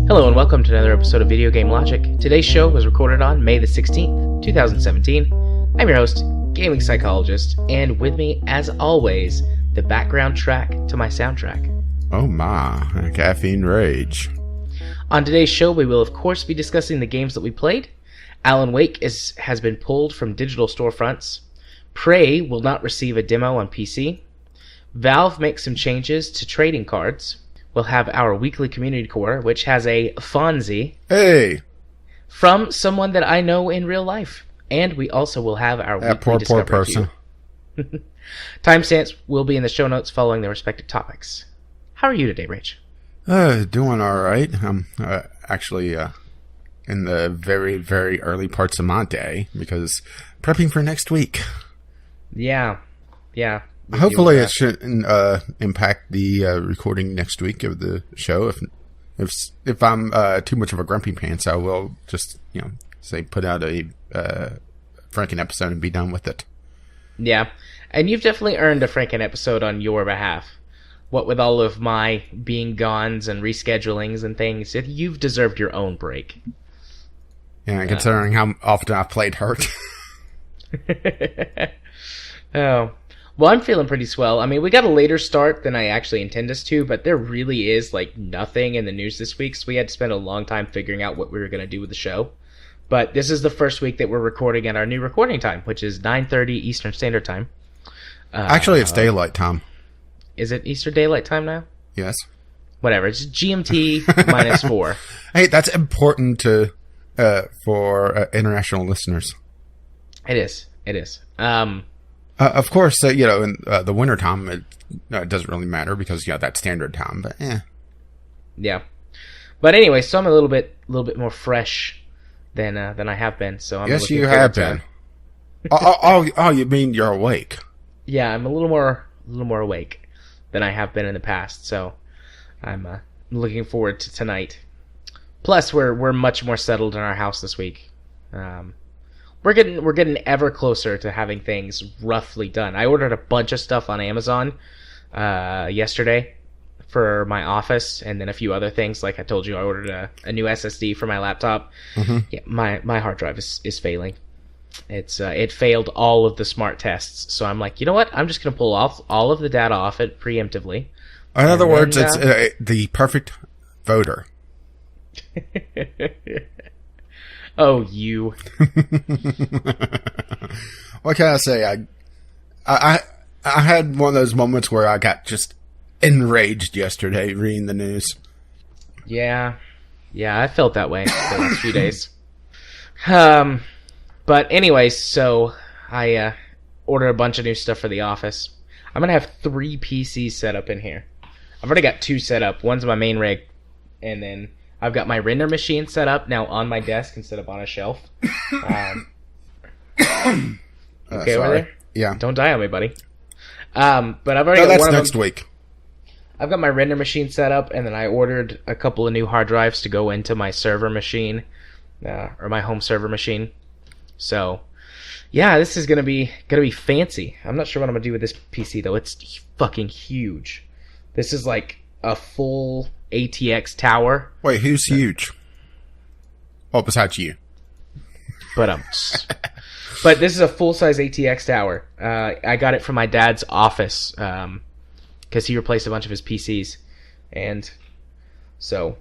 Hello and welcome to another episode of Video Game Logic. Today's show was recorded on May the 16th, 2017. I'm your host, Gaming Psychologist, and with me, as always, the background track to my soundtrack. Oh my, Caffeine Rage. On today's show, we will of course be discussing the games that we played. Alan Wake has been pulled from digital storefronts. Prey will not receive a demo on PC. Valve makes some changes to trading cards. We'll have our weekly community core, which has a Fonzie. Hey! From someone that I know in real life. And we also will have our weekly Discovery poor person. Timestamps will be in the show notes following their respective topics. How are you today, Rach? Doing alright. I'm actually in the very, very early parts of my day because prepping for next week. Yeah. Hopefully it shouldn't impact the recording next week of the show. If I'm too much of a grumpy pants, I will just, say put out a Franken episode and be done with it. Yeah, and you've definitely earned a Franken episode on your behalf. What with all of my being gones and reschedulings and things, you've deserved your own break. Yeah, considering how often I've played Hurt. Oh. Well, I'm feeling pretty swell. I mean, we got a later start than I actually intend us to, but there really is, nothing in the news this week, so we had to spend a long time figuring out what we were going to do with the show. But this is the first week that we're recording at our new recording time, which is 9:30 Eastern Standard Time. Actually, it's daylight time. Is it Eastern Daylight Time now? Yes. Whatever, it's GMT minus 4. Hey, that's important for international listeners. It is. Of course, in the wintertime, it doesn't really matter because, that's standard time, but Yeah. But anyway, so I'm a little bit more fresh than I have been, so I'm yes, you have been. Oh, you mean you're awake? Yeah, I'm a little more awake than I have been in the past, so I'm looking forward to tonight. Plus, we're much more settled in our house this week. We're getting ever closer to having things roughly done. I ordered a bunch of stuff on Amazon yesterday for my office, and then a few other things. Like I told you, I ordered a new SSD for my laptop. Mm-hmm. Yeah, my hard drive is failing. It failed all of the smart tests. So I'm like, you know what? I'm just gonna pull off all of the data off it preemptively. In other words, it's the perfect voter. Oh, you. What can I say? I had one of those moments where I got just enraged yesterday reading the news. Yeah, I felt that way the last few days. But anyways, so I ordered a bunch of new stuff for the office. I'm going to have 3 PCs set up in here. I've already got 2 set up. One's my main rig, and then I've got my render machine set up now on my desk instead of on a shelf. Okay, sorry. over there? Yeah. Don't die on me, buddy. But I've already got that's one of next them. week. I've got my render machine set up, and then I ordered a couple of new hard drives to go into my server machine, or my home server machine. So, yeah, this is gonna be fancy. I'm not sure what I'm gonna do with this PC though. It's fucking huge. This is like a full ATX tower. Wait, who's huge? Oh, besides you. But this is a full-size ATX tower. I got it from my dad's office because he replaced a bunch of his PCs, and so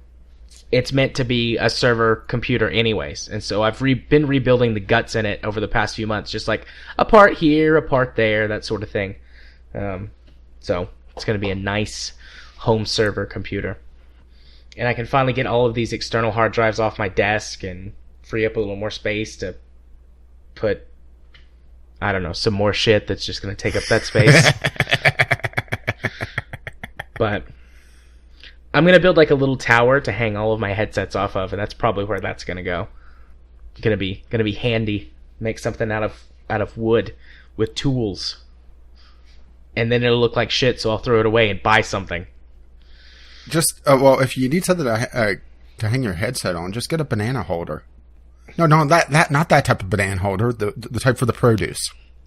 it's meant to be a server computer anyways. And so I've been rebuilding the guts in it over the past few months, just like a part here, a part there, that sort of thing. So it's going to be a nice home server computer. And I can finally get all of these external hard drives off my desk and free up a little more space to put, I don't know, some more shit that's just going to take up that space. But I'm going to build like a little tower to hang all of my headsets off of, and that's probably where that's going to go. Going to be handy. Make something out of wood with tools. And then it'll look like shit, so I'll throw it away and buy something. Just, well, if you need something to hang your headset on, just get a banana holder. No, that not that type of banana holder. The type for the produce.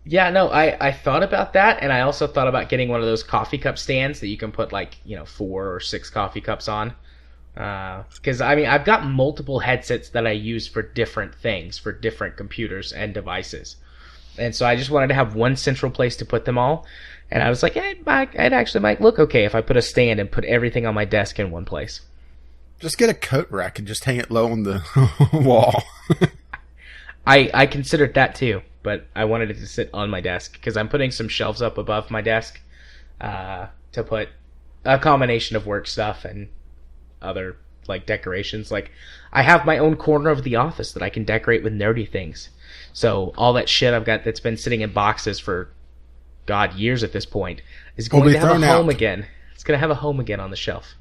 Yeah, no, I thought about that, and I also thought about getting one of those coffee cup stands that you can put 4 or 6 coffee cups on. Because I've got multiple headsets that I use for different things, for different computers and devices, and so I just wanted to have one central place to put them all. And I was like, it actually might look okay if I put a stand and put everything on my desk in one place. Just get a coat rack and just hang it low on the wall. I considered that too, but I wanted it to sit on my desk because I'm putting some shelves up above my desk to put a combination of work stuff and other decorations. I have my own corner of the office that I can decorate with nerdy things. So all that shit I've got that's been sitting in boxes for years at this point is going to have a home again. It's going to have a home again on the shelf.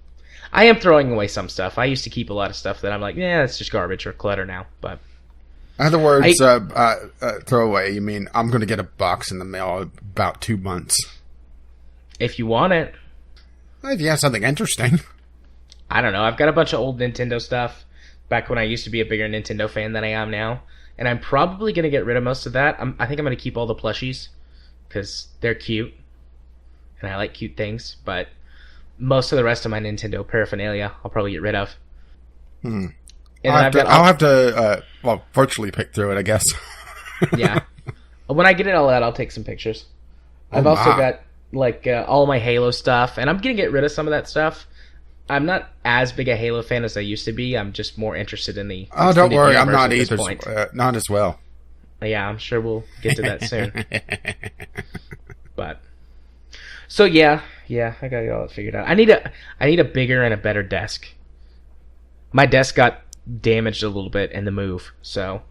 I am throwing away some stuff. I used to keep a lot of stuff that I'm like, yeah, that's just garbage or clutter now. But in other words, throw away. You mean I'm going to get a box in the mail in about 2 months. If you want it. If you have something interesting. I don't know. I've got a bunch of old Nintendo stuff back when I used to be a bigger Nintendo fan than I am now. And I'm probably going to get rid of most of that. I think I'm going to keep all the plushies because they're cute. And I like cute things. But most of the rest of my Nintendo paraphernalia I'll probably get rid of. And I'll have to virtually pick through it, I guess. Yeah. When I get it all out, I'll take some pictures. I've also got all my Halo stuff. And I'm going to get rid of some of that stuff. I'm not as big a Halo fan as I used to be. I'm just more interested in the... Oh, don't worry. I'm not either. Not as well. Yeah, I'm sure we'll get to that soon. But... So, yeah, I got it all figured out. I need a bigger and a better desk. My desk got damaged a little bit in the move, so...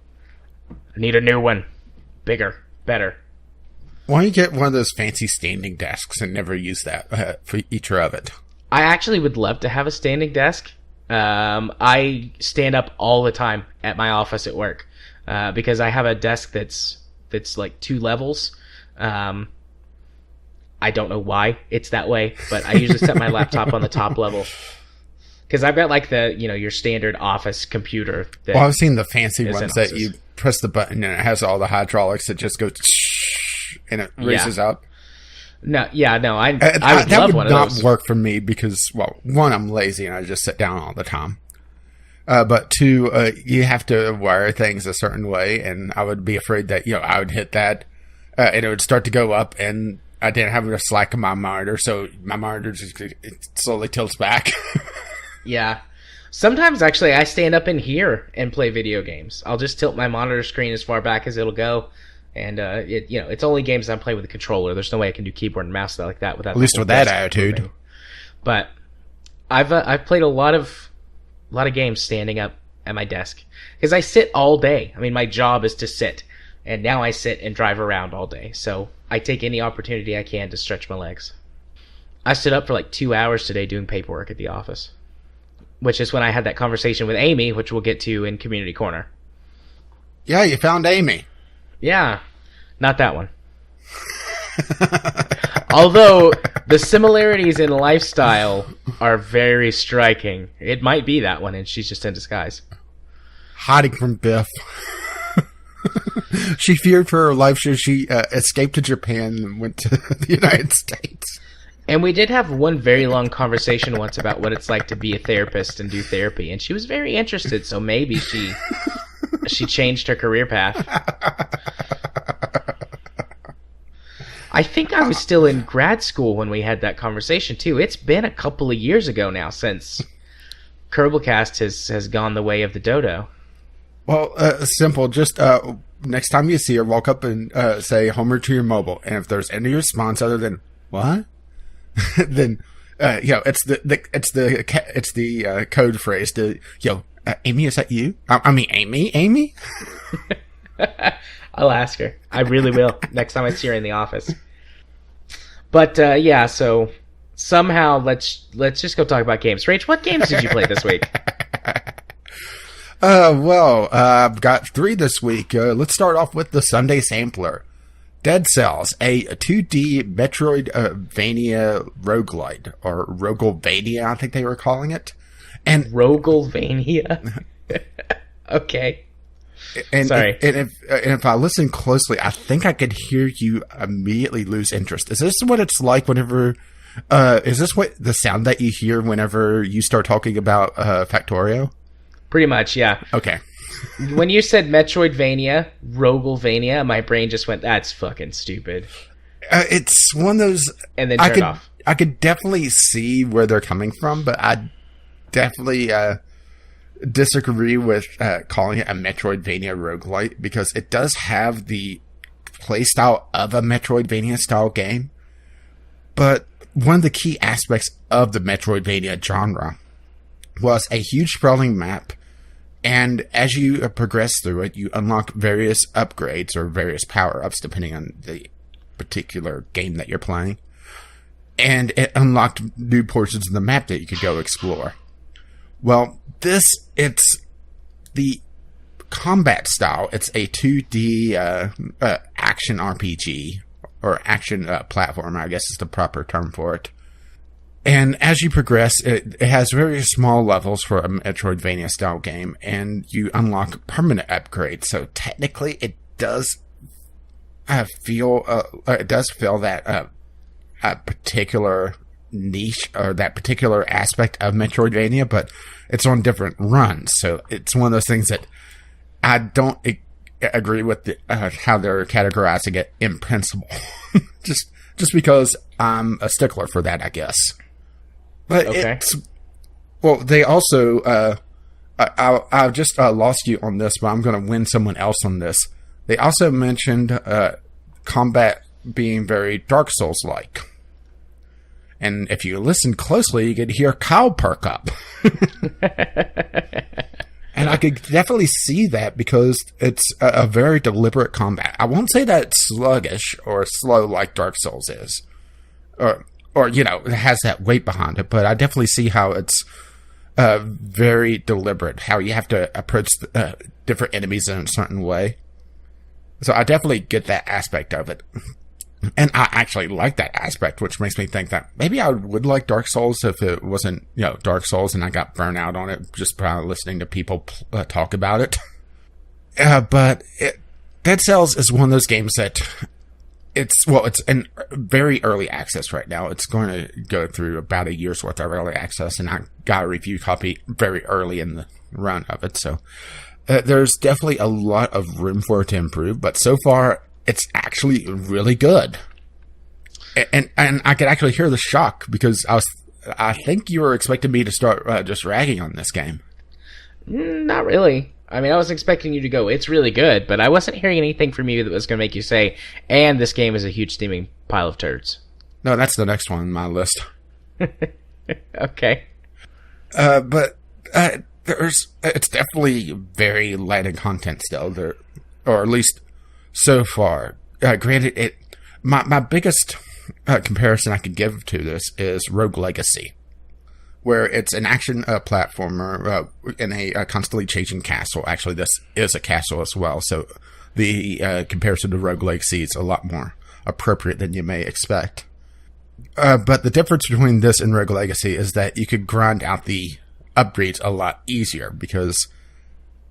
I need a new one. Bigger. Better. Why don't you get one of those fancy standing desks and never use that for each of it? I actually would love to have a standing desk. I stand up all the time at my office at work because I have a desk that's 2 levels. I don't know why it's that way, but I usually set my laptop on the top level because I've got your standard office computer. I've seen the fancy ones that you press the button and it has all the hydraulics that just go and it raises up. I would love one of those. That would not work for me because, one, I'm lazy and I just sit down all the time. But 2, you have to wire things a certain way, and I would be afraid that, I would hit that, and it would start to go up, and I didn't have a slack in my monitor, so my monitor just slowly tilts back. Yeah. Sometimes, actually, I stand up in here and play video games. I'll just tilt my monitor screen as far back as it'll go. And it's only games I'm playing with a controller. There's no way I can do keyboard and mouse like that without. At least with that attitude. Moving. But I've played a lot of games standing up at my desk because I sit all day. My job is to sit, and now I sit and drive around all day. So I take any opportunity I can to stretch my legs. I stood up for 2 hours today doing paperwork at the office, which is when I had that conversation with Amy, which we'll get to in Community Corner. Yeah, you found Amy. Yeah, not that one. Although the similarities in lifestyle are very striking. It might be that one, and she's just in disguise. Hiding from Biff. She feared for her life, so she escaped to Japan and went to the United States. And we did have one very long conversation once about what it's like to be a therapist and do therapy, and she was very interested, so maybe she changed her career path. I think I was still in grad school when we had that conversation, too. It's been a couple of years ago now since Kerblecast has gone the way of the dodo. Well, simple. Just next time you see her, walk up and say Homer to your mobile. And if there's any response other than, what? Then, it's the code phrase to, Amy, is that you? Amy? I'll ask her. I really will next time I see her in the office. But so somehow let's just go talk about games. Rach, what games did you play this week? I've got 3 this week. Let's start off with the Sunday Sampler. Dead Cells, a 2D Metroidvania roguelite, or Roguelvania, I think they were calling it. And Roguelvania? Okay. Sorry. And if I listen closely, I think I could hear you immediately lose interest. Is this what it's like whenever? Is this what the sound that you hear whenever you start talking about Factorio? Pretty much, yeah. Okay. When you said Metroidvania, Roguelvania, my brain just went, "That's fucking stupid." It's one of those, and then turn off. I could definitely see where they're coming from, but I definitely disagree with calling it a Metroidvania roguelite, because it does have the playstyle of a Metroidvania style game. But one of the key aspects of the Metroidvania genre was a huge sprawling map, and as you progress through it, you unlock various upgrades or various power-ups depending on the particular game that you're playing. And it unlocked new portions of the map that you could go explore. Well, it's the combat style. It's a 2D action RPG, or action platformer, I guess is the proper term for it. And as you progress, it has very small levels for a Metroidvania style game, and you unlock permanent upgrades. So technically, it does feel that a particular niche or that particular aspect of Metroidvania, but it's on different runs. So it's one of those things that I don't agree with how they're categorizing it in principle. just because I'm a stickler for that, I guess. But okay. They also I've just lost you on this, but I'm going to win someone else on this. They also mentioned combat being very Dark Souls-like. And if you listen closely, you could hear Kyle perk up. And I could definitely see that, because it's a very deliberate combat. I won't say that it's sluggish or slow like Dark Souls is. Or it has that weight behind it. But I definitely see how it's very deliberate, how you have to approach different enemies in a certain way. So I definitely get that aspect of it. And I actually like that aspect, which makes me think that maybe I would like Dark Souls if it wasn't, Dark Souls, and I got burnt out on it just by listening to people talk about it. But Dead Cells is one of those games that it's in very early access right now. It's going to go through about a year's worth of early access, and I got a review copy very early in the run of it. So there's definitely a lot of room for it to improve, but so far, it's actually really good. And I could actually hear the shock, because I think you were expecting me to start just ragging on this game. Not really. I mean, I was expecting you to go, "It's really good," but I wasn't hearing anything from you that was going to make you say, "And this game is a huge steaming pile of turds." No, that's the next one on my list. Okay. But it's definitely very light in content still, or at least so far. Granted, my biggest comparison I could give to this is Rogue Legacy, where it's an action platformer in a constantly changing castle. Actually, this is a castle as well, so the comparison to Rogue Legacy is a lot more appropriate than you may expect. But the difference between this and Rogue Legacy is that you could grind out the upgrades a lot easier, because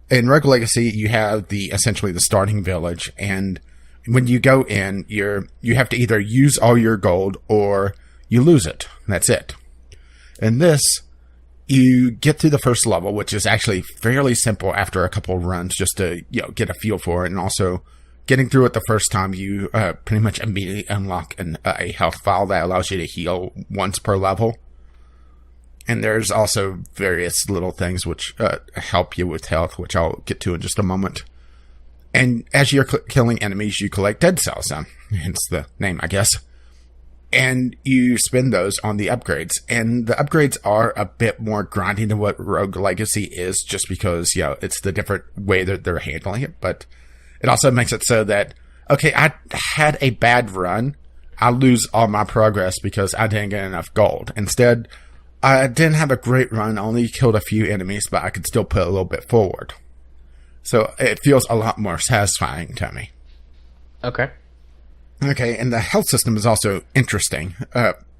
in Rogue Legacy, you have essentially the starting village, and when you go in, you have to either use all your gold or you lose it. That's it. In this, you get through the first level, which is actually fairly simple after a couple of runs, just to get a feel for it, and also getting through it the first time, you pretty much immediately unlock a health file that allows you to heal once per level. And there's also various little things which help you with health, which I'll get to in just a moment. And as you're killing enemies, you collect dead cells, hence the name, I guess. And you spend those on the upgrades. And the upgrades are a bit more grinding than what Rogue Legacy is, just because, it's the different way that they're handling it. But it also makes it so that, okay, I had a bad run. I lose all my progress because I didn't get enough gold. Instead, I didn't have a great run. I only killed a few enemies, but I could still put a little bit forward. So it feels a lot more satisfying to me. Okay. Okay, and the health system is also interesting.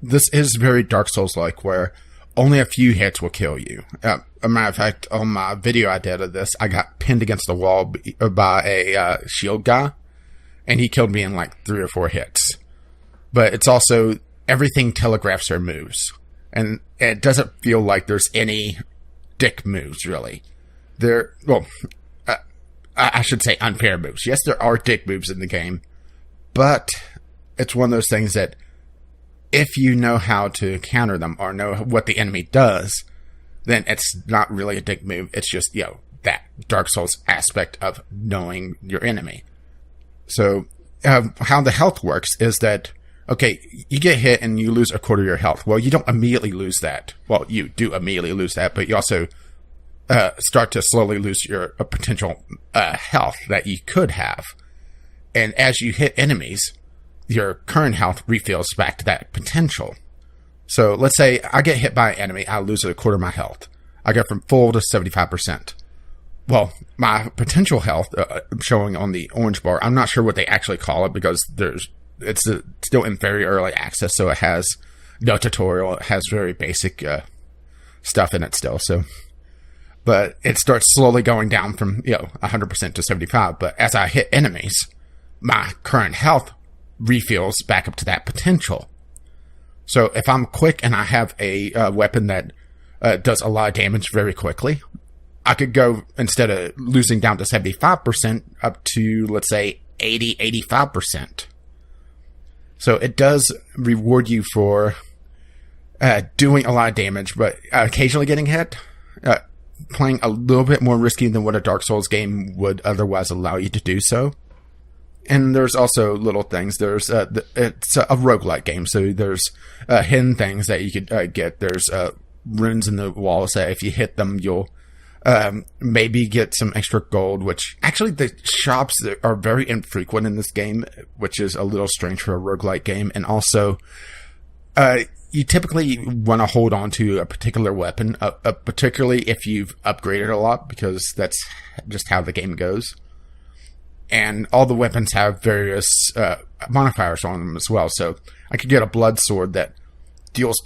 This is very Dark Souls-like, where only a few hits will kill you. A matter of fact, on my video I did of this, I got pinned against the wall by a shield guy, and he killed me in like 3 or 4 hits. But it's also, everything telegraphs their moves. And it doesn't feel like there's any dick moves, really. I should say unfair moves. Yes, there are dick moves in the game, but it's one of those things that if you know how to counter them or know what the enemy does, then it's not really a dick move. It's just, that Dark Souls aspect of knowing your enemy. So, how the health works is that, okay, you get hit and you lose a quarter of your health. Well, you don't immediately lose that. Well, you do immediately lose that, but you also start to slowly lose your potential health that you could have. And as you hit enemies, your current health refills back to that potential. So let's say I get hit by an enemy, I lose a quarter of my health. I go from full to 75%. Well, my potential health showing on the orange bar, I'm not sure what they actually call it because it's still in very early access, so it has no tutorial. It has very basic stuff in it still. So, but it starts slowly going down from 100% to 75. But as I hit enemies, my current health refills back up to that potential. So if I'm quick and I have a weapon that does a lot of damage very quickly, I could go, instead of losing down to 75%, up to, let's say, 85%. So it does reward you for doing a lot of damage, but occasionally getting hit, playing a little bit more risky than what a Dark Souls game would otherwise allow you to do so. And there's also little things. It's a roguelike game, so there's hidden things that you could get. There's runes in the walls that if you hit them, you'll maybe get some extra gold, which actually the shops are very infrequent in this game, which is a little strange for a roguelike game. And also, you typically want to hold on to a particular weapon, particularly if you've upgraded a lot, because that's just how the game goes. And all the weapons have various modifiers on them as well. So I could get a blood sword that deals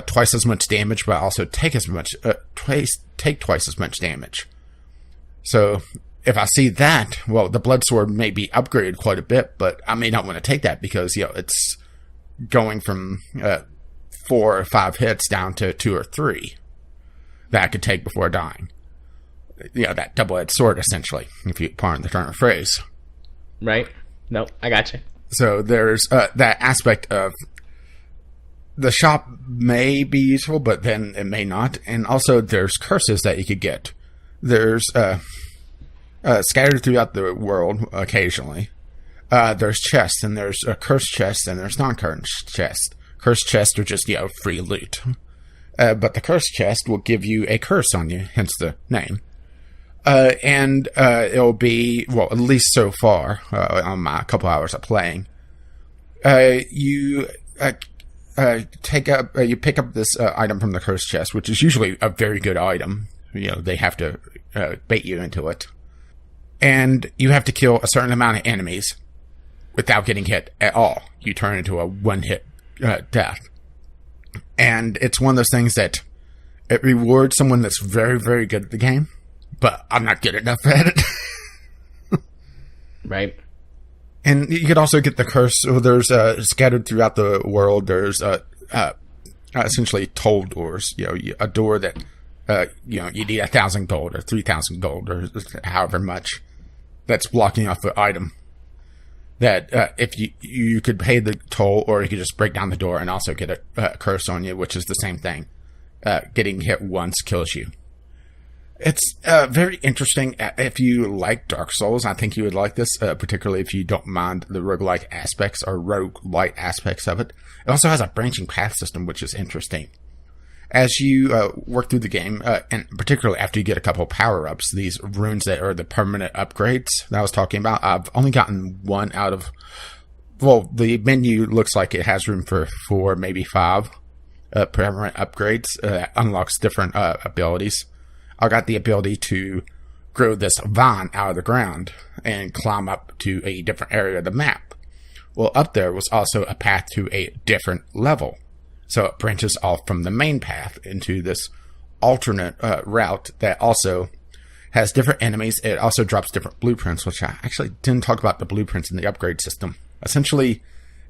twice as much damage, but also take twice as much damage. So if I see that, well, the blood sword may be upgraded quite a bit, but I may not want to take that because it's going from 4 or 5 hits down to 2 or 3 that I could take before dying. That double-edged sword, essentially, if you pardon the turn of phrase. Right. No, I gotcha. So there's that aspect of the shop may be useful, but then it may not. And also there's curses that you could get. There's scattered throughout the world occasionally. There's chests, and there's cursed chests, and there's non-cursed chests. Cursed chests are just, free loot. But the cursed chest will give you a curse on you, hence the name. And it'll be, well, at least so far, on my couple hours of playing, you pick up this item from the cursed chest, which is usually a very good item. They have to bait you into it. And you have to kill a certain amount of enemies without getting hit at all. You turn into a one-hit death. And it's one of those things that it rewards someone that's very, very good at the game, but I'm not good enough at it. Right. And you could also get the curse. There's scattered throughout the world. There's essentially toll doors. A door that you need 1,000 gold or 3,000 gold or however much that's blocking off the item. That if you could pay the toll, or you could just break down the door and also get a curse on you, which is the same thing. Getting hit once kills you. It's very interesting. If you like Dark Souls, I think you would like this, particularly if you don't mind the roguelike aspects or roguelite aspects of it. It also has a branching path system, which is interesting. As you work through the game, and particularly after you get a couple of power-ups, these runes that are the permanent upgrades that I was talking about, I've only gotten one out of... Well, the menu looks like it has room for 4, maybe 5 permanent upgrades. Unlocks different abilities. I got the ability to grow this vine out of the ground and climb up to a different area of the map. Well, up there was also a path to a different level. So it branches off from the main path into this alternate route that also has different enemies. It also drops different blueprints, which I actually didn't talk about the blueprints in the upgrade system. Essentially,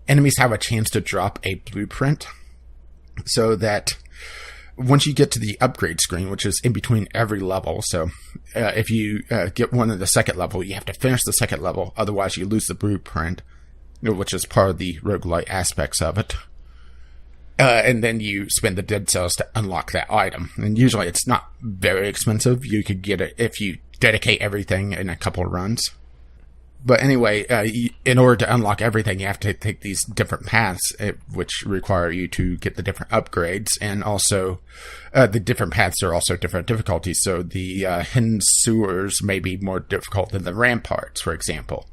enemies have a chance to drop a blueprint so that once you get to the upgrade screen, which is in between every level, so if you get one at the second level, you have to finish the second level, otherwise you lose the blueprint, which is part of the roguelite aspects of it. And then you spend the dead cells to unlock that item. And usually it's not very expensive. You could get it if you dedicate everything in a couple of runs. But anyway, in order to unlock everything, you have to take these different paths, which require you to get the different upgrades. And also, the different paths are also different difficulties. So the hidden sewers may be more difficult than the ramparts, for example.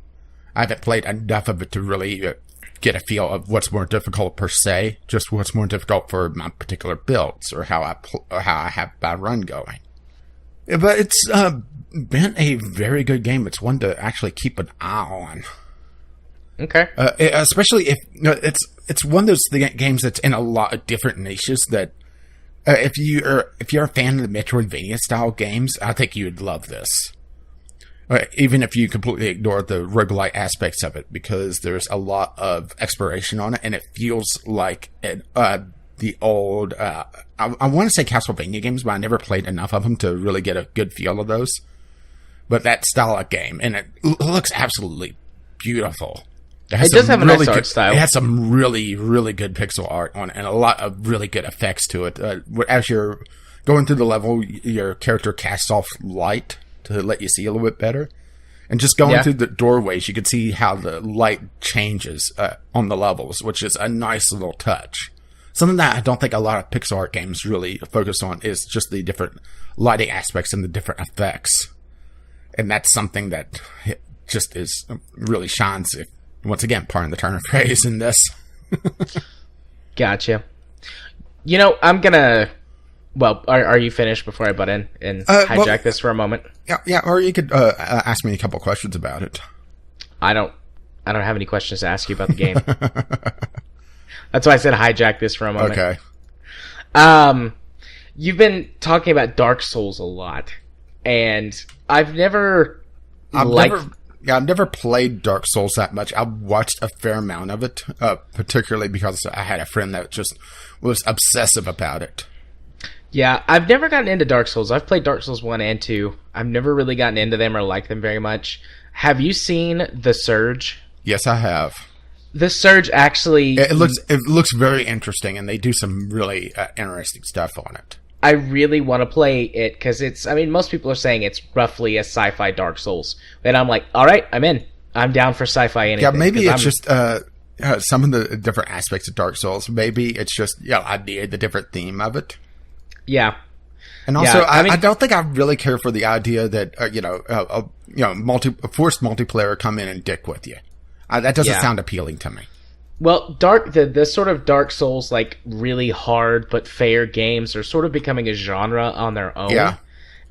I haven't played enough of it to really get a feel of what's more difficult per se, just what's more difficult for my particular builds or how I have my run going. But it's been a very good game. It's one to actually keep an eye on. Okay. Especially if it's one of those games that's in a lot of different niches that if you're a fan of the Metroidvania style games, I think you would love this. Even if you completely ignore the roguelite aspects of it, because there's a lot of exploration on it, and it feels like the old, I want to say Castlevania games, but I never played enough of them to really get a good feel of those. But that style of game, and it looks absolutely beautiful. It does have a nice art style. It has some really, really good pixel art on it, and a lot of really good effects to it. As you're going through the level, your character casts off light to let you see a little bit better. And just going through the doorways, you can see how the light changes on the levels, which is a nice little touch. Something that I don't think a lot of pixel art games really focus on is just the different lighting aspects and the different effects. And that's something that just is really shines, once again, pardon the turn of phrase in this. Gotcha. You know, I'm gonna... Well, are you finished before I butt in and hijack this for a moment? Yeah, or you could ask me a couple questions about it. I don't have any questions to ask you about the game. That's why I said hijack this for a moment. Okay. You've been talking about Dark Souls a lot, and I've never played Dark Souls that much. I watched a fair amount of it, particularly because I had a friend that just was obsessive about it. Yeah, I've never gotten into Dark Souls. I've played Dark Souls 1 and 2. I've never really gotten into them or liked them very much. Have you seen The Surge? Yes, I have. The Surge actually... It looks very interesting, and they do some really interesting stuff on it. I really want to play it, because it's... I mean, most people are saying it's roughly a sci-fi Dark Souls. And I'm like, alright, I'm in. I'm down for sci-fi anything. Yeah, maybe it's just... some of the different aspects of Dark Souls. Maybe it's just, I need the different theme of it. Yeah. And also, I don't think I really care for the idea that, forced multiplayer come in and dick with you. That doesn't sound appealing to me. Well, the sort of Dark Souls, like, really hard but fair games are sort of becoming a genre on their own. Yeah.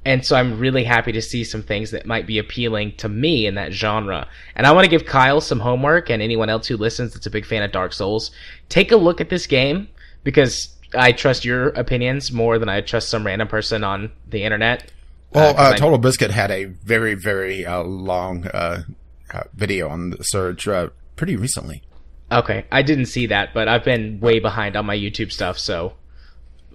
And so I'm really happy to see some things that might be appealing to me in that genre. And I want to give Kyle some homework, and anyone else who listens that's a big fan of Dark Souls. Take a look at this game, because I trust your opinions more than I trust some random person on the internet. Well, Total Biscuit had a very, very long video on the Surge pretty recently. Okay, I didn't see that, but I've been way behind on my YouTube stuff, so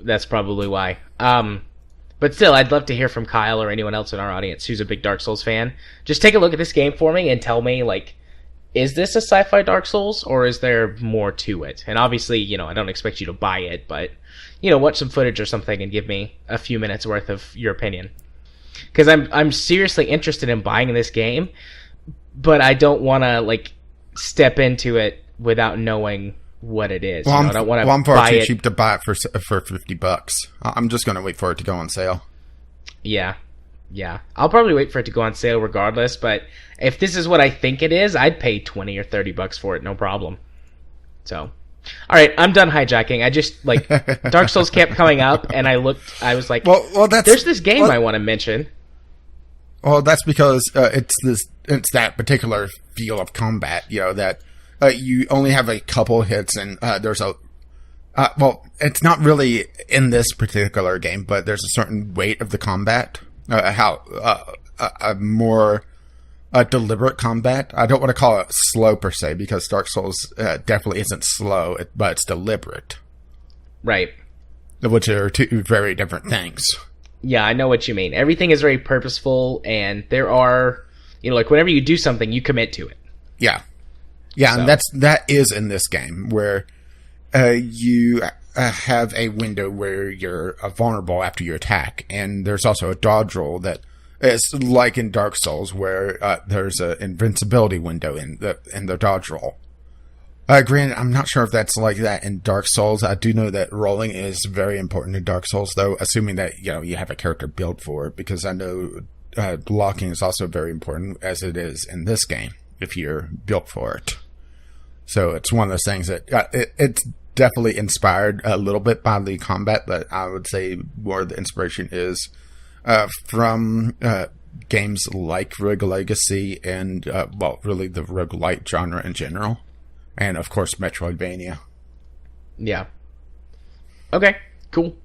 that's probably why. But still, I'd love to hear from Kyle or anyone else in our audience who's a big Dark Souls fan. Just take a look at this game for me and tell me, like, is this a sci-fi Dark Souls, or is there more to it? And obviously, I don't expect you to buy it, but, watch some footage or something and give me a few minutes worth of your opinion. Because I'm seriously interested in buying this game, but I don't want to, like, step into it without knowing what it is. Well, I don't want to I'm far buy too it. cheap to buy it for $50. I'm just going to wait for it to go on sale. Yeah. I'll probably wait for it to go on sale regardless, but if this is what I think it is, I'd pay $20 or $30 for it, no problem. So, alright, I'm done hijacking. I just, like, Dark Souls kept coming up, and I was like, well, there's this game I want to mention. Well, that's because it's that particular feel of combat, that you only have a couple hits, and there's Well, it's not really in this particular game, but there's a certain weight of the combat. A more deliberate combat. I don't want to call it slow per se, because Dark Souls definitely isn't slow, but it's deliberate. Right. Which are two very different things. Yeah, I know what you mean. Everything is very purposeful, and there are, like whenever you do something, you commit to it. Yeah. Yeah, so. And that is in this game, where you have a window where you're vulnerable after you attack, and there's also a dodge roll that is like in Dark Souls, where there's an invincibility window in the dodge roll. Granted, I'm not sure if that's like that in Dark Souls. I do know that rolling is very important in Dark Souls, though, assuming that you have a character built for it, because I know blocking is also very important, as it is in this game, if you're built for it. So it's one of those things that it's definitely inspired a little bit by the combat, but I would say more of the inspiration is from games like Rogue Legacy and, really the roguelite genre in general. And, of course, Metroidvania. Yeah. Okay, cool.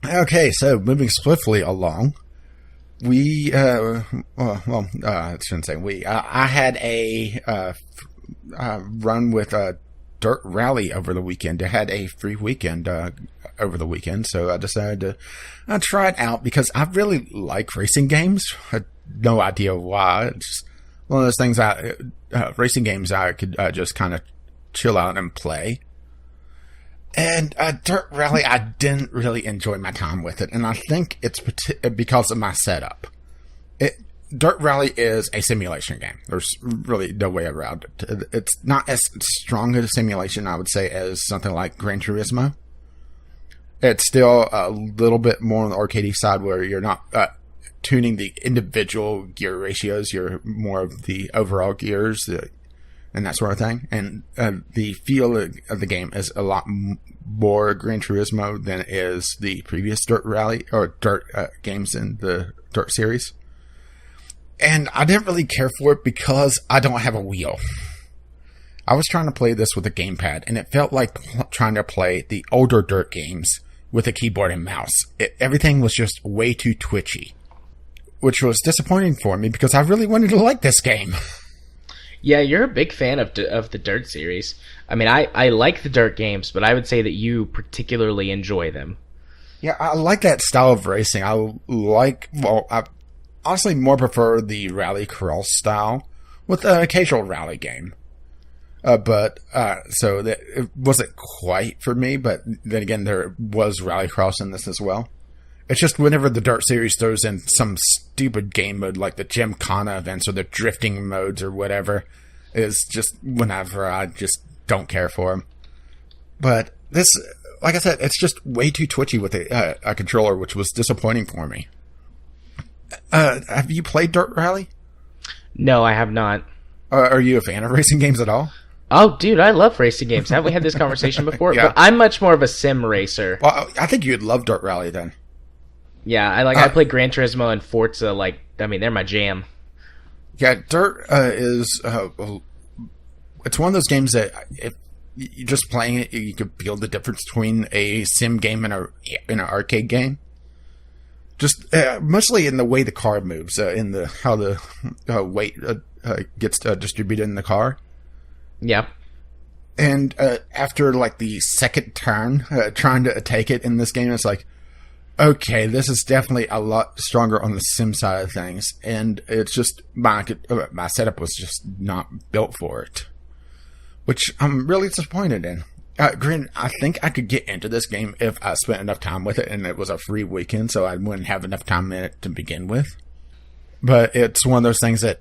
Okay, so moving swiftly along, we, I shouldn't say we, I had a run with Dirt Rally over the weekend. I had a free weekend over the weekend, so I decided to try it out because I really like racing games. I had no idea why. It's just one of those things racing games I could just kind of chill out and play. And Dirt Rally, I didn't really enjoy my time with it, and I think it's because of my setup. Dirt Rally is a simulation game. There's really no way around it. It's not as strong a simulation, I would say, as something like Gran Turismo. It's still a little bit more on the arcadey side, where you're not tuning the individual gear ratios. You're more of the overall gears and that sort of thing. And the feel of the game is a lot more Gran Turismo than is the previous Dirt Rally or Dirt games in the Dirt series. And I didn't really care for it because I don't have a wheel. I was trying to play this with a gamepad, and it felt like trying to play the older Dirt games with a keyboard and mouse. Everything was just way too twitchy, which was disappointing for me because I really wanted to like this game. Yeah, you're a big fan of the Dirt series. I mean, I like the Dirt games, but I would say that you particularly enjoy them. Yeah, I like that style of racing. I honestly more prefer the rally cross style with an occasional rally game. So that it wasn't quite for me, but then again, there was rallycross in this as well. It's just whenever the Dirt series throws in some stupid game mode like the Gymkhana events or the drifting modes or whatever, is just whenever I just don't care for them. But this, like I said, it's just way too twitchy with a controller, which was disappointing for me. Have you played Dirt Rally? No, I have not. Are you a fan of racing games at all? Oh, dude, I love racing games. Haven't we had this conversation before? Yeah. But I'm much more of a sim racer. Well, I think you'd love Dirt Rally then. Yeah, I play Gran Turismo and Forza. They're my jam. Yeah, Dirt is it's one of those games that if you're just playing it, you can feel the difference between a sim game and an arcade game. Just mostly in the way the car moves, in how the weight gets distributed in the car. Yeah. And after the second turn, trying to take it in this game, it's like, okay, this is definitely a lot stronger on the sim side of things, and it's just my setup was just not built for it, which I'm really disappointed in. Granted, I think I could get into this game if I spent enough time with it, and it was a free weekend, so I wouldn't have enough time in it to begin with. But it's one of those things that,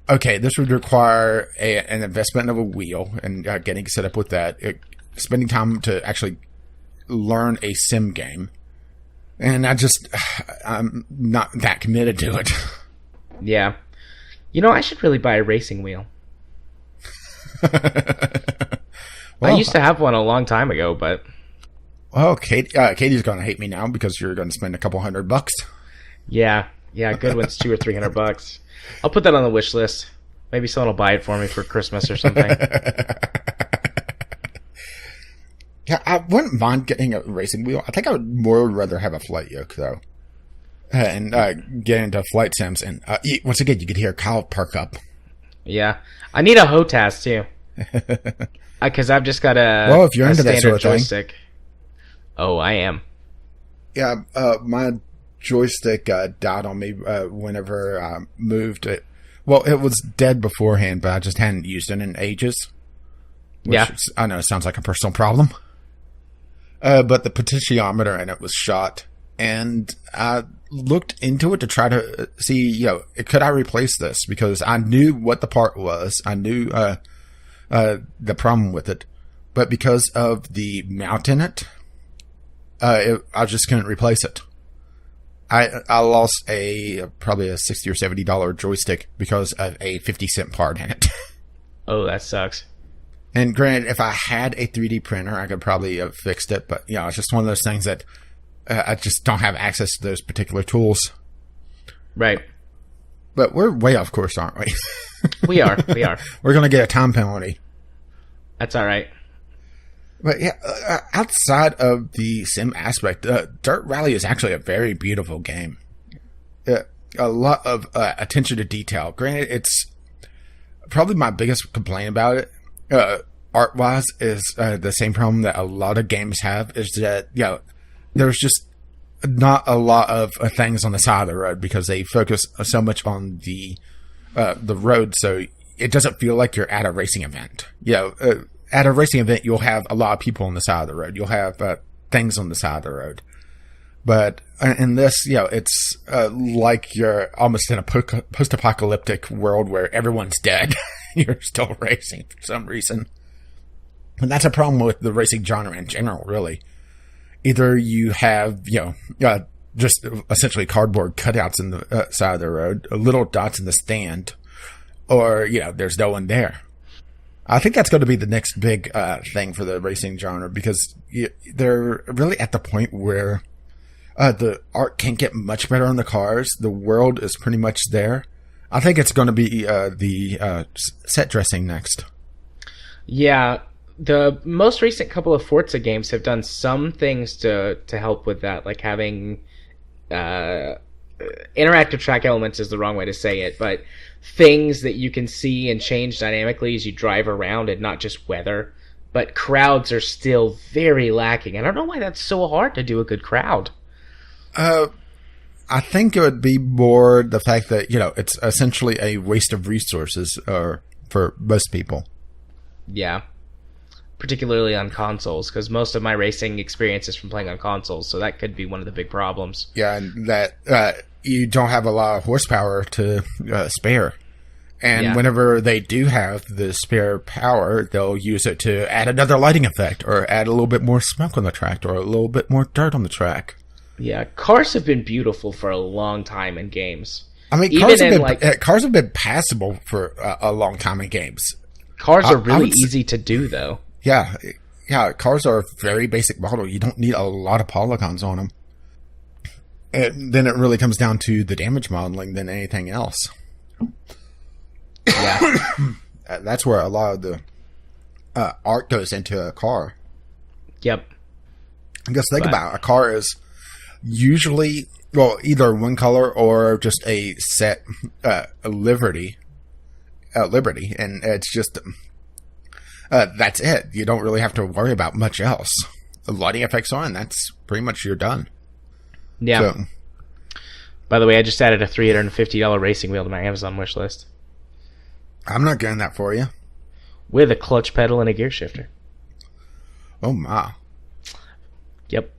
okay, this would require an investment of a wheel and getting set up with that, spending time to actually learn a sim game. And I'm not that committed to it. Yeah. I should really buy a racing wheel. Well, I used to have one a long time ago, but... Well, Katie's going to hate me now because you're going to spend a couple $100. Yeah, good one's $200 or $300. I'll put that on the wish list. Maybe someone will buy it for me for Christmas or something. Yeah, I wouldn't mind getting a racing wheel. I think I would more rather have a flight yoke, though. And get into flight sims. And once again, you could hear Kyle perk up. Yeah. I need a HOTAS, too. Because I've just got if you're into that sort of joystick. Thing. Oh, I am. Yeah, my joystick died on me whenever I moved it. Well, it was dead beforehand, but I just hadn't used it in ages. Which I know sounds like a personal problem. But the potentiometer in it was shot. And I looked into it to try to see, could I replace this? Because I knew what the part was. I knew the problem with it. But because of the mount in it, I just couldn't replace it. I lost probably a $60 or $70 joystick because of a 50-cent part in it. Oh, that sucks. And granted, if I had a 3D printer, I could probably have fixed it. But, it's just one of those things that I just don't have access to those particular tools. Right. But we're way off course, aren't we? We are. We're going to get a time penalty. That's all right. But yeah, outside of the sim aspect, Dirt Rally is actually a very beautiful game. A lot of attention to detail. Granted, it's probably my biggest complaint about it. Art-wise, is the same problem that a lot of games have. Is that there's just not a lot of things on the side of the road because they focus so much on the road, so it doesn't feel like you're at a racing event. At a racing event, you'll have a lot of people on the side of the road. You'll have things on the side of the road. But in this, it's like you're almost in a post-apocalyptic world where everyone's dead. You're still racing for some reason. And that's a problem with the racing genre in general, really. Either you have, just essentially cardboard cutouts in the side of the road, little dots in the stand, or, there's no one there. I think that's going to be the next big thing for the racing genre because they're really at the point where the art can't get much better on the cars. The world is pretty much there. I think it's going to be the set dressing next. Yeah. The most recent couple of Forza games have done some things to help with that, like having interactive track elements is the wrong way to say it, but things that you can see and change dynamically as you drive around and not just weather. But crowds are still very lacking. I don't know why that's so hard to do a good crowd. I think it would be more the fact that, it's essentially a waste of resources for most people. Yeah. Particularly on consoles, because most of my racing experience is from playing on consoles, so that could be one of the big problems. Yeah, and that you don't have a lot of horsepower to spare. And whenever they do have the spare power, they'll use it to add another lighting effect, or add a little bit more smoke on the track, or a little bit more dirt on the track. Yeah, cars have been beautiful for a long time in games. I mean, cars have been passable for a long time in games. Cars are really easy to do, though. Yeah, cars are a very basic model. You don't need a lot of polygons on them. And then it really comes down to the damage modeling than anything else. Yeah. That's where a lot of the art goes into a car. Yep. Because think about it. A car is usually, either one color or just a set Liberty. And it's just... that's it. You don't really have to worry about much else. The lighting effects on, that's pretty much you're done. Yeah. So, by the way, I just added a $350 racing wheel to my Amazon wish list. I'm not getting that for you. With a clutch pedal and a gear shifter. Oh my. Yep.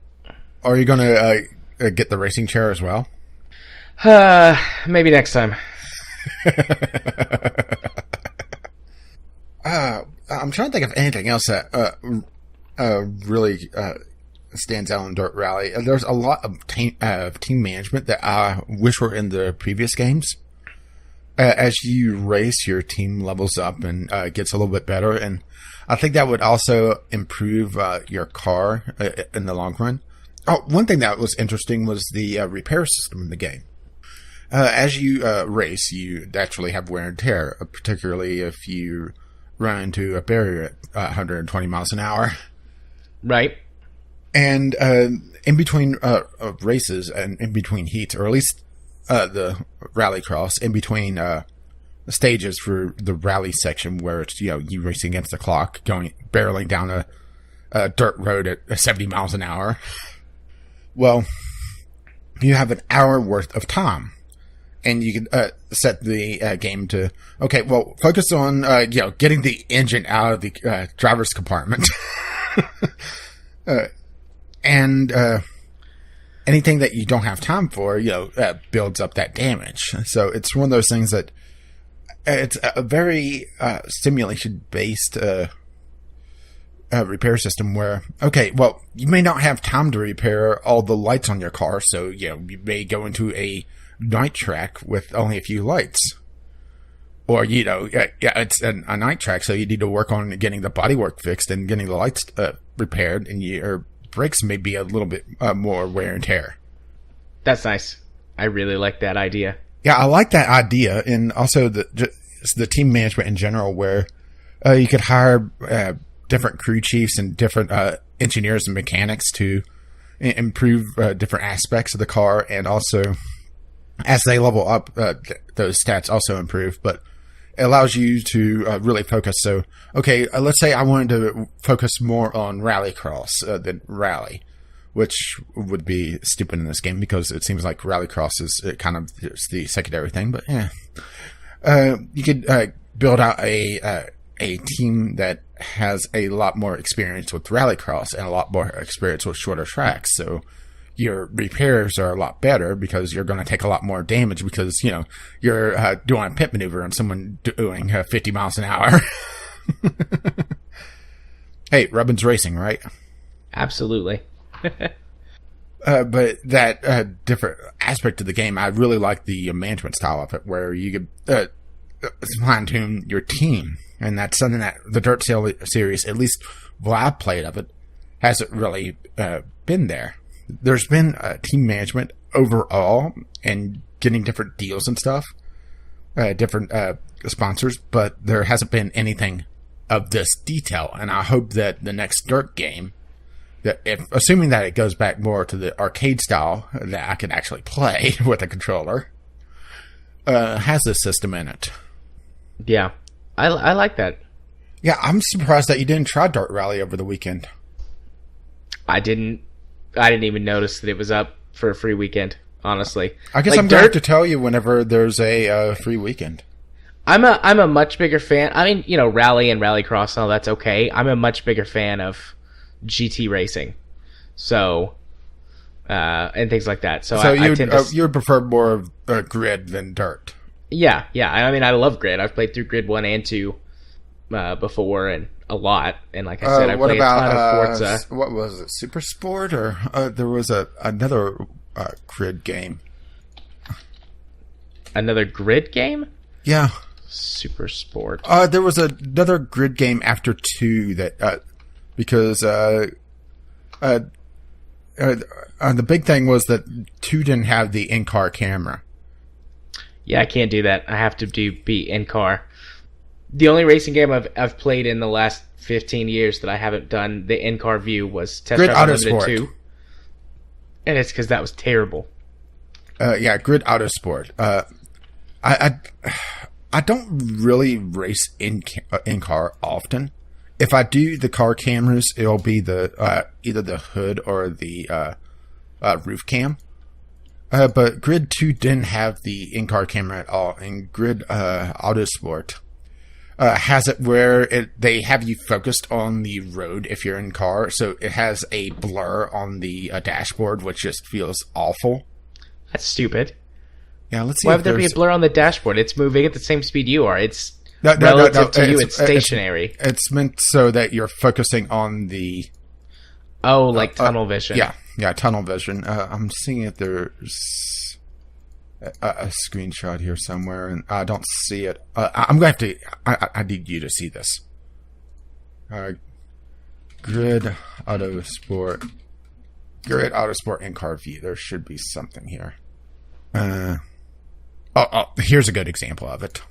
Are you going to get the racing chair as well? Maybe next time. I'm trying to think of anything else that really stands out in Dirt Rally. There's a lot of team management that I wish were in the previous games. As you race, your team levels up and gets a little bit better, and I think that would also improve your car in the long run. Oh, one thing that was interesting was the repair system in the game. As you race, you naturally have wear and tear, particularly if you run into a barrier at 120 miles an hour. And in between races and in between heats, or at least the rallycross, in between stages for the rally section where it's, you racing against the clock, barreling down a dirt road at 70 miles an hour. Well, you have an hour worth of time. And you can set the game to, okay, well, focus on, getting the engine out of the driver's compartment. And anything that you don't have time for, builds up that damage. So it's one of those things that it's a very simulation-based repair system where, okay, well, you may not have time to repair all the lights on your car, so, you may go into a night track with only a few lights. Or, it's a night track, so you need to work on getting the bodywork fixed and getting the lights repaired, and your brakes may be a little bit more wear and tear. That's nice. I really like that idea. Yeah, I like that idea, and also the team management in general, where you could hire different crew chiefs and different engineers and mechanics to improve different aspects of the car, and also as they level up, those stats also improve, but it allows you to really focus. So, okay, let's say I wanted to focus more on rallycross than rally, which would be stupid in this game because it seems like rallycross is kind of the secondary thing, but yeah. You could build out a team that has a lot more experience with rallycross and a lot more experience with shorter tracks, so your repairs are a lot better because you're going to take a lot more damage because, you're doing a pit maneuver and someone doing 50 miles an hour. Hey, Rubbin's racing, right? Absolutely. But that different aspect of the game, I really like the management style of it, where you could fine-tune your team. And that's something that the Dirt series, at least what I've played of it, hasn't really been there. There's been team management overall and getting different deals and stuff, different sponsors, but there hasn't been anything of this detail. And I hope that the next Dirt game, that assuming that it goes back more to the arcade style that I can actually play with a controller, has this system in it. Yeah, I like that. Yeah, I'm surprised that you didn't try Dirt Rally over the weekend. I didn't even notice that it was up for a free weekend, honestly. I guess I'm going to have to tell you whenever there's a free weekend. I'm a much bigger fan. I mean, rally and rallycross and all that's okay. I'm a much bigger fan of GT racing. So, and things like that. So you would prefer more of grid than dirt? Yeah. I mean, I love grid. I've played through grid 1 and 2 before, and a lot. And like I said, I played a ton of Forza. What was it, Super Sport? Or there was another grid game. Another grid game? Yeah. Super Sport. There was another grid game after 2 that... because the big thing was that 2 didn't have the in-car camera. Yeah, I can't do that. I have to be in-car. The only racing game I've played in the last 15 years that I haven't done the in-car view was Test Grid Drive Unlimited Autosport 2. And it's because that was terrible. Yeah, Grid Autosport. I don't really race in-car often. If I do the car cameras, it'll be the either the hood or the roof cam. But Grid 2 didn't have the in-car camera at all, and Grid Autosport has it where they have you focused on the road if you're in car, so it has a blur on the dashboard, which just feels awful. That's stupid. Yeah, let's see. Why would there be a blur on the dashboard? It's moving at the same speed you are. It's relative to you. It's stationary. It's meant so that you're focusing on the... Oh, like tunnel vision. Yeah, tunnel vision. I'm seeing if there's a screenshot here somewhere, and I don't see it. I'm going to have to... I need you to see this. Grid Autosport. Grid Autosport in-car view. There should be something here. Here's a good example of it.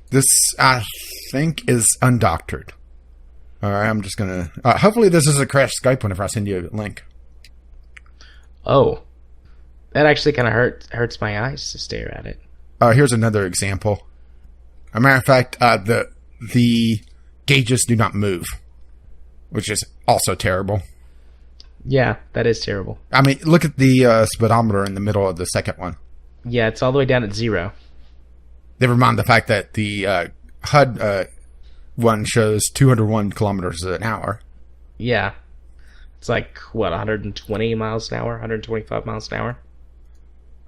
This, I think, is Undoctored. All right, I'm just going to... hopefully this is a crash Skype whenever I send you a link. Oh. That actually kind of hurts my eyes to stare at it. Here's another example. As a matter of fact, the gauges do not move, which is also terrible. Yeah, that is terrible. I mean, look at the speedometer in the middle of the second one. Yeah, it's all the way down at 0. Never mind the fact that the HUD one shows 201 kilometers an hour. Yeah. It's like, 120 miles an hour? 125 miles an hour?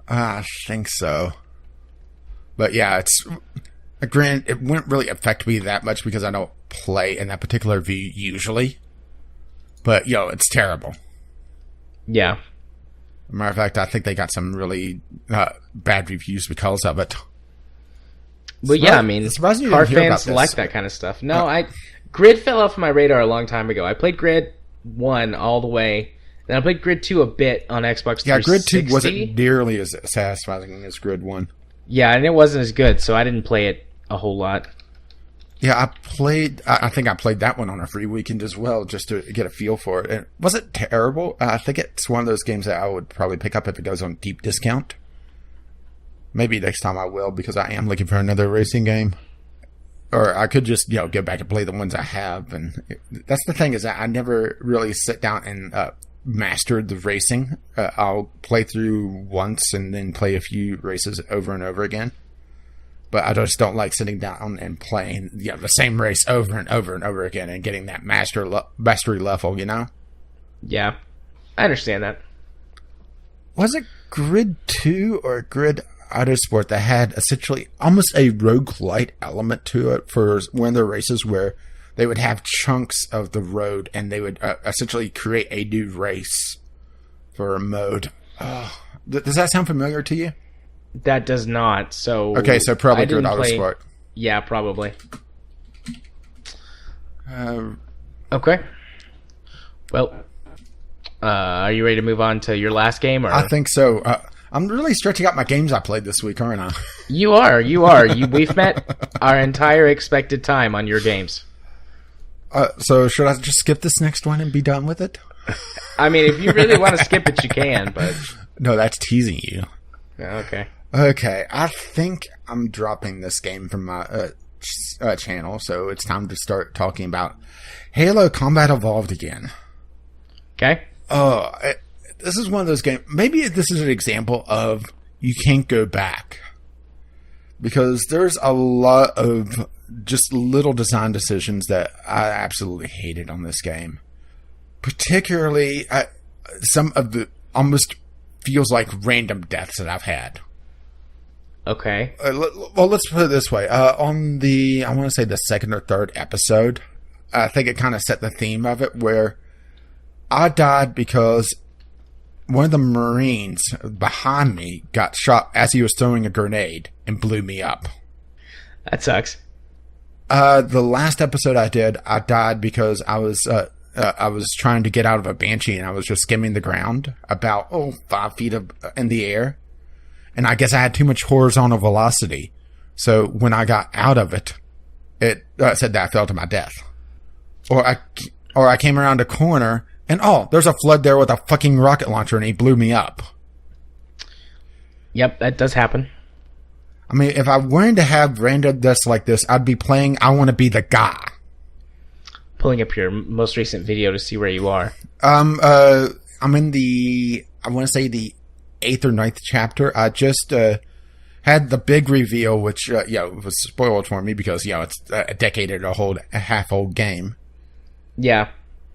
I think so. But yeah, granted, it wouldn't really affect me that much because I don't play in that particular view usually. But, it's terrible. Yeah. As a matter of fact, I think they got some really bad reviews because of it. Well, yeah, I mean, car fans like that kind of stuff. No, Grid fell off my radar a long time ago. I played Grid 1 all the way. Then I played Grid 2 a bit on Xbox 360. Yeah, Grid 2 wasn't nearly as satisfying as Grid 1. Yeah, and it wasn't as good, so I didn't play it a whole lot. Yeah, I think I played that one on a free weekend as well, just to get a feel for it. And was it terrible? I think it's one of those games that I would probably pick up if it goes on deep discount. Maybe next time I will, because I am looking for another racing game. Or I could just, go back and play the ones I have. And that's the thing, is that I never really sit down and mastered the racing. I'll play through once and then play a few races over and over again. But I just don't like sitting down and playing the same race over and over and over again and getting that mastery level, Yeah, I understand that. Was it Grid 2 or Grid Autosport that had essentially almost a roguelite element to it for one of the races where they would have chunks of the road and they would essentially create a new race for a mode? Does that sound familiar to you? That does not. So okay, so probably Grid Autosport. Yeah, probably. Okay. Well, are you ready to move on to your last game? Or? I think so. I'm really stretching out my games I played this week, aren't I? You are. We've met our entire expected time on your games. So should I just skip this next one and be done with it? I mean, if you really want to skip it, you can, but... No, that's teasing you. Okay. Okay, I think I'm dropping this game from my channel, so it's time to start talking about Halo Combat Evolved again. Okay. This is one of those games. Maybe this is an example of you can't go back. Because there's a lot of just little design decisions that I absolutely hated on this game. Particularly, some of the almost feels like random deaths that I've had. Okay. Well, let's put it this way. On the, I want to say the second or third episode, I think it kind of set the theme of it, where I died because one of the Marines behind me got shot as he was throwing a grenade and blew me up. That sucks. The last episode I did, I died because I was trying to get out of a Banshee and I was just skimming the ground about 5 feet in the air. And I guess I had too much horizontal velocity. So when I got out of it, it said that I fell to my death. Or I came around a corner and there's a flood there with a fucking rocket launcher and he blew me up. Yep, that does happen. I mean, if I wanted to have random deaths like this, I'd be playing I Want to Be the Guy. Pulling up your most recent video to see where you are. I'm in the, I want to say the 8th or 9th chapter. I just had the big reveal, which was spoiled for me because it's a decade and a half old game. Yeah.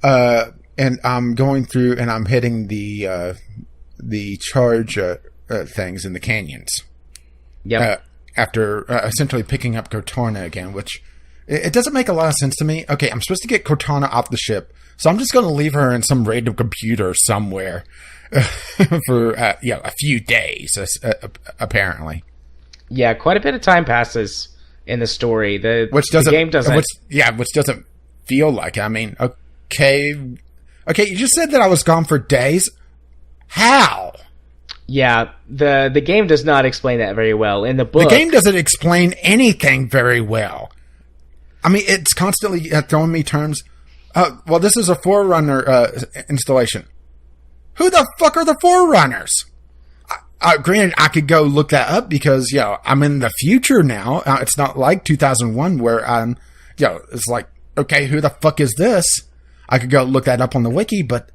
And I'm going through and I'm hitting the charge things in the canyons. Yep. After essentially picking up Cortana again, which it doesn't make a lot of sense to me. Okay, I'm supposed to get Cortana off the ship, so I'm just going to leave her in some random computer somewhere for a few days, apparently. Yeah, quite a bit of time passes in the story. The game doesn't. Which doesn't feel like it. I mean, okay, you just said that I was gone for days. How? Yeah, the game does not explain that very well. In the book, the game doesn't explain anything very well. I mean, it's constantly throwing me terms Well, this is a Forerunner installation. Who the fuck are the Forerunners? Granted, I could go look that up because, I'm in the future now. It's not like 2001 where I'm, it's like, okay, who the fuck is this? I could go look that up on the wiki, but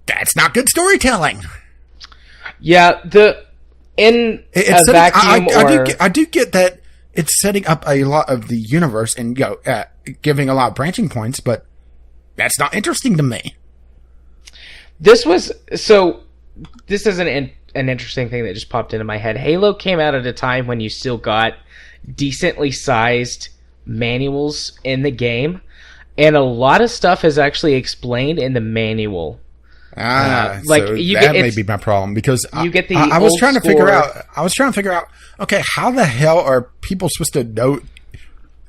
that's not good storytelling. Yeah, I do get that it's setting up a lot of the universe and, giving a lot of branching points, but that's not interesting to me. This is an interesting thing that just popped into my head. Halo came out at a time when you still got decently sized manuals in the game, and a lot of stuff is actually explained in the manual. That may be my problem because you get the I was trying to figure out. Okay, how the hell are people supposed to know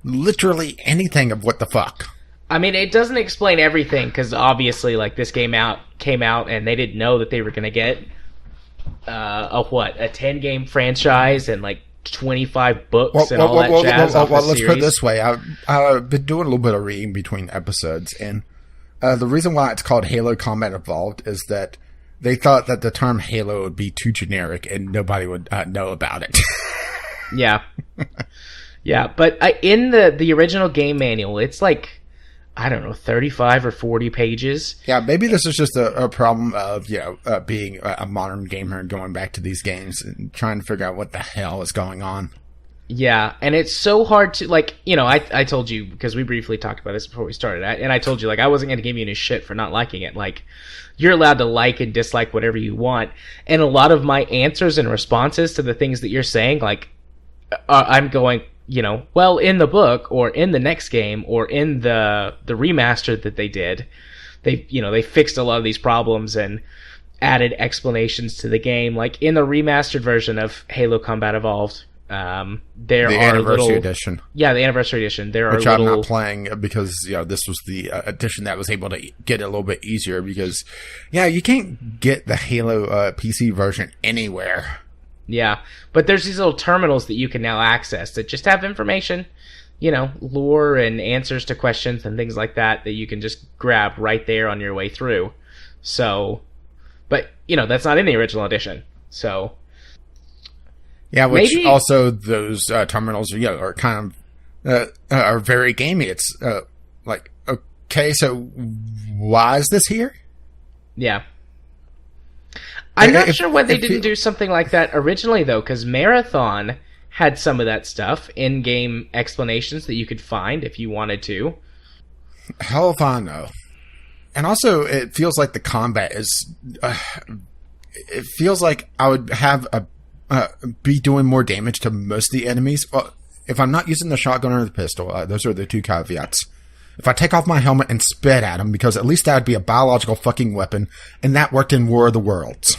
literally anything of what the fuck? I mean, it doesn't explain everything because obviously, like, this came out and they didn't know that they were going to get a 10-game franchise and like 25 books and all that jazz. Well, let's put it this way: I've been doing a little bit of reading between episodes, and the reason why it's called Halo Combat Evolved is that they thought that the term Halo would be too generic and nobody would know about it. Yeah, yeah, but in the original game manual, it's like, I don't know, 35 or 40 pages. Yeah, maybe this is just a problem of, being a modern gamer and going back to these games and trying to figure out what the hell is going on. Yeah, and it's so hard to, like, I told you, because we briefly talked about this before we started, and I told you, like, I wasn't going to give you any shit for not liking it. Like, you're allowed to like and dislike whatever you want, and a lot of my answers and responses to the things that you're saying, like, I'm going, well, in the book or in the next game or in the remaster that they did, they fixed a lot of these problems and added explanations to the game. Like in the remastered version of Halo Combat Evolved, the anniversary edition. Yeah, the anniversary edition. Which I'm not playing because this was the edition that was able to get it a little bit easier because you can't get the Halo PC version anywhere. Yeah, but there's these little terminals that you can now access that just have information, lore and answers to questions and things like that you can just grab right there on your way through. So, but, that's not in the original edition. So, yeah, which also those terminals, are kind of are very gamey. It's like, okay, so why is this here? Yeah. I'm not sure why they didn't do something like that originally, though, because Marathon had some of that stuff, in-game explanations that you could find if you wanted to. Hell if I know. And also, it feels like the combat is... it feels like I would have be doing more damage to most of the enemies. Well, if I'm not using the shotgun or the pistol, those are the two caveats. If I take off my helmet and spit at them, because at least that would be a biological fucking weapon, and that worked in War of the Worlds.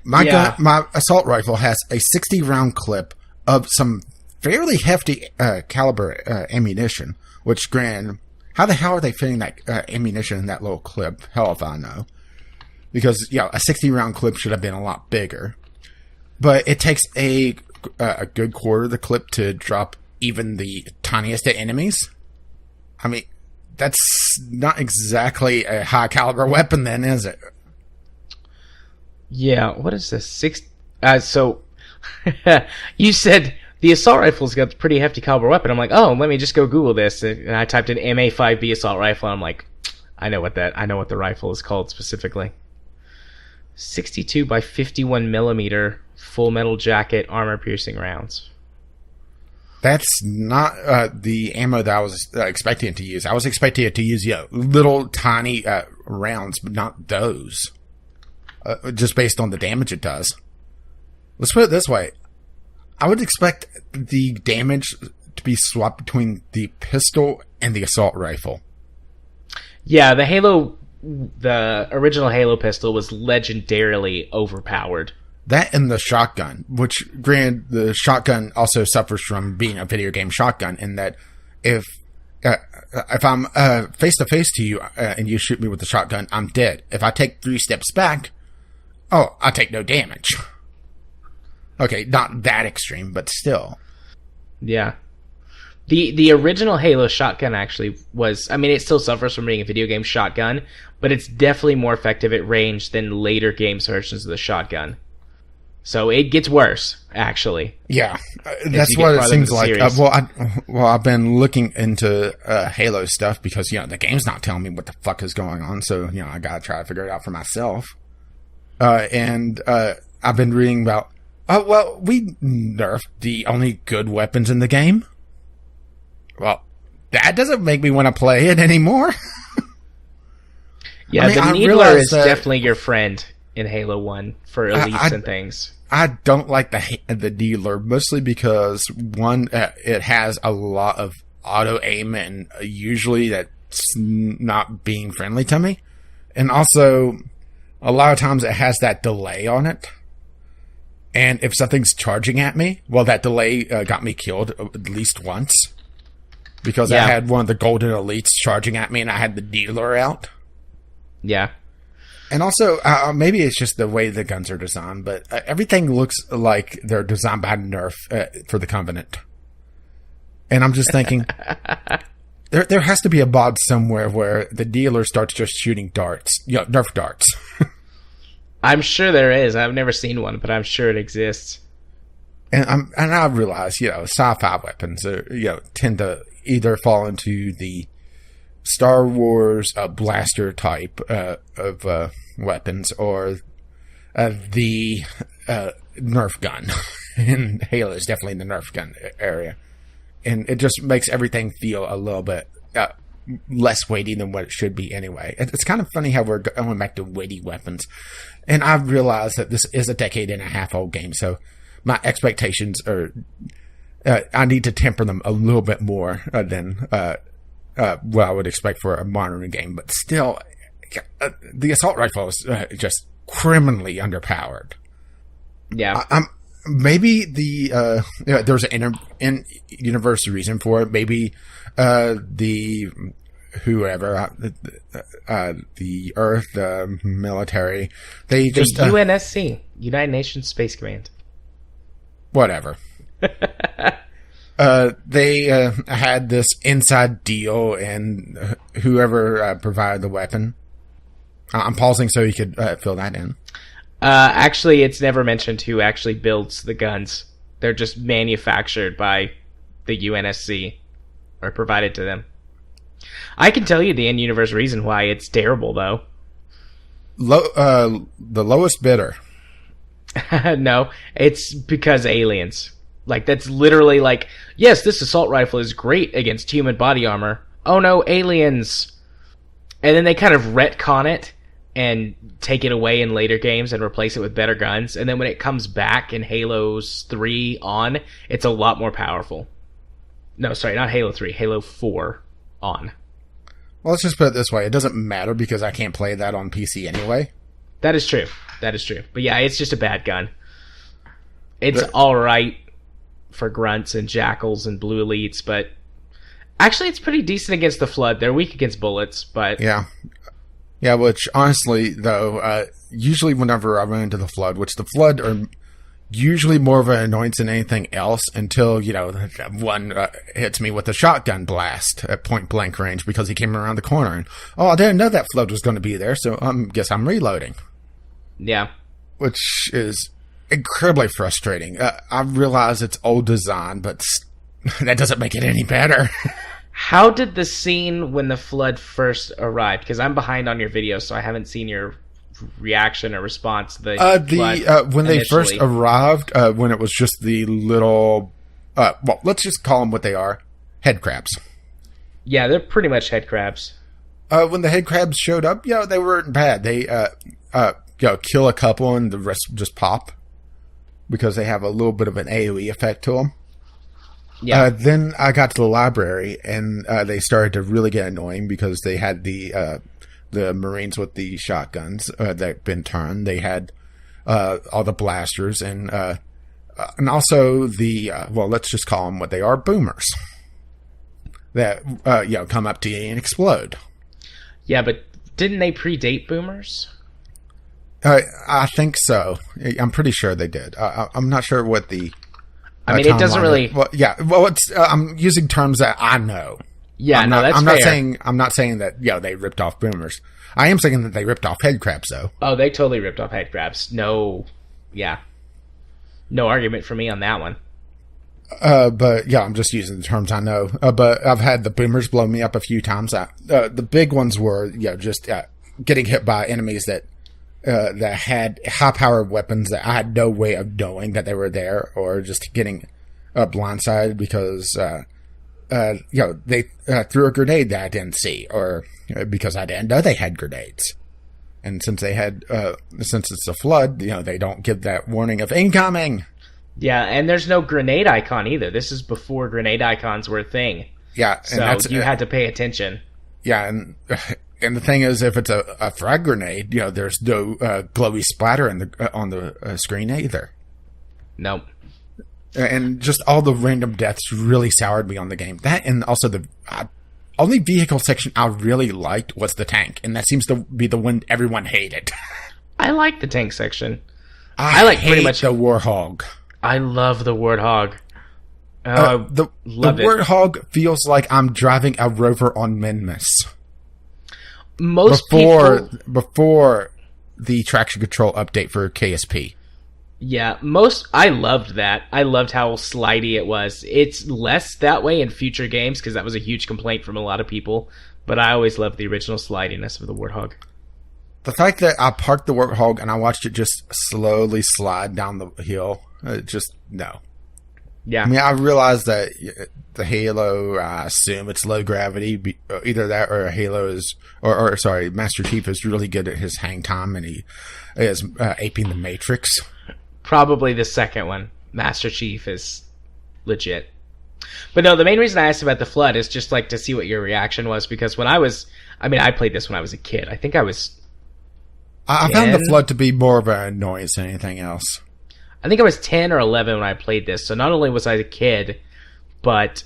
My assault rifle has a 60-round clip of some fairly hefty caliber ammunition, which, granted, how the hell are they fitting that ammunition in that little clip? Hell if I know. Because, a 60-round clip should have been a lot bigger. But it takes a good quarter of the clip to drop even the tiniest of enemies. I mean, that's not exactly a high caliber weapon then, is it? Yeah, what is this? So, you said the assault rifle's got a pretty hefty caliber weapon. I'm like, oh, let me just go Google this. And I typed in MA5B assault rifle, and I'm like, I know what the rifle is called specifically. 62 by 51 millimeter full metal jacket armor piercing rounds. That's not the ammo that I was expecting it to use. I was expecting it to use, little tiny rounds, but not those. Just based on the damage it does. Let's put it this way. I would expect the damage to be swapped between the pistol and the assault rifle. Yeah, the original Halo pistol was legendarily overpowered. That and the shotgun, which, granted, the shotgun also suffers from being a video game shotgun in that if I'm face-to-face to you and you shoot me with the shotgun, I'm dead. If I take 3 steps back, I take no damage. Okay, not that extreme, but still. Yeah. The original Halo shotgun actually was, I mean, it still suffers from being a video game shotgun, but it's definitely more effective at range than later games versions of the shotgun. So it gets worse, actually. Yeah, that's what it seems like. I've been looking into Halo stuff because, the game's not telling me what the fuck is going on. So, I gotta try to figure it out for myself. And I've been reading about, we nerfed the only good weapons in the game. Well, that doesn't make me want to play it anymore. Yeah, the Needler is definitely your friend in Halo 1 for elites and things. I don't like the Needler, mostly because, one, it has a lot of auto-aim, and usually that's not being friendly to me. And also, a lot of times it has that delay on it. And if something's charging at me, well, that delay got me killed at least once. Because I had one of the golden elites charging at me, and I had the Needler out. Yeah. And also, maybe it's just the way the guns are designed, but everything looks like they're designed by Nerf for the Covenant. And I'm just thinking, there has to be a mod somewhere where the dealer starts just shooting darts, Nerf darts. I'm sure there is. I've never seen one, but I'm sure it exists. And I realize, sci-fi weapons tend to either fall into the Star Wars blaster type of weapons, or the Nerf gun. And Halo is definitely in the Nerf gun area. And it just makes everything feel a little bit less weighty than what it should be anyway. It's kind of funny how we're going back to weighty weapons. And I've realized that this is a decade and a half old game, so my expectations are... I need to temper them a little bit more than... what I would expect for a modern game, but still, the assault rifle is just criminally underpowered. Yeah. Maybe there's an in-universe reason for it. Maybe the Earth, military, the UNSC, United Nations Space Command. Whatever. They had this inside deal, and whoever provided the weapon. I'm pausing so you could fill that in. Actually, it's never mentioned who actually builds the guns. They're just manufactured by the UNSC or provided to them. I can tell you the in-universe reason why it's terrible, though. The lowest bidder. No, it's because aliens. Like, that's literally like, yes, this assault rifle is great against human body armor. Oh no, aliens. And then they kind of retcon it and take it away in later games and replace it with better guns. And then when it comes back in Halo's 3 on, it's a lot more powerful. No, sorry, not Halo 3, Halo 4 on. Well, let's just put it this way. It doesn't matter because I can't play that on PC anyway. That is true. That is true. But yeah, it's just a bad gun. It's alright for grunts and jackals and blue elites, but actually it's pretty decent against the Flood. They're weak against bullets, but... Yeah, which honestly, though, usually whenever I run into the Flood, which the Flood are usually more of an annoyance than anything else until, one hits me with a shotgun blast at point-blank range because he came around the corner and, I didn't know that Flood was going to be there, so guess I'm reloading. Yeah. Which is incredibly frustrating. I realize it's old design, but that doesn't make it any better. How did the scene when the Flood first arrived? Because I'm behind on your video, so I haven't seen your reaction or response to the when they first arrived, when it was just the little, let's just call them what they are, head crabs. Yeah, they're pretty much head crabs. When the head crabs showed up, they weren't bad. They kill a couple and the rest just pop because they have a little bit of an AoE effect to them. Yeah. Then I got to the library and they started to really get annoying because they had the Marines with the shotguns that had been turned. They had all the blasters and also the let's just call them what they are, boomers that come up to you and explode. Yeah, but didn't they predate boomers? I think so. I'm pretty sure they did. I'm not sure what the... I mean, it doesn't really. Well, yeah. Well, I'm using terms that I know. Yeah, that's I'm fair. not saying that they ripped off boomers. I am saying that they ripped off head crabs, though. Oh, they totally ripped off head crabs. No argument for me on that one. But yeah, I'm just using the terms I know. But I've had the boomers blow me up a few times. The big ones were just getting hit by enemies that had high-powered weapons that I had no way of knowing that they were there, or just getting blindsided because they threw a grenade that I didn't see, or because I didn't know they had grenades. And since it's a flood, they don't give that warning of incoming. Yeah, and there's no grenade icon either. This is before grenade icons were a thing. Yeah, and so you had to pay attention. Yeah, and the thing is, if it's a frag grenade, there's no glowy splatter on the screen either. Nope. And just all the random deaths really soured me on the game. That, and also the only vehicle section I really liked was the tank, and that seems to be the one everyone hated. I like the tank section. I like pretty much the Warthog. I love the Warthog. The Warthog feels like I'm driving a Rover on Minmus. Before the traction control update for KSP. Yeah, I loved that. I loved how slidey it was. It's less that way in future games, because that was a huge complaint from a lot of people. But I always loved the original slidiness of the Warthog. The fact that I parked the Warthog and I watched it just slowly slide down the hill, no. Yeah. I mean, I realize that the Halo, I assume it's low gravity. Either that or Master Chief is really good at his hang time, and he is aping the Matrix. Probably the second one. Master Chief is legit. But no, the main reason I asked about the flood is just to see what your reaction was, because when I played this when I was a kid. I think I was I found the flood to be more of an annoyance than anything else. I think I was 10 or 11 when I played this, so not only was I a kid, but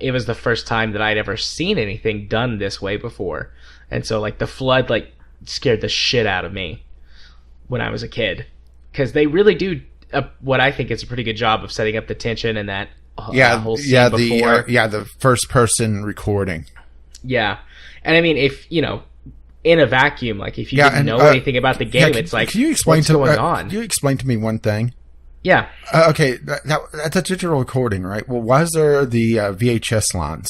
it was the first time that I'd ever seen anything done this way before. And so, the flood, scared the shit out of me when I was a kid. Because they really do what I think is a pretty good job of setting up the tension and that whole scene before. The first-person recording. Yeah. And I mean, if, in a vacuum, if you didn't know anything about the game, it's can you explain what's going on? Can you explain to me one thing? Yeah. Okay, that's a digital recording, right? Well, why is there the VHS lines?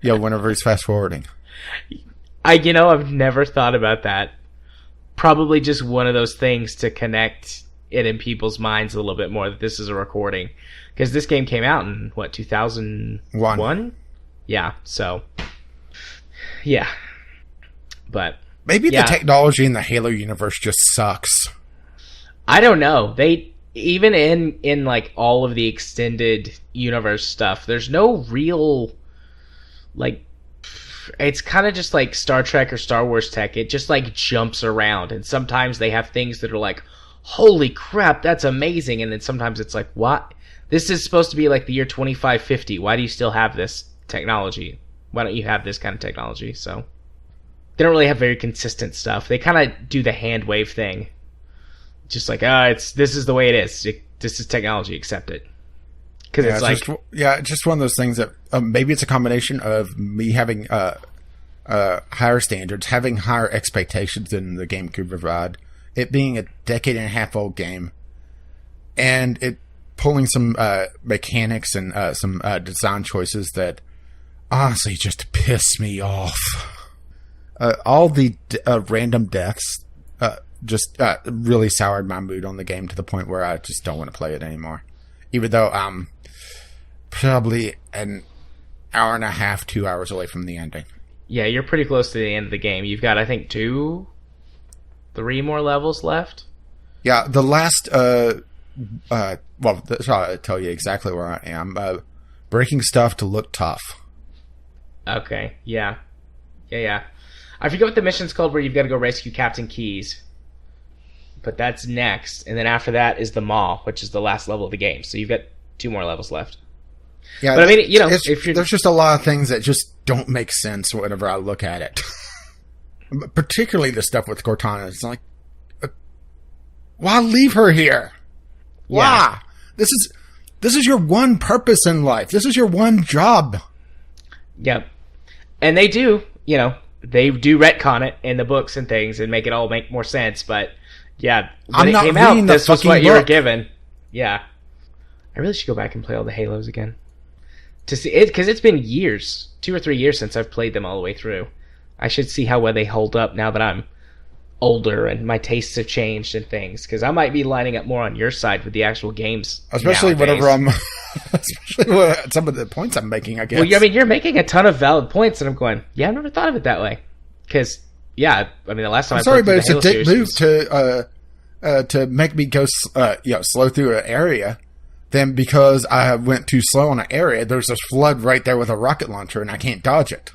Whenever he's fast-forwarding. I've never thought about that. Probably just one of those things to connect it in people's minds a little bit more that this is a recording. Because this game came out in, 2001? Yeah, so... Yeah. But... Maybe the technology in the Halo universe just sucks. I don't know. They... Even in all of the extended universe stuff, there's no real... It's kind of just like Star Trek or Star Wars tech. It just jumps around, and sometimes they have things that are holy crap, that's amazing, and then sometimes it's what? This is supposed to be the year 2550. Why do you still have this technology? Why don't you have this kind of technology? So they don't really have very consistent stuff. They kind of do the hand wave thing, just this is the way it is. This is technology. Accept it. Because it's just one of those things that maybe it's a combination of me having higher standards, having higher expectations than the game could provide, it being a decade and a half old game, and it pulling some mechanics and some design choices that honestly just piss me off. All the random deaths just really soured my mood on the game to the point where I just don't want to play it anymore. Even though I'm probably an hour and a half, 2 hours away from the ending. Yeah, you're pretty close to the end of the game. You've got, I think, 3 more levels left. Yeah, the last, I'll tell you exactly where I am. Breaking stuff to look tough. Okay, yeah. I forget what the mission's called where you've got to go rescue Captain Keyes. But that's next, and then after that is the Maw, which is the last level of the game. So you've got 2 more levels left. Yeah, but I mean, there's just a lot of things that just don't make sense whenever I look at it. Particularly the stuff with Cortana. It's why leave her here? Why? Yeah. This is This is your one purpose in life. This is your one job. Yep. And they do, they do retcon it in the books and things and make it all make more sense. But yeah, when it came out, this was what you were given. Yeah. I really should go back and play all the Halos again. To see it, because it's been years, 2 or 3 years since I've played them all the way through. I should see how well they hold up now that I'm older and my tastes have changed and things, because I might be lining up more on your side with the actual games, especially whenever I'm especially some of the points I'm making, I guess. Well, you're making a ton of valid points, and I'm going, I've never thought of it that way, because the last time but it's a dick move to make me go slow through an area. Then because I went too slow on an area, there's this flood right there with a rocket launcher and I can't dodge it.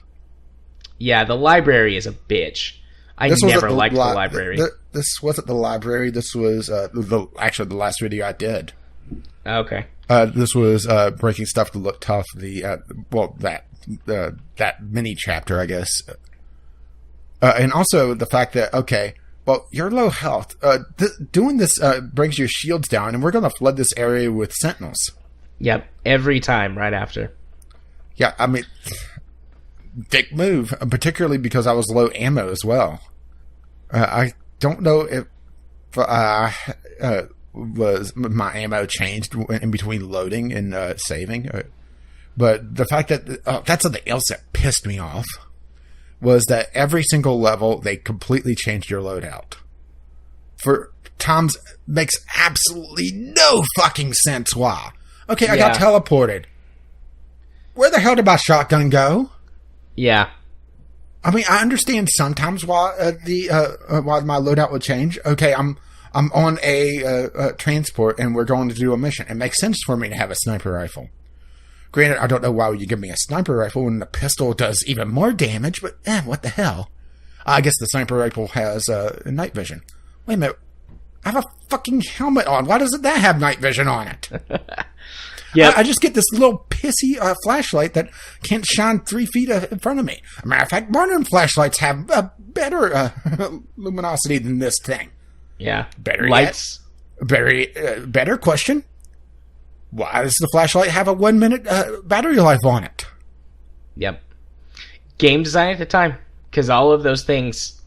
Yeah, the library is a bitch. I never liked the library. This wasn't the library. This was actually the last video I did. Okay. This was breaking stuff to look tough. That mini chapter, I guess. And also the fact that, you're low health. Doing this brings your shields down, and we're going to flood this area with sentinels. Yep, every time right after. Yeah, I mean, dick move, particularly because I was low ammo as well. I don't know if was my ammo changed in between loading and saving, but the fact that that's something else that pissed me off. Was that every single level, they completely changed your loadout. For times, makes absolutely no fucking sense why. Okay, I got teleported. Where the hell did my shotgun go? Yeah. I mean, I understand sometimes why why my loadout would change. Okay, I'm on a transport and we're going to do a mission. It makes sense for me to have a sniper rifle. Granted, I don't know why would you give me a sniper rifle when the pistol does even more damage, but what the hell? I guess the sniper rifle has night vision. Wait a minute. I have a fucking helmet on. Why doesn't that have night vision on it? Yeah. I just get this little pissy flashlight that can't shine 3 feet in front of me. As a matter of fact, modern flashlights have better luminosity than this thing. Yeah. Better lights. Better question. Why does the flashlight have a 1 minute battery life on it? Yep. Game design at the time. Because all of those things,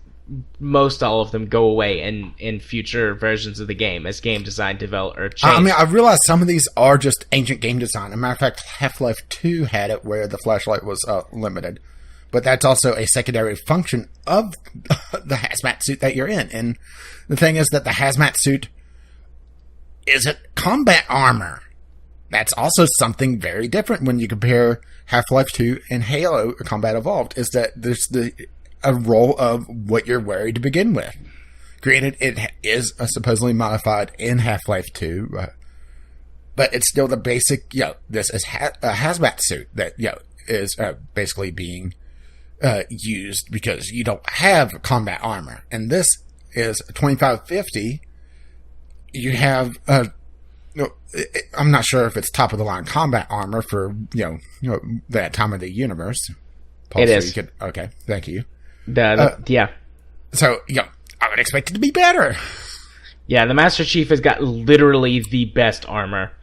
most all of them go away in future versions of the game as game design develop or change. I mean, I realize some of these are just ancient game design. As a matter of fact, Half-Life 2 had it where the flashlight was limited. But that's also a secondary function of the hazmat suit that you're in. And the thing is that the hazmat suit isn't combat armor. That's also something very different when you compare Half-Life 2 and Halo Combat Evolved, is that there's a role of what you're wearing to begin with. Granted, it is supposedly modified in Half-Life 2, but it's still the basic, this is a hazmat suit that, is basically being used because you don't have combat armor. And this is 2550. You have I'm not sure if it's top of the line combat armor for that time of the universe. Paul, it is. Okay, thank you. Yeah. So I would expect it to be better. Yeah, the Master Chief has got literally the best armor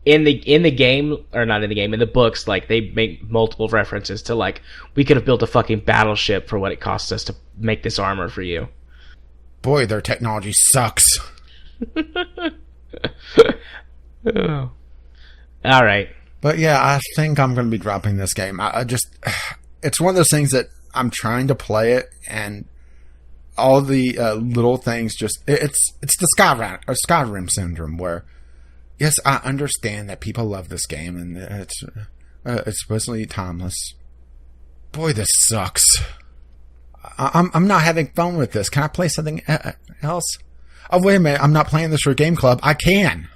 in the game, or not in the game, in the books. Like, they make multiple references to, like, we could have built a fucking battleship for what it costs us to make this armor for you. Boy, their technology sucks. Oh. All right. But yeah, I think I'm going to be dropping this game. It's one of those things that I'm trying to play it, and all the little things it's the Skyrim syndrome where, yes, I understand that people love this game and it's supposedly timeless. Boy, this sucks. I'm not having fun with this. Can I play something else? Oh, wait a minute. I'm not playing this for Game Club. I can.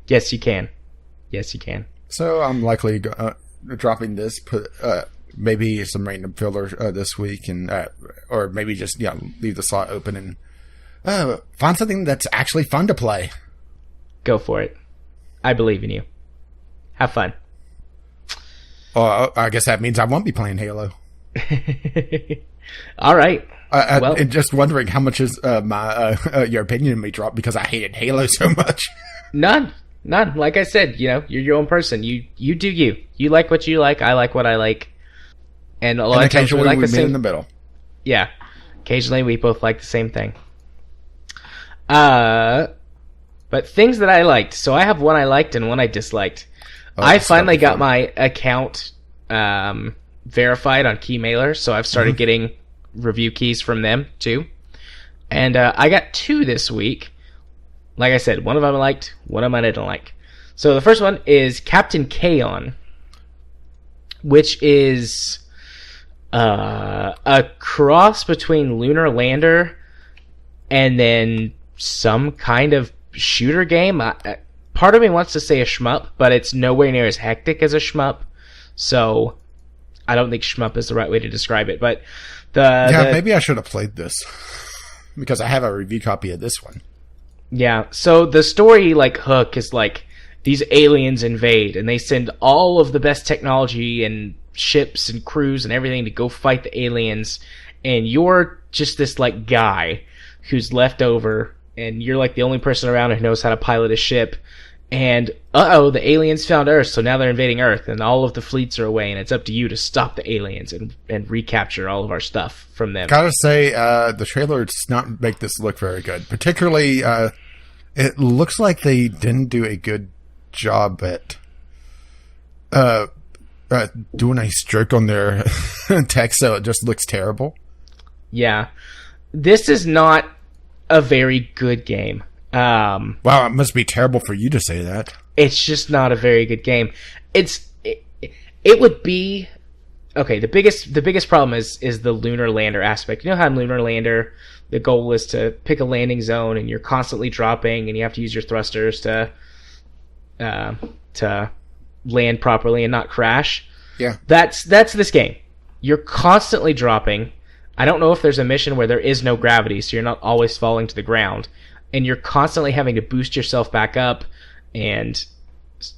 Yes, you can. Yes, you can. So I'm likely dropping this, put maybe some random filler this week, and or maybe just leave the slot open and find something that's actually fun to play. Go for it. I believe in you. Have fun. I guess that means I won't be playing Halo. All right. Well, just wondering how much is your opinion of me dropped because I hated Halo so much. None. Like I said, you're your own person. You do you. You like what you like. I like what I like. And a lot of times we like the same. In the middle. Yeah. Occasionally we both like the same thing. But things that I liked. So I have one I liked and one I disliked. I finally got my account verified on Keymailer, so I've started getting review keys from them too. And I got 2 this week. Like I said, one of them I liked, one of them I didn't like. So the first one is Captain Kaon, which is a cross between Lunar Lander and then some kind of shooter game. Part of me wants to say a shmup, but it's nowhere near as hectic as a shmup. So I don't think shmup is the right way to describe it. But maybe I should have played this because I have a review copy of this one. Yeah, so the story hook is these aliens invade and they send all of the best technology and ships and crews and everything to go fight the aliens, and you're just this guy who's left over, and you're the only person around who knows how to pilot a ship. And the aliens found Earth, so now they're invading Earth, and all of the fleets are away, and it's up to you to stop the aliens and recapture all of our stuff from them. Gotta say, the trailer does not make this look very good. Particularly, it looks like they didn't do a good job at doing a stroke on their text, so it just looks terrible. Yeah. This is not a very good game. Wow, it must be terrible for you to say that. It's just not a very good game. It would be okay. The biggest problem is the Lunar Lander aspect. You know how in Lunar Lander the goal is to pick a landing zone, and you're constantly dropping, and you have to use your thrusters to land properly and not crash. Yeah, that's this game. You're constantly dropping. I don't know if there's a mission where there is no gravity, so you're not always falling to the ground. And you're constantly having to boost yourself back up and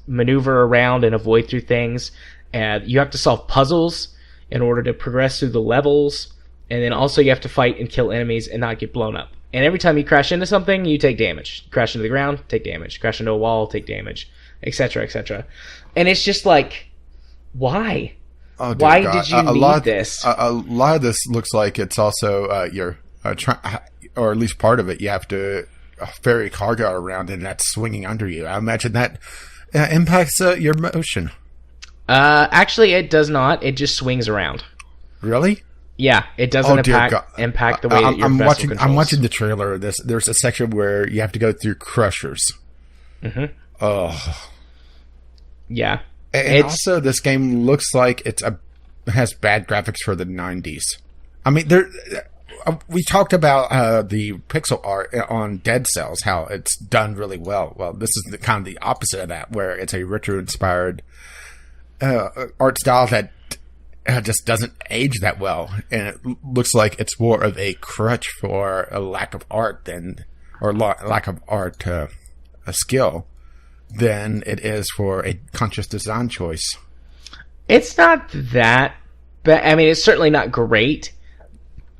maneuver around and avoid through things. And you have to solve puzzles in order to progress through the levels. And then also you have to fight and kill enemies and not get blown up. And every time you crash into something, you take damage. You crash into the ground, take damage. Crash into a wall, take damage, etc., etc. And it's just why? Oh, why God. did you need this? A lot of this looks like it's also you're or at least part of it. You have to ferry cargo around, and that's swinging under you. I imagine that impacts your motion. Actually, it does not. It just swings around. Really? Yeah, it doesn't impact the way that your vessel controls. I'm watching the trailer of this. There's a section where you have to go through crushers. Mm-hmm. Oh. Yeah. And also, this game looks like it has bad graphics for the 90s. I mean, we talked about the pixel art on Dead Cells, how it's done really well. Well, this is kind of the opposite of that, where it's a retro-inspired art style that just doesn't age that well. And it looks like it's more of a crutch for a lack of art lack of art skill than it is for a conscious design choice. It's not that bad. I mean, it's certainly not great.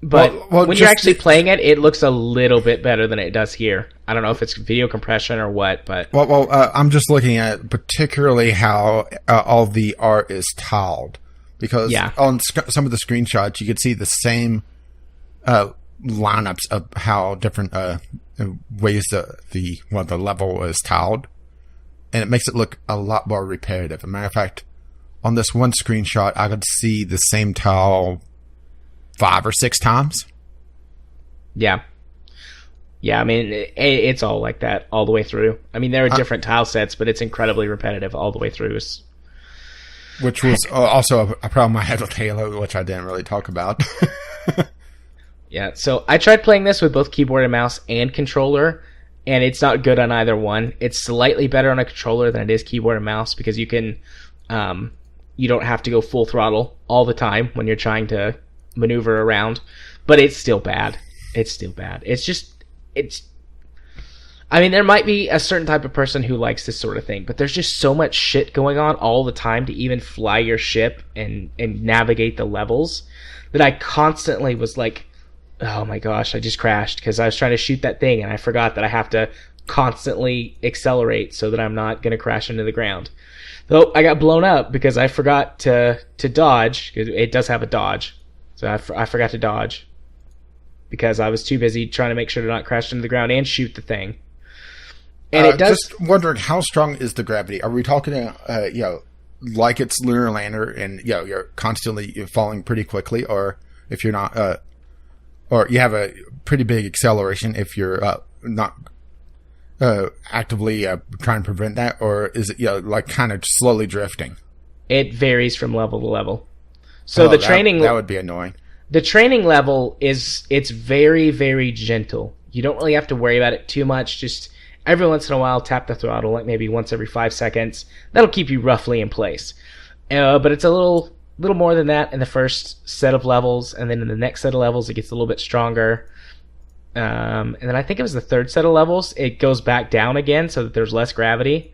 But when you're actually playing it, it looks a little bit better than it does here. I don't know if it's video compression or what, but... I'm just looking at particularly how all the art is tiled. Because on some of the screenshots, you could see the same lineups of how different ways the level is tiled. And it makes it look a lot more repetitive. As a matter of fact, on this one screenshot, I could see the same tile 5 or 6 times. Yeah. I mean, it's all like that all the way through. I mean, there are different tile sets, but it's incredibly repetitive all the way through. Which was also a problem I had with Halo, which I didn't really talk about. Yeah, so I tried playing this with both keyboard and mouse and controller, and it's not good on either one. It's slightly better on a controller than it is keyboard and mouse because you can, you don't have to go full throttle all the time when you're trying to maneuver around, but it's still bad. I mean, there might be a certain type of person who likes this sort of thing, but there's just so much shit going on all the time to even fly your ship and navigate the levels that I constantly was like, oh my gosh, I just crashed because I was trying to shoot that thing and I forgot that I have to constantly accelerate so that I'm not going to crash into the ground. Though I got blown up because I forgot to dodge, because it does have a dodge. So I forgot to dodge because I was too busy trying to make sure to not crash into the ground and shoot the thing. And it does. Just wondering, how strong is the gravity? Are we talking, like it's lunar lander and you're constantly falling pretty quickly, or if you're not, or you have a pretty big acceleration if you're not actively trying to prevent that, or is it like kind of slowly drifting? It varies from level to level. So the training that would be annoying. The training level it's very, very gentle. You don't really have to worry about it too much. Just every once in a while, tap the throttle, like maybe once every 5 seconds. That'll keep you roughly in place. But it's a little more than that in the first set of levels, and then in the next set of levels, it gets a little bit stronger. And then I think it was the third set of levels, it goes back down again so that there's less gravity.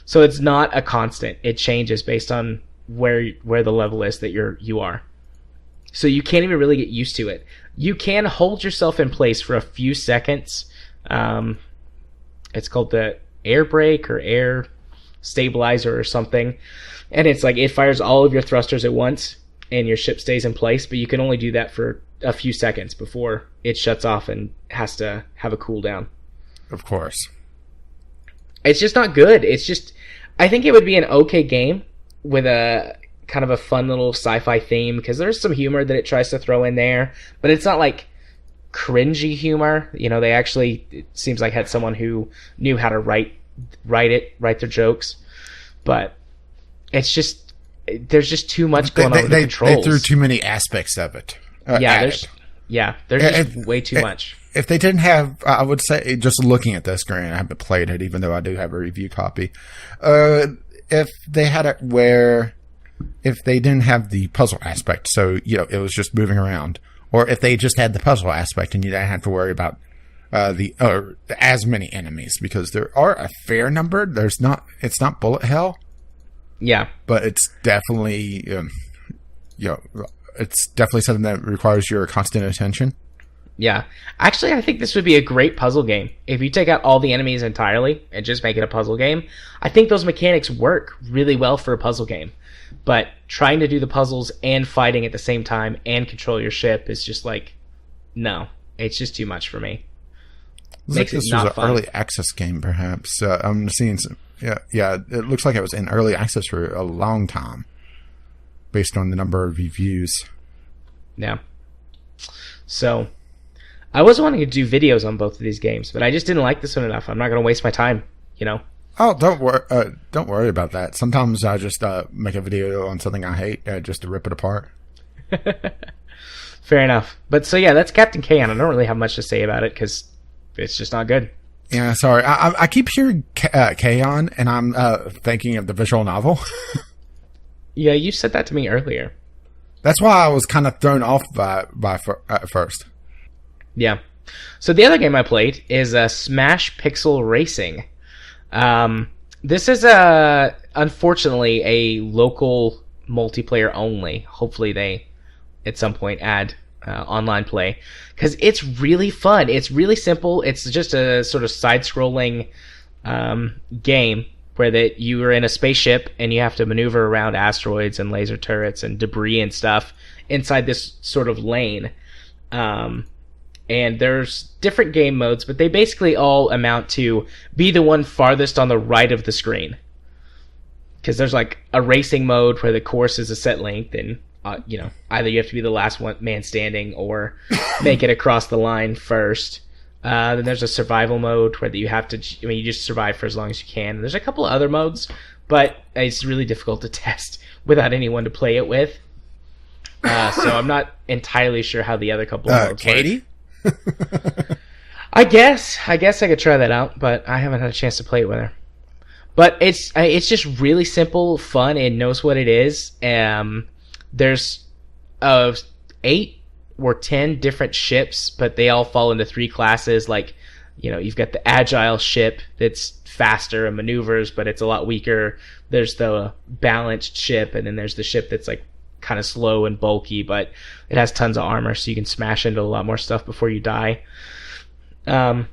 So it's not a constant. It changes based on where the level is that you are. So you can't even really get used to it. You can hold yourself in place for a few seconds. It's called the air brake or air stabilizer or something. And it's like it fires all of your thrusters at once and your ship stays in place, but you can only do that for a few seconds before it shuts off and has to have a cooldown. Of course. It's just not good. It's just, I think it would be an okay game with a kind of a fun little sci-fi theme, because there's some humor that it tries to throw in there, but it's not like cringy humor. They actually, it seems like had someone who knew how to write their jokes, but it's just, there's just too much going on with the controls. They threw too many aspects of it. There's just way too much. If they didn't have, I would say, just looking at this, granted, I haven't played it, even though I do have a review copy. If they had it where, if they didn't have the puzzle aspect, so, it was just moving around, or if they just had the puzzle aspect and you didn't have to worry about as many enemies, because there are a fair number. It's not bullet hell. Yeah. But it's definitely, it's definitely something that requires your constant attention. Yeah. Actually, I think this would be a great puzzle game. If you take out all the enemies entirely and just make it a puzzle game, I think those mechanics work really well for a puzzle game. But trying to do the puzzles and fighting at the same time and control your ship is just like, no. It's just too much for me. Makes this was an early access game, perhaps. I'm seeing some... Yeah, it looks like it was in early access for a long time, based on the number of reviews. Yeah. So, I was wanting to do videos on both of these games, but I just didn't like this one enough. I'm not going to waste my time, Oh, don't worry about that. Sometimes I just make a video on something I hate just to rip it apart. Fair enough. But so yeah, that's Captain Kaon. I don't really have much to say about it because it's just not good. Yeah, sorry. I keep hearing Kaon, and I'm thinking of the visual novel. Yeah, you said that to me earlier. That's why I was kind of thrown off by at first. Yeah. So the other game I played is Smash Pixel Racing. This is unfortunately a local multiplayer only. Hopefully they at some point add online play, because it's really fun. It's really simple. It's just a sort of side-scrolling game where you are in a spaceship and you have to maneuver around asteroids and laser turrets and debris and stuff inside this sort of lane. And there's different game modes, but they basically all amount to be the one farthest on the right of the screen. Because there's like a racing mode where the course is a set length, and either you have to be the last man standing or make it across the line first. Then there's a survival mode where you have to, you just survive for as long as you can. And there's a couple of other modes, but it's really difficult to test without anyone to play it with. So I'm not entirely sure how the other couple of modes Katie? I guess I could try that out, but I haven't had a chance to play it with her. But it's just really simple, fun, and knows what it is. There's 8 or 10 different ships, but they all fall into 3 classes. Like, you've got the agile ship that's faster and maneuvers, but it's a lot weaker. There's the balanced ship, and then there's the ship that's like kind of slow and bulky, but it has tons of armor, so you can smash into a lot more stuff before you die. And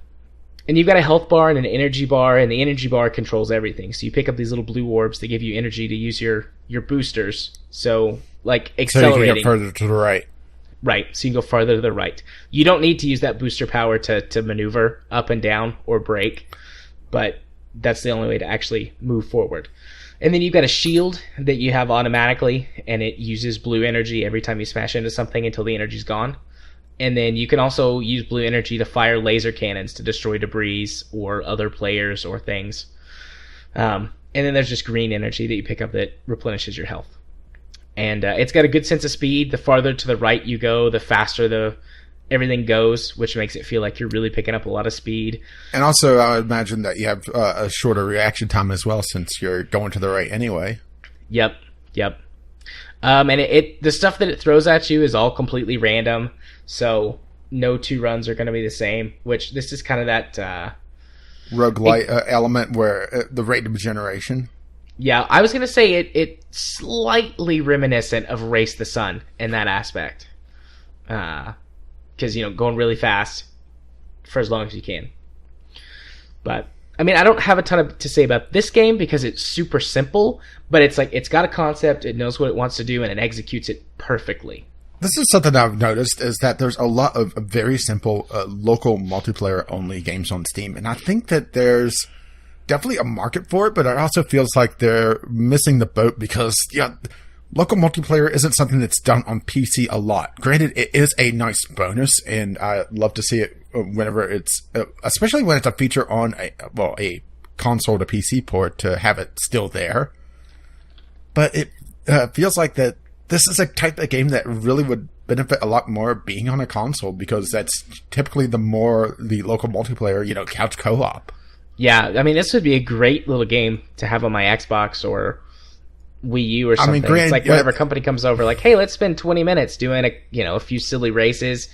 And you've got a health bar and an energy bar, and the energy bar controls everything. So you pick up these little blue orbs that give you energy to use your boosters. So, like, accelerating. So you can get further to the right. Right, so you can go farther to the right. You don't need to use that booster power to maneuver up and down or brake, but that's the only way to actually move forward. And then you've got a shield that you have automatically, and it uses blue energy every time you smash into something until the energy's gone. And then you can also use blue energy to fire laser cannons to destroy debris or other players or things. And then there's just green energy that you pick up that replenishes your health. And it's got a good sense of speed. The farther to the right you go, the faster everything goes, which makes it feel like you're really picking up a lot of speed. And also, I would imagine that you have a shorter reaction time as well, since you're going to the right anyway. Yep. And the stuff that it throws at you is all completely random, so no two runs are going to be the same, which this is kind of that... roguelite element where the rate of generation. Yeah, I was going to say it's slightly reminiscent of Race the Sun in that aspect. Because, going really fast for as long as you can. But, I mean, I don't have a ton to say about this game because it's super simple, but it's got a concept, it knows what it wants to do, and it executes it perfectly. This is something I've noticed, is that there's a lot of very simple local multiplayer-only games on Steam, and I think that there's definitely a market for it, but it also feels like they're missing the boat because, local multiplayer isn't something that's done on PC a lot. Granted, it is a nice bonus, and I love to see it whenever it's, especially when it's a feature on a console to PC port, to have it still there. But it feels like that this is a type of game that really would benefit a lot more being on a console, because that's typically the local multiplayer, couch co-op. Yeah, I mean, this would be a great little game to have on my Xbox or Wii U or something. It's like whenever a company comes over, like, hey, let's spend 20 minutes doing a few silly races.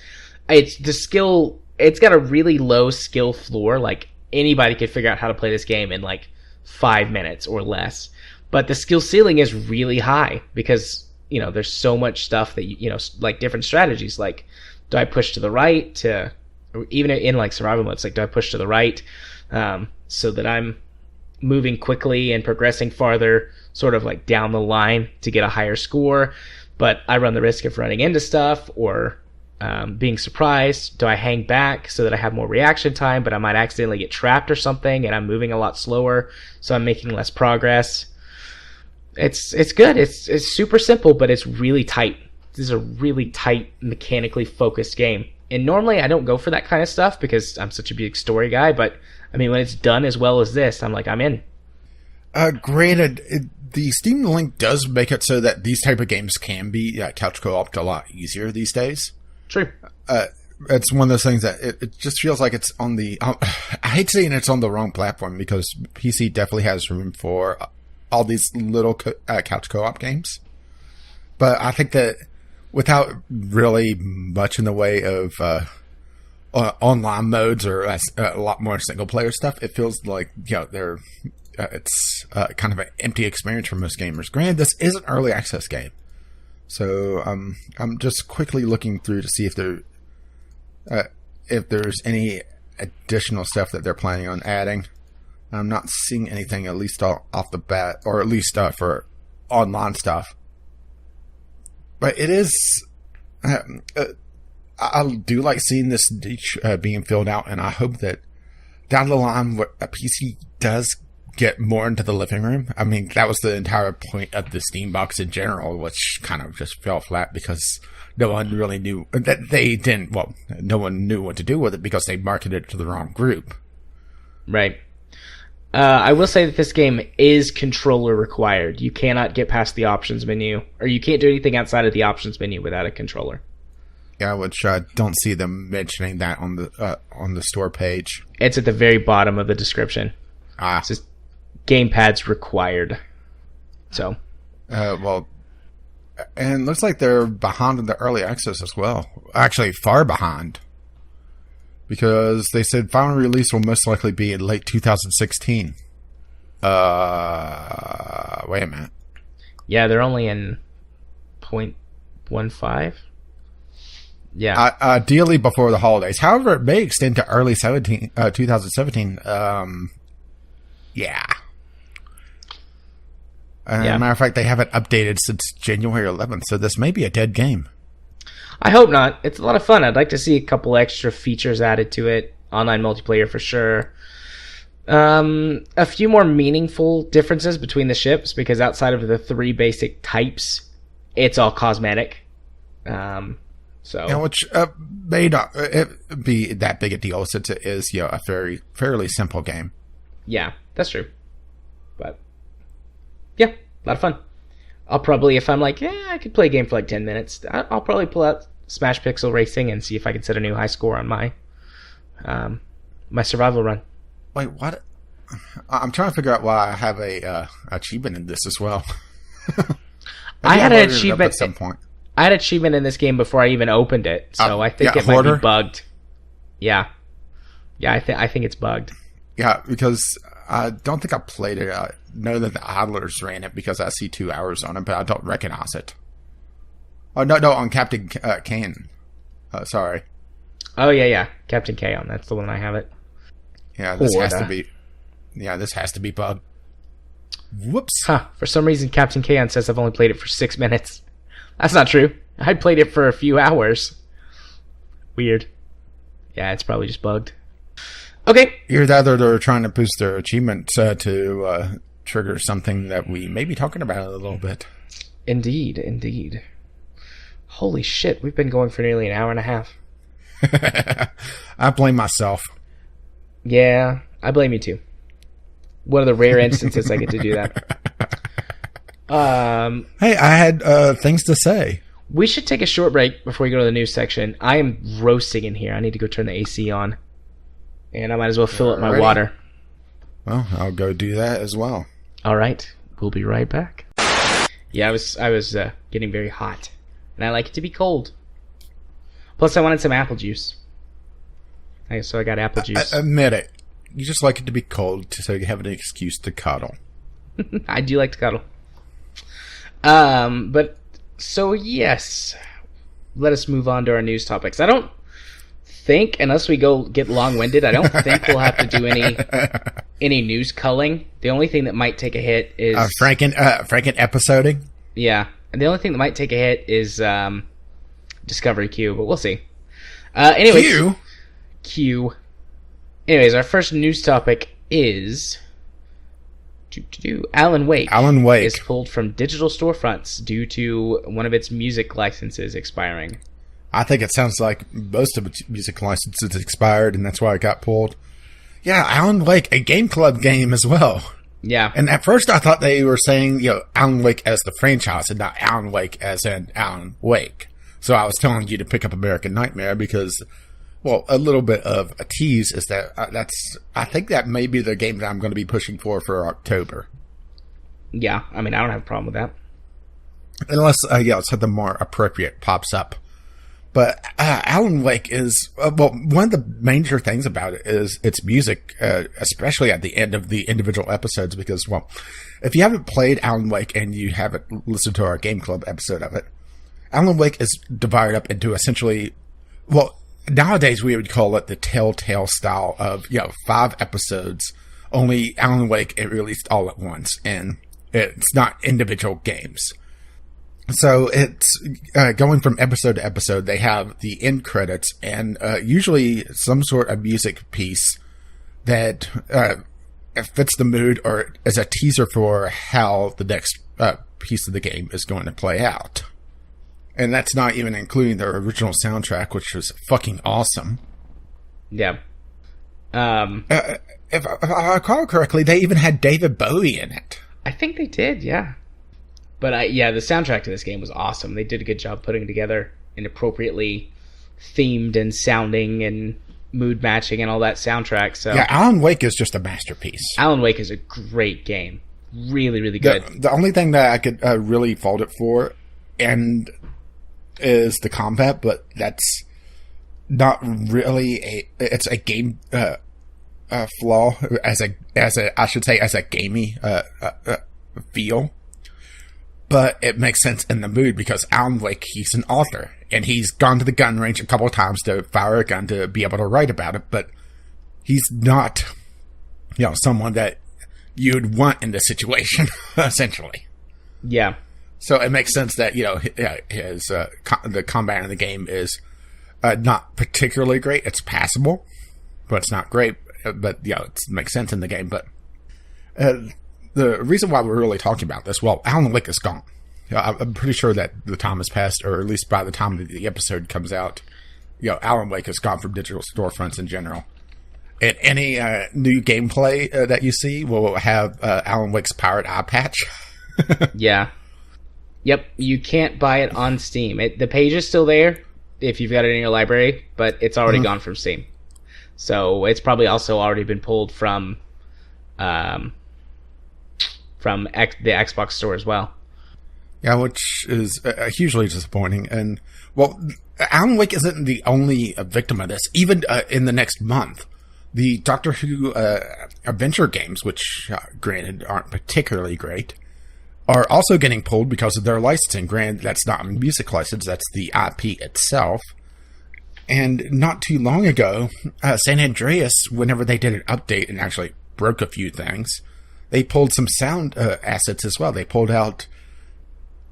It's got a really low skill floor. Like, anybody could figure out how to play this game in like 5 minutes or less. But the skill ceiling is really high because, there's so much stuff that, like different strategies. Like, do I push to the right or even in like survival modes, like, do I push to the right so that I'm moving quickly and progressing farther, sort of like down the line to get a higher score, but I run the risk of running into stuff or being surprised. Do I hang back so that I have more reaction time, but I might accidentally get trapped or something and I'm moving a lot slower, so I'm making less progress? It's good. It's super simple, but it's really tight. This is a really tight, mechanically focused game. And normally I don't go for that kind of stuff because I'm such a big story guy, but I mean, when it's done as well as this, I'm like, I'm in. Granted, the Steam Link does make it so that these type of games can be couch co-opted a lot easier these days. True. It's one of those things that it just feels like it's on the... I hate saying it's on the wrong platform, because PC definitely has room for all these little couch co-op games. But I think that without really much in the way of online modes or a lot more single player stuff, it feels like it's kind of an empty experience for most gamers. Granted, this is an early access game, so I'm just quickly looking through to see if there's any additional stuff that they're planning on adding. I'm not seeing anything, at least off the bat, or at least for online stuff. But it is... I do like seeing this niche being filled out, and I hope that down the line, a PC does get more into the living room. I mean, that was the entire point of the Steam box in general, which kind of just fell flat because no one really knew that they didn't. Well, no one knew what to do with it because they marketed it to the wrong group. Right. I will say that this game is controller required. You cannot get past the options menu, or you can't do anything outside of the options menu without a controller. Yeah, which I don't see them mentioning that on the store page. It's at the very bottom of the description. It says gamepads required. So, well, and it looks like they're behind in the early access as well. Actually, far behind, because they said final release will most likely be in late 2016. Wait a minute. Yeah, they're only in 0.15. Yeah. Ideally before the holidays. However, it may extend to early 2017. Yeah. Matter of fact, they haven't updated since January 11th, so this may be a dead game. I hope not. It's a lot of fun. I'd like to see a couple extra features added to it. Online multiplayer for sure. A few more meaningful differences between the ships, because outside of the 3 basic types, it's all cosmetic. Which may not be that big a deal since it is a fairly simple game. Yeah, that's true. But yeah, a lot of fun. I'll probably, if I'm like, I could play a game for like 10 minutes, I'll probably pull out Smash Pixel Racing and see if I can set a new high score on my survival run. Wait, what? I'm trying to figure out why I have a achievement in this as well. I had an achievement at some point. I had an achievement in this game before I even opened it, so I think it might be bugged. Yeah, I think it's bugged. Yeah, because I don't think I played it. I know that the Idlers ran it because I see 2 hours on it, but I don't recognize it. Oh, no, on Captain Kaon. Sorry. Oh, yeah. Captain Kaon. That's the one I have it. Yeah, this has to be... Yeah, this has to be bugged. Whoops. For some reason, Captain Kaon says I've only played it for 6 minutes. That's not true. I played it for a few hours. Weird. Yeah, it's probably just bugged. Okay. Either that or they're trying to boost their achievements to trigger something that we may be talking about in a little bit. Indeed. Holy shit, we've been going for nearly an hour and a half. I blame myself. Yeah, I blame you too. One of the rare instances I get to do that. Hey, I had things to say. We should take a short break before we go to the news section. I am roasting in here. I need to go turn the AC on. And I might as well fill up my water. Well, I'll go do that as well. All right. We'll be right back. Yeah, I was getting very hot. And I like it to be cold. Plus, I wanted some apple juice. So I got apple juice. Admit it. You just like it to be cold so you have an excuse to cuddle. I do like to cuddle. But, so yes. Let us move on to our news topics. I don't think, unless we go get long-winded, I don't think we'll have to do any news culling. The only thing that might take a hit is... Franken episoding? Yeah. And the only thing that might take a hit is Discovery Q, but we'll see. Anyways, Q. Anyways, our first news topic is... Alan Wake. Alan Wake is pulled from digital storefronts due to one of its music licenses expiring. I think it sounds like most of its music licenses expired, and that's why it got pulled. Yeah, Alan Wake, a Game Club game as well. Yeah. And at first I thought they were saying, Alan Wake as the franchise and not Alan Wake as in Alan Wake. So I was telling you to pick up American Nightmare because, well, a little bit of a tease is that I think that may be the game that I'm going to be pushing for October. Yeah, I mean, I don't have a problem with that. Unless, something more appropriate pops up. But Alan Wake is, one of the major things about it is its music, especially at the end of the individual episodes, because, well, if you haven't played Alan Wake and you haven't listened to our Game Club episode of it, Alan Wake is divided up into essentially, well, nowadays we would call it the Telltale style of, 5 episodes, only Alan Wake it released all at once, and it's not individual games. So it's going from episode to episode. They have the end credits and usually some sort of music piece that fits the mood or is a teaser for how the next piece of the game is going to play out. And that's not even including the original soundtrack, which was fucking awesome. Yeah. If I recall correctly, they even had David Bowie in it. I think they did, yeah. But the soundtrack to this game was awesome. They did a good job putting together an appropriately themed and sounding and mood matching and all that soundtrack. So yeah, Alan Wake is just a masterpiece. Alan Wake is a great game. Really, really good. The only thing that I could really fault it for is the combat, but that's not really it's a game flaw as a gamey feel. but it makes sense in the mood because Alan Wake, he's an author, and he's gone to the gun range a couple of times to fire a gun to be able to write about it, but he's not, someone that you'd want in this situation, essentially. Yeah. So it makes sense that, his the combat in the game is not particularly great. It's passable, but it's not great. But, it makes sense in the game. But the reason why we're really talking about this, Alan Wake is gone. I'm pretty sure that the time has passed, or at least by the time that the episode comes out, Alan Wake is gone from digital storefronts in general. And any new gameplay that you see will have Alan Wake's pirate eye patch. Yeah. Yep, you can't buy it on Steam. The page is still there if you've got it in your library, but it's already gone from Steam. So it's probably also already been pulled from the Xbox store as well. Yeah, which is hugely disappointing. And, Alan Wake isn't the only victim of this. Even in the next month, the Doctor Who adventure games, which, granted, aren't particularly great, are also getting pulled because of their licensing. Granted, that's not a music license, that's the IP itself. And not too long ago, San Andreas, whenever they did an update and actually broke a few things, they pulled some sound assets as well. They pulled out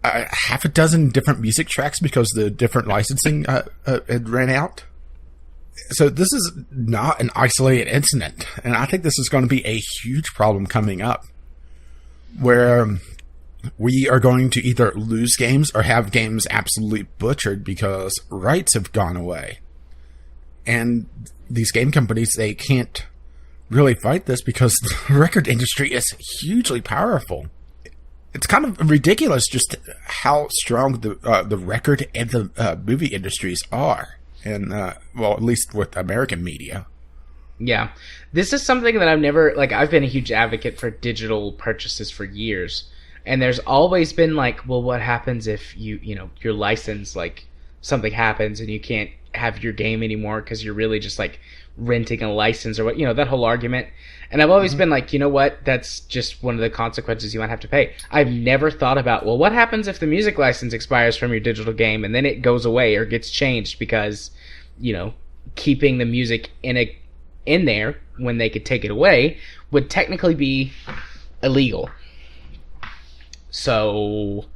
half a dozen different music tracks because the different licensing had ran out. So this is not an isolated incident. And I think this is going to be a huge problem coming up, where we are going to either lose games or have games absolutely butchered because rights have gone away. And these game companies, they can't really fight this because the record industry is hugely powerful. It's kind of ridiculous just how strong the record and the movie industries are. And, at least with American media. Yeah. This is something that I've been a huge advocate for digital purchases for years. And there's always been what happens if your license, something happens and you can't have your game anymore because you're really just renting a license or that whole argument. And I've always been that's just one of the consequences you might have to pay. I've never thought about, what happens if the music license expires from your digital game and then it goes away or gets changed because, keeping the music in there when they could take it away would technically be illegal. So,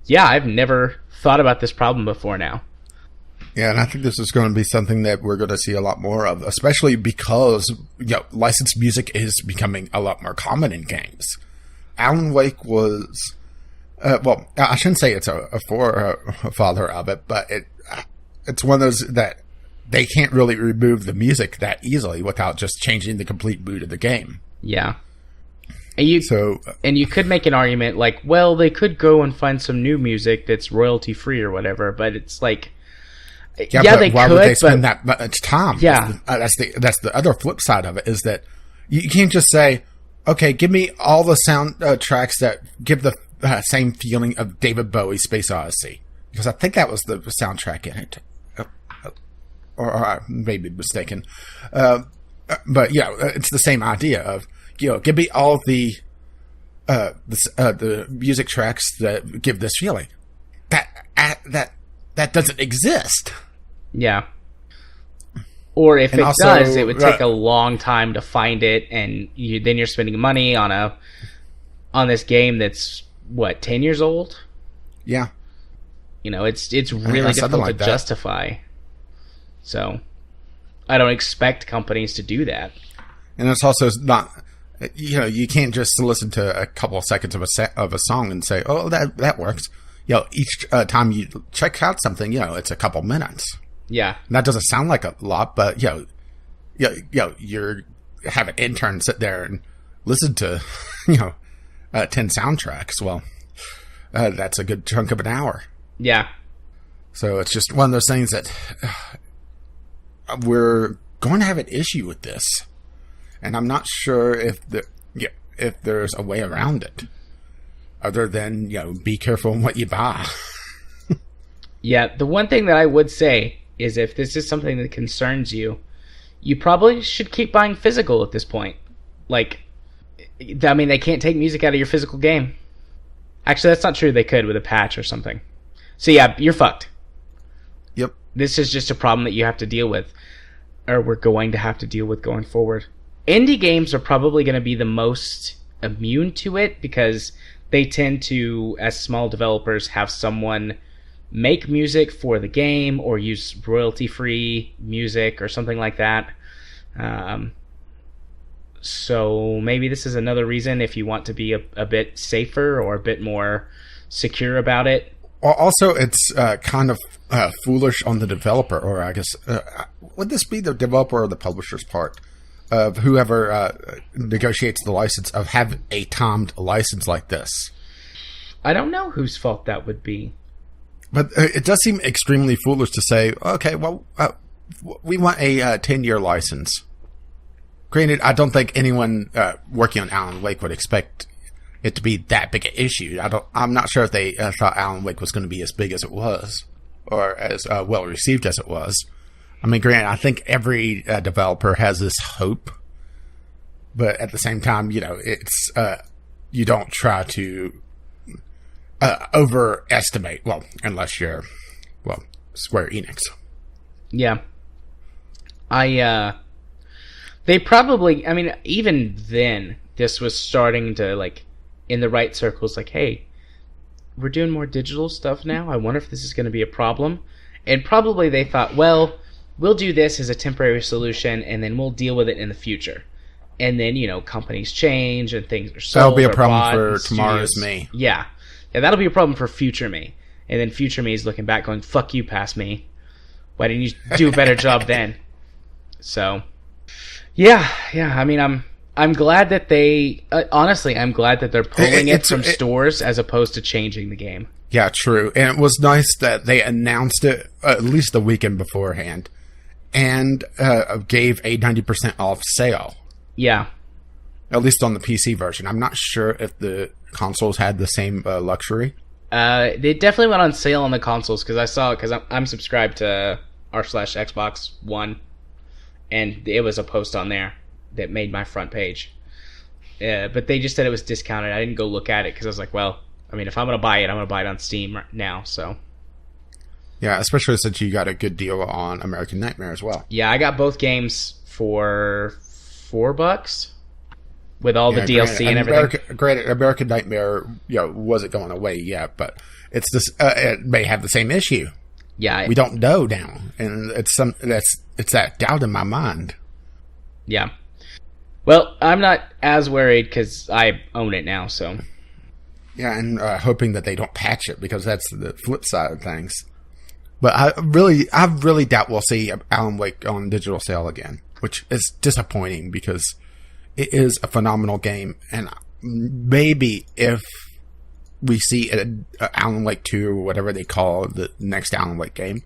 yeah, I've never thought about this problem before now. Yeah, and I think this is going to be something that we're going to see a lot more of, especially because licensed music is becoming a lot more common in games. Alan Wake was, I shouldn't say it's a forefather of it, but it's one of those that they can't really remove the music that easily without just changing the complete mood of the game. Yeah. And you could make an argument they could go and find some new music that's royalty free or whatever, but it's yeah, but why would they spend that much time? Yeah, that's the other flip side of it, is that you can't just say, okay, give me all the sound tracks that give the same feeling of David Bowie's Space Odyssey, because I think that was the soundtrack in it, or I may be mistaken. But it's the same idea of give me all of the music tracks that give this feeling. That doesn't exist. Yeah. Or if it does, it would take a long time to find it, and then you're spending money on this game that's 10 years old? Yeah. It's really difficult to justify. So, I don't expect companies to do that. And it's also not, you can't just listen to a couple of seconds of a song and say, oh, that works. Each time you check out something, it's a couple minutes. Yeah. And that doesn't sound like a lot, but, you're have an intern sit there and listen to, 10 soundtracks. Well, that's a good chunk of an hour. Yeah. So it's just one of those things that we're going to have an issue with this. And I'm not sure if there's a way around it. Other than, be careful in what you buy. Yeah, the one thing that I would say is if this is something that concerns you, you probably should keep buying physical at this point. They can't take music out of your physical game. Actually, that's not true. They could with a patch or something. So yeah, you're fucked. Yep. This is just a problem that you have to deal with, or we're going to have to deal with going forward. Indie games are probably going to be the most immune to it because they tend to, as small developers, have someone make music for the game or use royalty-free music or something like that. So maybe this is another reason if you want to be a bit safer or a bit more secure about it. Also, it's kind of foolish on the developer, or I guess, would this be the developer or the publisher's part of whoever negotiates the license of having a timed license like this? I don't know whose fault that would be. But it does seem extremely foolish to say, okay, well, we want a 10-year license. Granted, I don't think anyone working on Alan Wake would expect it to be that big an issue. I'm not sure if they thought Alan Wake was going to be as big as it was, or as well received as it was. I mean, granted, I think every developer has this hope, but at the same time, it's you don't try to overestimate. Well, unless you're Square Enix. Yeah, they probably. I mean, even then, this was starting to in the right circles. Like, hey, we're doing more digital stuff now. I wonder if this is going to be a problem. And probably they thought, well, we'll do this as a temporary solution, and then we'll deal with it in the future. And then companies change and things are sold. That'll be a problem for tomorrow's me. Yeah, that'll be a problem for future me. And then future me is looking back, going, "Fuck you, past me. Why didn't you do a better job then?" So. Yeah. I mean, I'm glad that they honestly, I'm glad that they're pulling it from stores as opposed to changing the game. Yeah, true. And it was nice that they announced it at least the weekend beforehand and gave a 90% off sale. Yeah. At least on the PC version. I'm not sure if the consoles had the same luxury. They definitely went on sale on the consoles because I'm subscribed to r/Xbox One. And it was a post on there that made my front page. But they just said it was discounted. I didn't go look at it because I was like, well, I mean, if I'm going to buy it, I'm going to buy it on Steam right now. So. Yeah, especially since you got a good deal on American Nightmare as well. Yeah, I got both games for $4 with all the DLC and everything. Granted, American Nightmare wasn't going away yet, but it's this. It may have the same issue. Yeah, we don't know now, and it's that doubt in my mind. Yeah. Well, I'm not as worried because I own it now, so. Yeah, and hoping that they don't patch it because that's the flip side of things. But I really doubt we'll see Alan Wake on digital sale again, which is disappointing because it is a phenomenal game, and maybe if we see Alan Wake 2 or whatever they call the next Alan Wake game.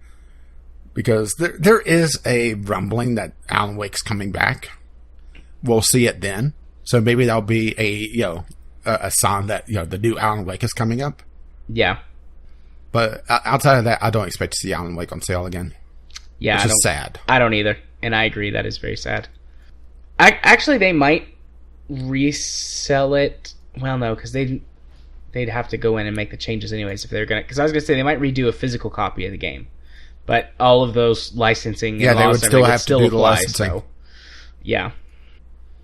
Because there is a rumbling that Alan Wake's coming back. We'll see it then. So maybe that'll be a sign that the new Alan Wake is coming up. Yeah. But outside of that, I don't expect to see Alan Wake on sale again. Yeah, which is sad. I don't either, and I agree that is very sad. Actually, they might resell it. Well, no, because they'd have to go in and make the changes anyways if they're gonna. Because I was gonna say they might redo a physical copy of the game, but all of those licensing, they would still have to do the licensing. So, yeah,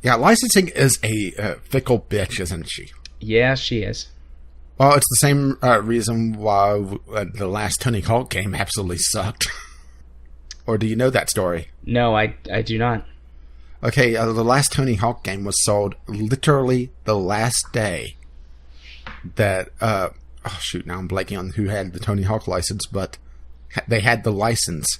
licensing is a fickle bitch, isn't she? Yeah, she is. Well, it's the same reason why the last Tony Hawk game absolutely sucked. Or do you know that story? No, I do not. Okay, the last Tony Hawk game was sold literally the last day that, now I'm blanking on who had the Tony Hawk license, but they had the license,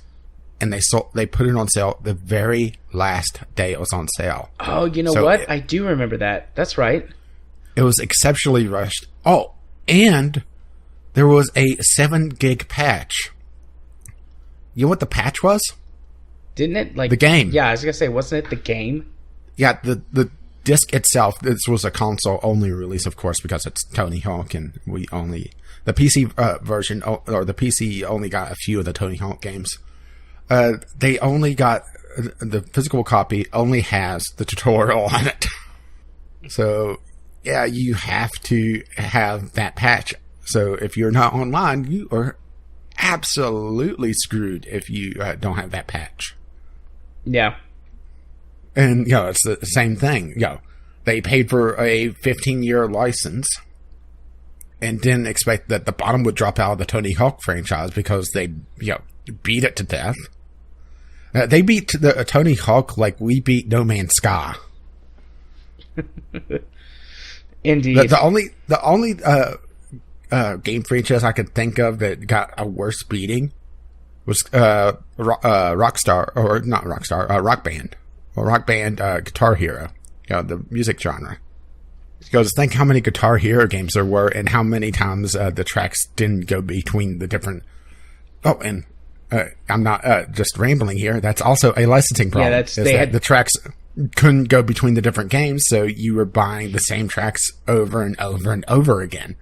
and they put it on sale the very last day it was on sale. Oh, you know what? I do remember that. That's right. It was exceptionally rushed. Oh, and there was a 7 gig patch. You know what the patch was? Didn't it? The game. Yeah, I was going to say, wasn't it the game? Yeah, the disc itself, this was a console-only release, of course, because it's Tony Hawk, and the PC version, or the PC only got a few of the Tony Hawk games. They only got, the physical copy only has the tutorial on it. So, yeah, you have to have that patch. So if you're not online, you are absolutely screwed if you don't have that patch. Yeah. And, it's the same thing. They paid for a 15-year license and didn't expect that the bottom would drop out of the Tony Hawk franchise because they, beat it to death. They beat the Tony Hawk like we beat No Man's Sky. Indeed. The only game franchise I could think of that got a worse beating was Rockstar, or not Rockstar, Rock Band. Well, Rock Band Guitar Hero, the music genre. Because think how many Guitar Hero games there were and how many times the tracks didn't go between the different... Oh, and I'm not just rambling here. That's also a licensing problem. Yeah, the tracks couldn't go between the different games, so you were buying the same tracks over and over and over again.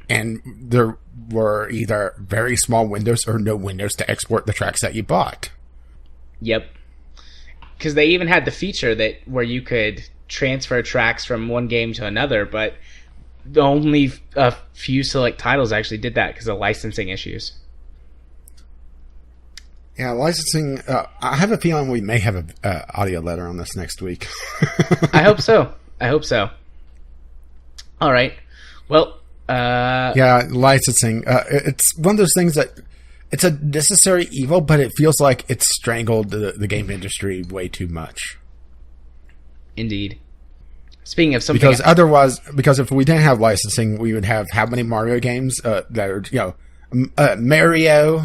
And there were either very small windows or no windows to export the tracks that you bought. Yep. Because they even had the feature where you could transfer tracks from one game to another, but only a few select titles actually did that because of licensing issues. Yeah, licensing. I have a feeling we may have an audio letter on this next week. I hope so. All right. Well, yeah, licensing. It's one of those things that it's a necessary evil, but it feels like it's strangled the game industry way too much. Indeed. Speaking of something... Because if we didn't have licensing, we would have how many Mario games that are, Mario...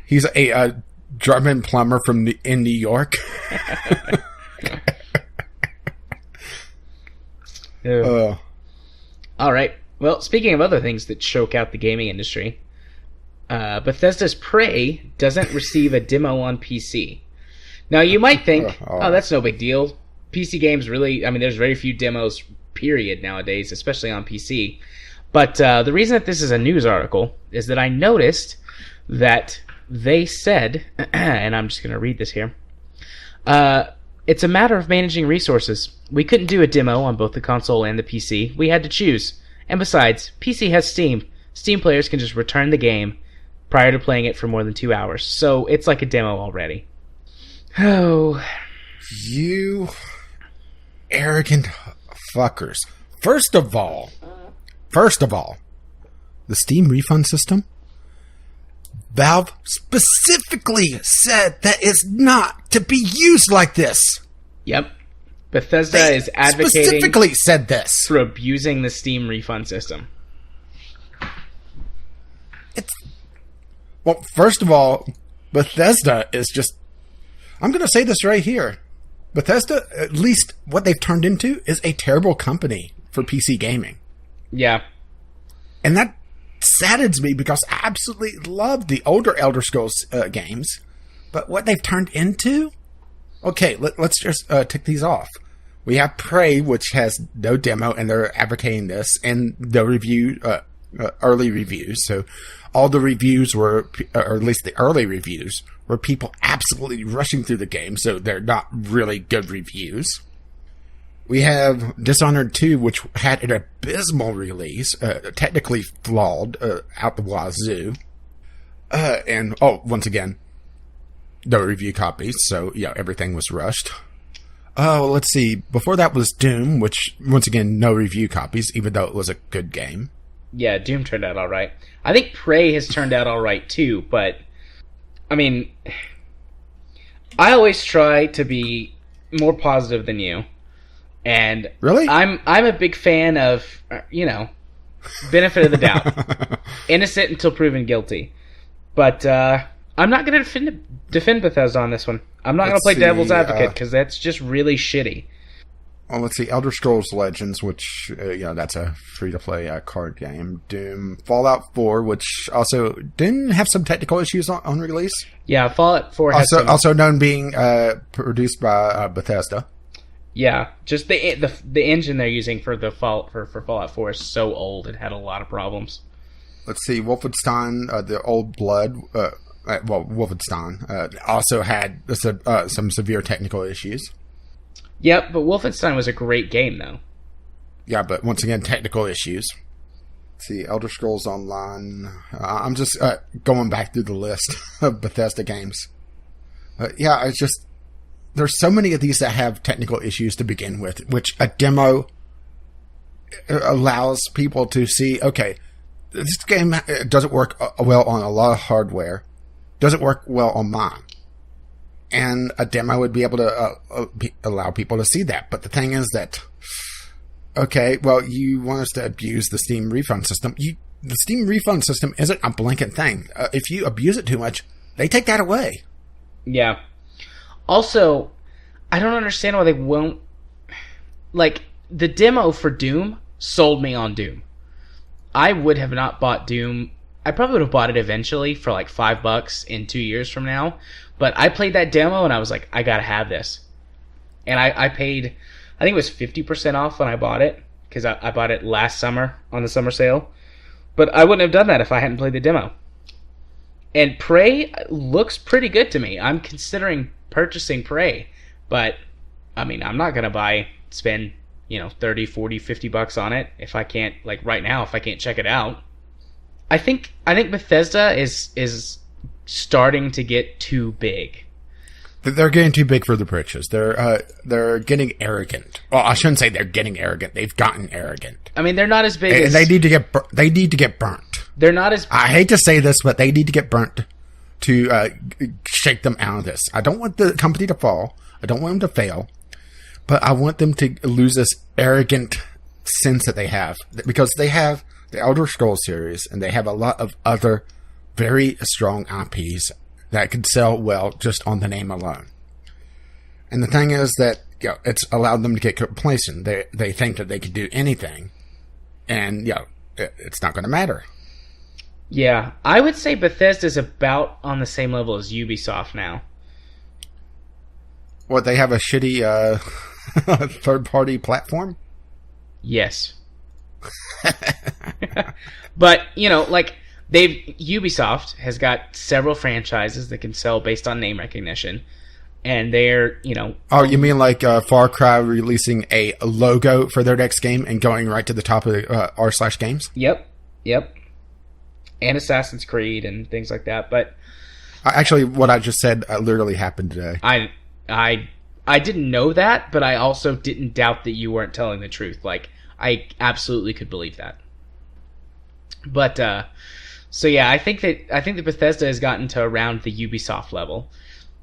he's a German plumber in New York. All right. Well, speaking of other things that choke out the gaming industry, Bethesda's Prey doesn't receive a demo on PC. Now, you might think, that's no big deal. PC games really... I mean, there's very few demos, period, nowadays, especially on PC. But the reason that this is a news article is that I noticed that they said, and I'm just going to read this here, it's a matter of managing resources. We couldn't do a demo on both the console and the PC. We had to choose. And besides, PC has Steam. Steam players can just return the game prior to playing it for more than 2 hours. So it's like a demo already. Oh. You arrogant fuckers. First of all, the Steam refund system, Valve specifically said that it's not to be used like this. Yep. Bethesda is advocating... specifically said this. ...for abusing the Steam refund system. Well, first of all, Bethesda is just... I'm going to say this right here. Bethesda, at least what they've turned into, is a terrible company for PC gaming. Yeah. And that saddens me because I absolutely love the older Elder Scrolls games. But what they've turned into... Okay, let's just tick these off. We have Prey, which has no demo, and they're advocating this, and no review, early reviews. So all the reviews were, or at least the early reviews, were people absolutely rushing through the game, so they're not really good reviews. We have Dishonored 2, which had an abysmal release, technically flawed, out the wazoo. And, once again, no review copies, so, everything was rushed. Oh, let's see. Before that was Doom, which, once again, no review copies, even though it was a good game. Yeah, Doom turned out alright. I think Prey has turned out alright, too, but, I mean, I always try to be more positive than you. And really? I'm a big fan of, benefit of the doubt. Innocent until proven guilty. But I'm not going to defend Bethesda on this one. I'm not going to play devil's advocate because that's just really shitty. Well, let's see. Elder Scrolls Legends, which, that's a free-to-play card game. Doom. Fallout 4, which also didn't have some technical issues on release. Yeah, Fallout 4 has also known being produced by Bethesda. Yeah, just the engine they're using for the Fallout 4 is so old. It had a lot of problems. Let's see. Wolfenstein, the Old Blood... Wolfenstein also had some severe technical issues. Yep, but Wolfenstein was a great game, though. Yeah, but once again, technical issues. Let's see, Elder Scrolls Online. I'm just going back through the list of Bethesda games. Yeah, it's just... There's so many of these that have technical issues to begin with, which a demo allows people to see, okay, this game doesn't work well on a lot of hardware, doesn't work well on mine. And a demo would be able to allow people to see that. But the thing is that, okay, well, you want us to abuse the Steam refund system. The Steam refund system isn't a blanket thing. If you abuse it too much, they take that away. Yeah. Also, I don't understand why they won't... Like, the demo for Doom sold me on Doom. I would have not bought Doom. I probably would have bought it eventually for like $5 in 2 years from now. But I played that demo and I was like, I gotta have this. And I paid, I think it was 50% off when I bought it. Because I bought it last summer on the summer sale. But I wouldn't have done that if I hadn't played the demo. And Prey looks pretty good to me. I'm considering purchasing Prey, but I mean, I'm not gonna spend 30, 40, $50 on it if I can't, like right now, if I can't check it out. I think Bethesda is starting to get too big. They're getting too big for the britches. They're getting arrogant. Well, I shouldn't say they're getting arrogant. They've gotten arrogant. I mean, they're not as big as... They need to get burnt. They're not as... I hate to say this, but they need to get burnt to shake them out of this. I don't want the company to fall. I don't want them to fail. But I want them to lose this arrogant sense that they have. Because they have the Elder Scrolls series, and they have a lot of other very strong IPs that could sell well just on the name alone. And the thing is that it's allowed them to get complacent. They think that they could do anything. And, it's not going to matter. Yeah, I would say Bethesda's about on the same level as Ubisoft now. What, they have a shitty third-party platform? Yes. But, Ubisoft has got several franchises that can sell based on name recognition. And they're, Oh, you mean like Far Cry releasing a logo for their next game and going right to the top of r/games? Yep. And Assassin's Creed and things like that. But actually, what I just said literally happened today. I didn't know that, but I also didn't doubt that you weren't telling the truth. Like, I absolutely could believe that. But so yeah, I think that Bethesda has gotten to around the Ubisoft level.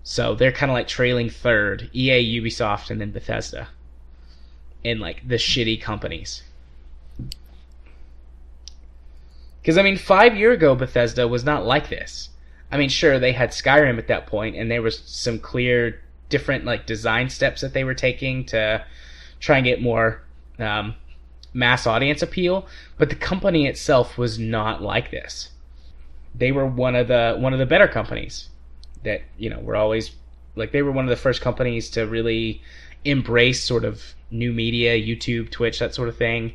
So they're kind of like trailing third, EA, Ubisoft, and then Bethesda in like the shitty companies. Because, I mean, 5 years ago, Bethesda was not like this. I mean, sure, they had Skyrim at that point, and there was some clear, different, like, design steps that they were taking to try and get more mass audience appeal, but the company itself was not like this. They were one of the better companies that, were always, like, they were one of the first companies to really embrace sort of new media, YouTube, Twitch, that sort of thing,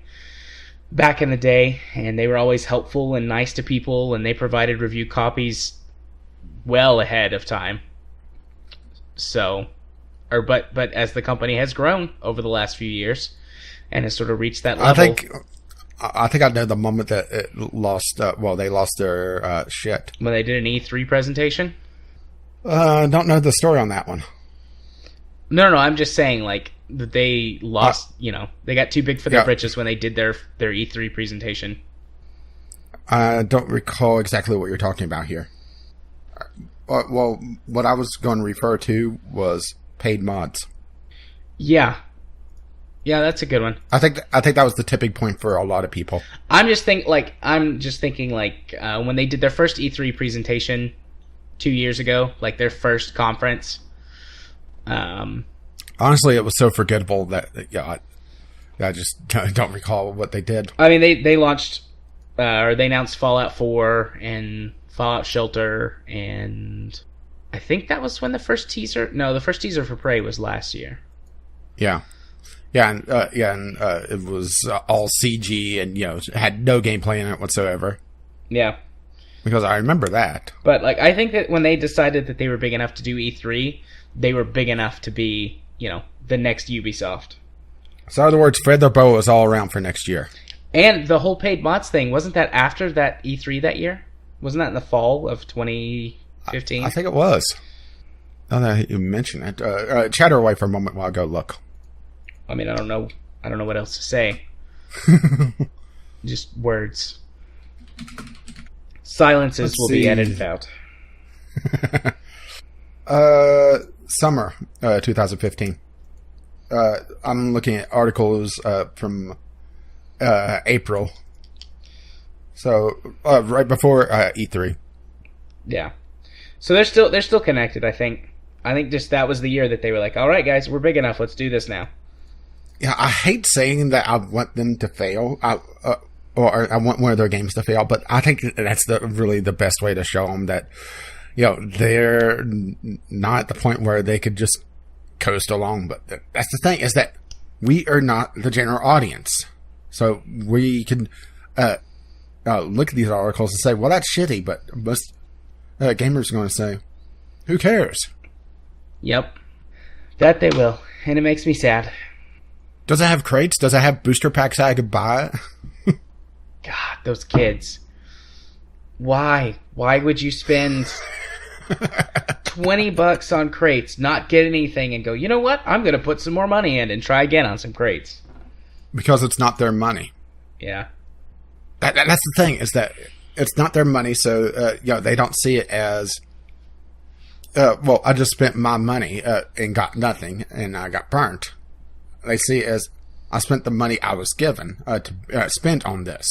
back in the day, and they were always helpful and nice to people, and they provided review copies well ahead of time. So, but as the company has grown over the last few years and has sort of reached that level, I think I know the moment that it lost. They lost their shit when they did an E3 presentation. Don't know the story on that one. No, I'm just saying, like, that they lost, they got too big for their britches when they did their E3 presentation. I don't recall exactly what you're talking about here. Well, what I was going to refer to was paid mods. Yeah, that's a good one. I think that was the tipping point for a lot of people. I'm just thinking, when they did their first E3 presentation 2 years ago, like their first conference. Honestly, it was so forgettable that I just don't recall what they did. I mean, they launched or they announced Fallout 4 and Fallout Shelter, and I think that was when the first teaser for Prey was last year. And it was all CG and had no gameplay in it whatsoever. Yeah, because I remember that. But like, I think that when they decided that they were big enough to do E3, they were big enough to be the next Ubisoft. So in other words, feather boa is all around for next year. And the whole paid mods thing, wasn't that after that E3 that year? Wasn't that in the fall of 2015? I think it was. Oh, no, you mentioned it. Chatter away for a moment while I go look. I mean, I don't know what else to say. Just words. Silences will be edited out. Summer 2015. I'm looking at articles from April. So right before E3. Yeah. So they're still connected, I think. I think just that was the year that they were like, all right, guys, we're big enough. Let's do this now. Yeah, I hate saying that I want them to fail, or I want one of their games to fail, but I think that's really the best way to show them that, they're not at the point where they could just coast along. But that's the thing, is that we are not the general audience. So we can look at these articles and say, well, that's shitty, but most gamers are going to say, who cares? Yep. That they will. And it makes me sad. Does it have crates? Does it have booster packs I could buy? God, those kids. Why? Why would you spend $20 on crates, not get anything, and go, you know what? I'm going to put some more money in and try again on some crates. Because it's not their money. Yeah. That's the thing, is that it's not their money, so they don't see it as, well, I just spent my money and got nothing, and I got burnt. They see it as, I spent the money I was given to spend on this.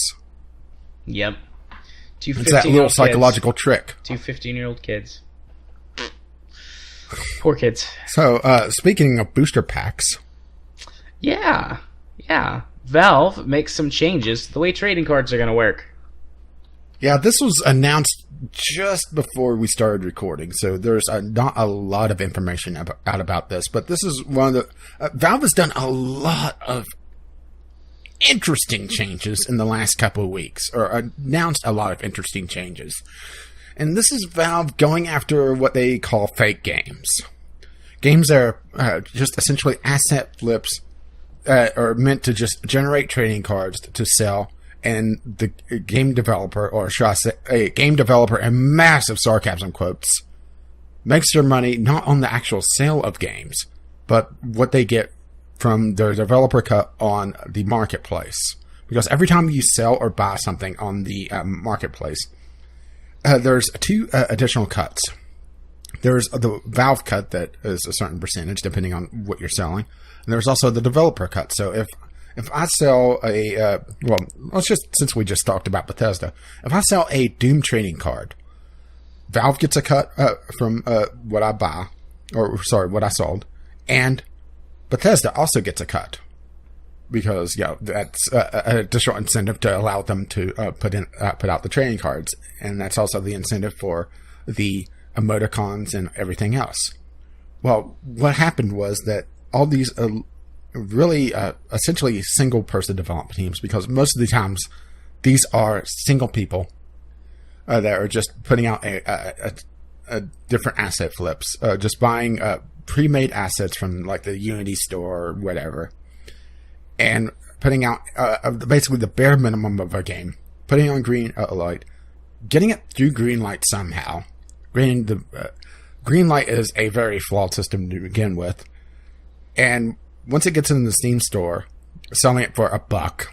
Yep. It's that little psychological trick. 2 15-year-old kids. Poor kids. So, speaking of booster packs. Yeah. Valve makes some changes to the way trading cards are going to work. Yeah, this was announced just before we started recording, so there's not a lot of information out about this, but this is one of the... Valve has done a lot of interesting changes in the last couple of weeks, or announced a lot of interesting changes. And this is Valve going after what they call fake games. Games that are just essentially asset flips, are meant to just generate trading cards to sell, and the game developer, or should I say, a game developer, and massive sarcasm quotes, makes their money not on the actual sale of games, but what they get from their developer cut on the marketplace. Because every time you sell or buy something on the marketplace, there's two additional cuts. There's the Valve cut that is a certain percentage depending on what you're selling. And there's also the developer cut. So if I sell since we just talked about Bethesda, if I sell a Doom trading card, Valve gets a cut from what I buy, what I sold, and Bethesda also gets a cut because that's an additional incentive to allow them to put out the trading cards, and that's also the incentive for the emoticons and everything else. Well, what happened was that all these really essentially single person development teams, because most of the times these are single people that are just putting out a different asset flips, just buying pre-made assets from like the Unity store or whatever, and putting out basically the bare minimum of a game, putting on green light, getting it through green light somehow. Granted, the green light is a very flawed system to begin with, and once it gets into the Steam store, selling it for $1,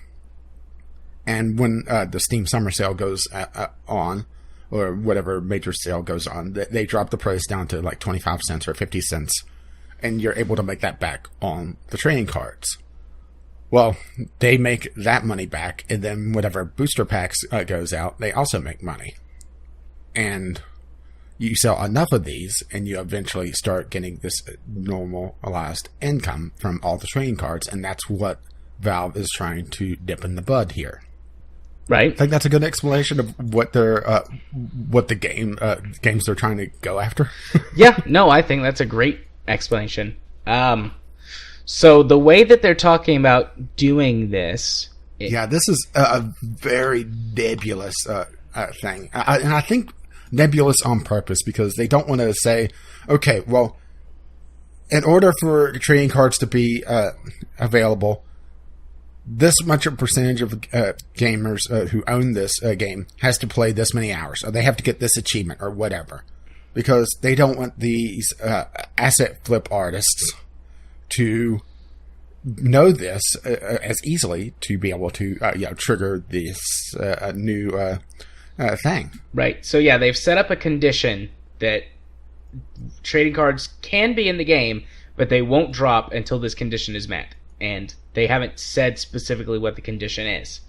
and when the Steam summer sale goes on, or whatever major sale goes on, they drop the price down to like 25 cents or 50 cents, and you're able to make that back on the trading cards. Well, they make that money back, and then whatever booster packs goes out, they also make money. And you sell enough of these, and you eventually start getting this normalized income from all the trading cards, and that's what Valve is trying to dip in the bud here. Right. I think that's a good explanation of what the games they're trying to go after. Yeah, no, I think that's a great explanation. So the way that they're talking about doing this... this is a very nebulous thing. And I think... nebulous on purpose, because they don't want to say, okay, well, in order for trading cards to be available, this much a percentage of gamers who own this game has to play this many hours, or they have to get this achievement or whatever, because they don't want these asset flip artists to know this as easily to be able to trigger this new thing. Right. So yeah, they've set up a condition that trading cards can be in the game, but they won't drop until this condition is met. And they haven't said specifically what the condition is.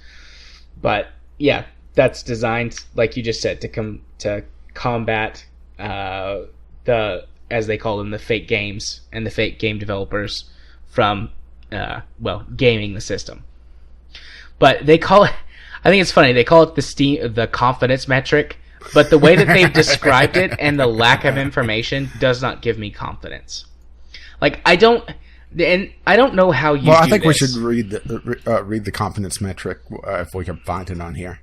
But yeah, that's designed, like you just said, to combat the, as they call them, the fake games and the fake game developers from gaming the system. But they call it, I think it's funny, they call it the confidence metric, but the way that they've described it and the lack of information does not give me confidence. Like, I don't know how you. Well, I think we should read the confidence metric if we can find it on here.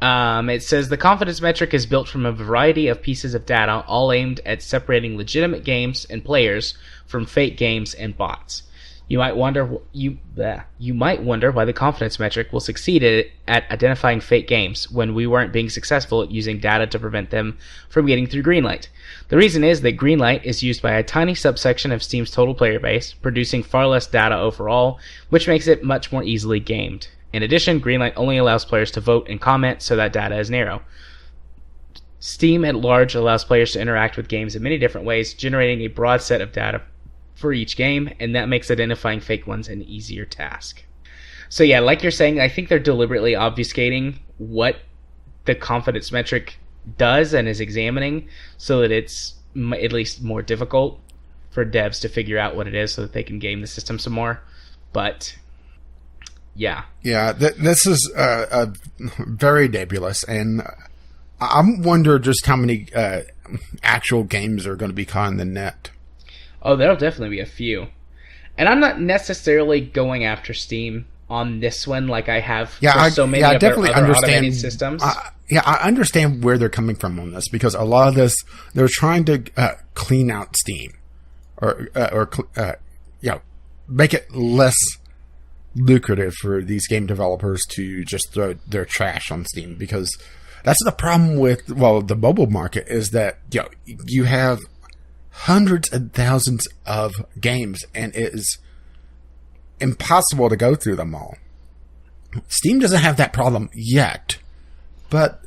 It says the confidence metric is built from a variety of pieces of data, all aimed at separating legitimate games and players from fake games and bots. You might wonder why the confidence metric will succeed at identifying fake games when we weren't being successful at using data to prevent them from getting through Greenlight. The reason is that Greenlight is used by a tiny subsection of Steam's total player base, producing far less data overall, which makes it much more easily gamed. In addition, Greenlight only allows players to vote and comment, so that data is narrow. Steam at large allows players to interact with games in many different ways, generating a broad set of data for each game, and that makes identifying fake ones an easier task. So yeah, like you're saying, I think they're deliberately obfuscating what the confidence metric does and is examining, so that it's at least more difficult for devs to figure out what it is so that they can game the system some more. But yeah. Yeah, this is very nebulous, and I wonder just how many actual games are going to be caught in the net. Oh, there'll definitely be a few. And I'm not necessarily going after Steam on this one like I have for so many of their other automated systems. I understand where they're coming from on this, because a lot of this, they're trying to clean out Steam or make it less lucrative for these game developers to just throw their trash on Steam, because that's the problem with the mobile market, is that you have hundreds and thousands of games, and it is impossible to go through them all. Steam doesn't have that problem yet, but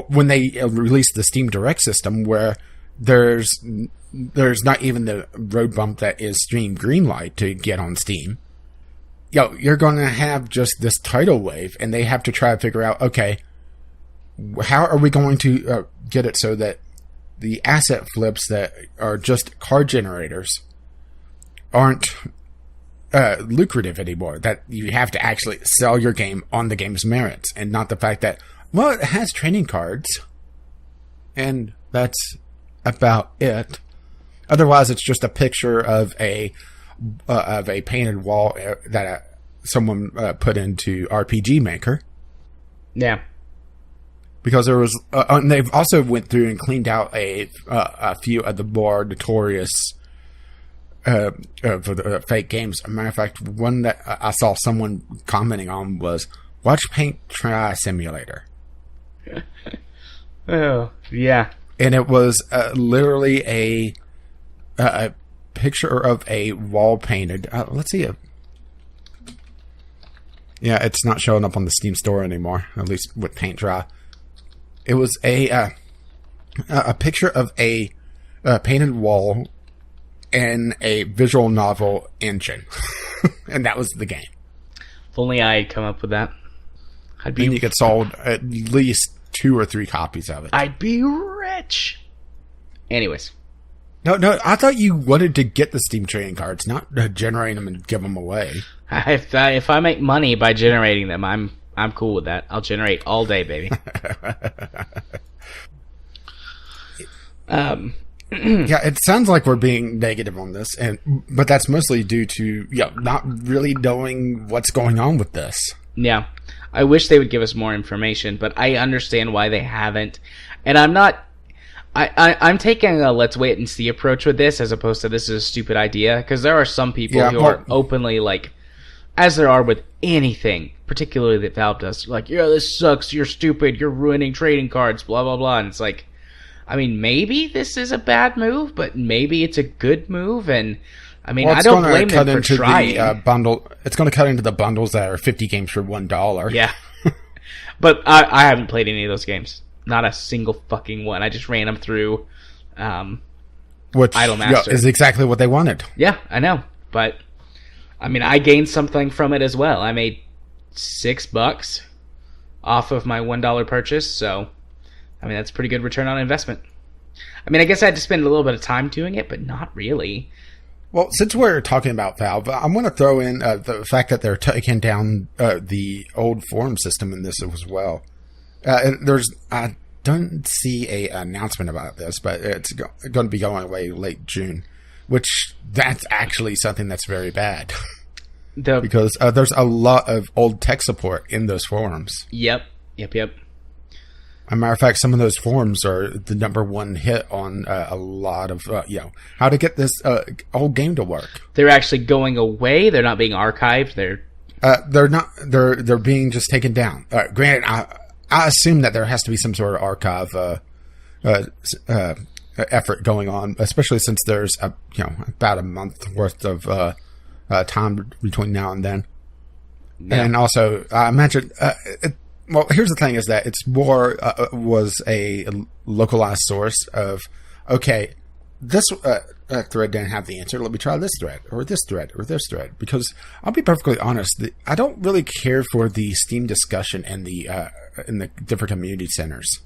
when they release the Steam Direct system, where there's not even the road bump that is Steam Greenlight to get on Steam, you're going to have just this tidal wave, and they have to try to figure out, okay, how are we going to get it so that the asset flips that are just card generators aren't lucrative anymore, that you have to actually sell your game on the game's merits, and not the fact that, it has trading cards, and that's about it. Otherwise, it's just a picture of a painted wall that someone put into RPG Maker. Yeah. Because there was, and they've also went through and cleaned out a few of the more notorious for the fake games. As a matter of fact, one that I saw someone commenting on was Watch Paint Try Simulator. Oh, yeah. And it was literally a picture of a wall painted. Let's see. Yeah, it's not showing up on the Steam store anymore, at least with Paint Dry. It was a picture of a painted wall in a visual novel engine, and that was the game. If only I had come up with that, and you could sold at least 2 or 3 copies of it. I'd be rich. Anyways, no, I thought you wanted to get the Steam trading cards, not generate them and give them away. If I make money by generating them, I'm cool with that. I'll generate all day, baby. Yeah, it sounds like we're being negative on this, but that's mostly due to not really knowing what's going on with this. Yeah, I wish they would give us more information, but I understand why they haven't. And I'm not I'm taking a let's wait and see approach with this, as opposed to this is a stupid idea, because there are some people who are openly like, as there are with anything, particularly that Valve does, like, yeah, this sucks, you're stupid, you're ruining trading cards, blah, blah, blah. And it's like, I mean, maybe this is a bad move, but maybe it's a good move, and I mean, I don't blame them for trying. It's going to cut into the bundles that are 50 games for $1. Yeah. But I haven't played any of those games. Not a single fucking one. I just ran them through which Idolmaster. Is exactly what they wanted. Yeah, I know. But, I mean, I gained something from it as well. I made $6 off of my $1 purchase, so, I mean, that's a pretty good return on investment. I mean, I guess I had to spend a little bit of time doing it, but not really. Well, since we're talking about Valve, I'm going to throw in the fact that they're taking down the old forum system in this as well. I don't see an announcement about this, but it's going to be going away late June, which that's actually something that's very bad. Because there's a lot of old tech support in those forums. Yep. As a matter of fact, some of those forums are the number one hit on a lot of, how to get this old game to work. They're actually going away. They're not being archived. They're not. They're being just taken down. Granted, I assume that there has to be some sort of archive effort going on, especially since there's about a month worth of time between now and then. Yeah. And also, I imagine. Well, here's the thing: is that it's more was a localized source of this thread didn't have the answer. Let me try this thread, or this thread, or this thread. Because I'll be perfectly honest, I don't really care for the Steam discussion and in the different community centers,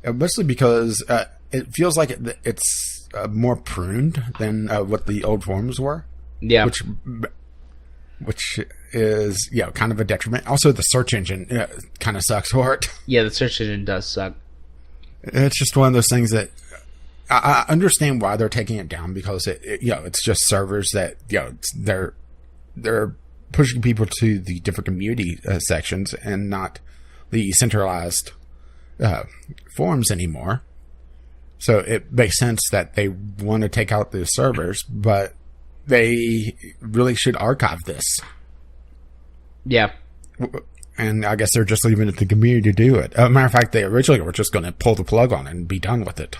mostly because it feels like it's more pruned than what the old forums were. Yeah, which is kind of a detriment. Also, the search engine kind of sucks for it. Yeah, the search engine does suck. It's just one of those things that I understand why they're taking it down, because it's just servers that they're pushing people to the different community sections and not the centralized forums anymore. So it makes sense that they want to take out the servers, but they really should archive this. Yeah. And I guess they're just leaving it to the community to do it. As a matter of fact, they originally were just going to pull the plug on it and be done with it.